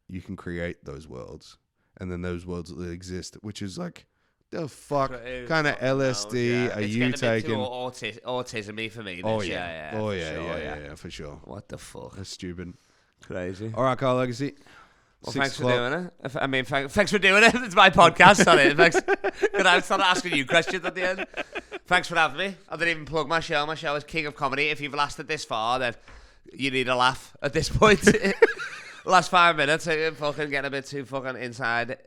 you can create those worlds, and then those worlds will exist, which is like, the fuck kind of LSD are you taking? It's autism-y for me. Oh yeah, for sure. What the fuck? That's stupid. Crazy. All right, Carl Legacy. Well, thanks for doing it. I mean, thanks for doing it. It's my podcast, sorry. Thanks. Could I start asking you questions at the end? Thanks for having me. I didn't even plug my show. My show is King of Comedy. If you've lasted this far, then you need a laugh at this point. Last 5 minutes, I'm fucking getting a bit too fucking inside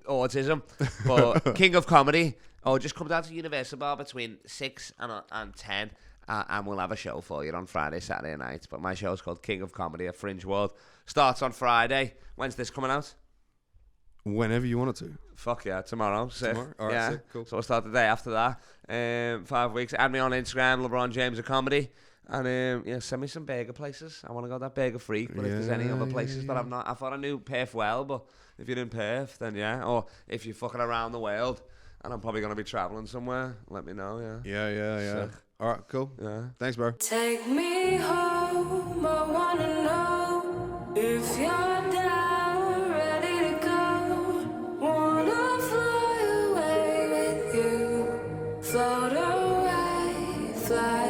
autism. But King of Comedy. Oh, just come down to Universal Bar between 6 and 10. And we'll have a show for you on Friday, Saturday night. But my show's called King of Comedy at Fringe World. Starts on Friday. When's this coming out? Whenever you want it to. Fuck yeah, tomorrow. Sick. Tomorrow? All right, yeah. sick. Cool. So we'll start the day after that. 5 weeks. Add me on Instagram, LeBron James of Comedy. And send me some burger places. I want to go that Burger Freak. But if there's any other places that I've not... I thought I knew Perth well, but if you're in Perth, then yeah. Or if you're fucking around the world, and I'm probably going to be travelling somewhere, let me know, Yeah. All right, cool. Yeah. Thanks, bro. Take me home, I wanna know if you're down, ready to go. Wanna fly away with you, float away, fly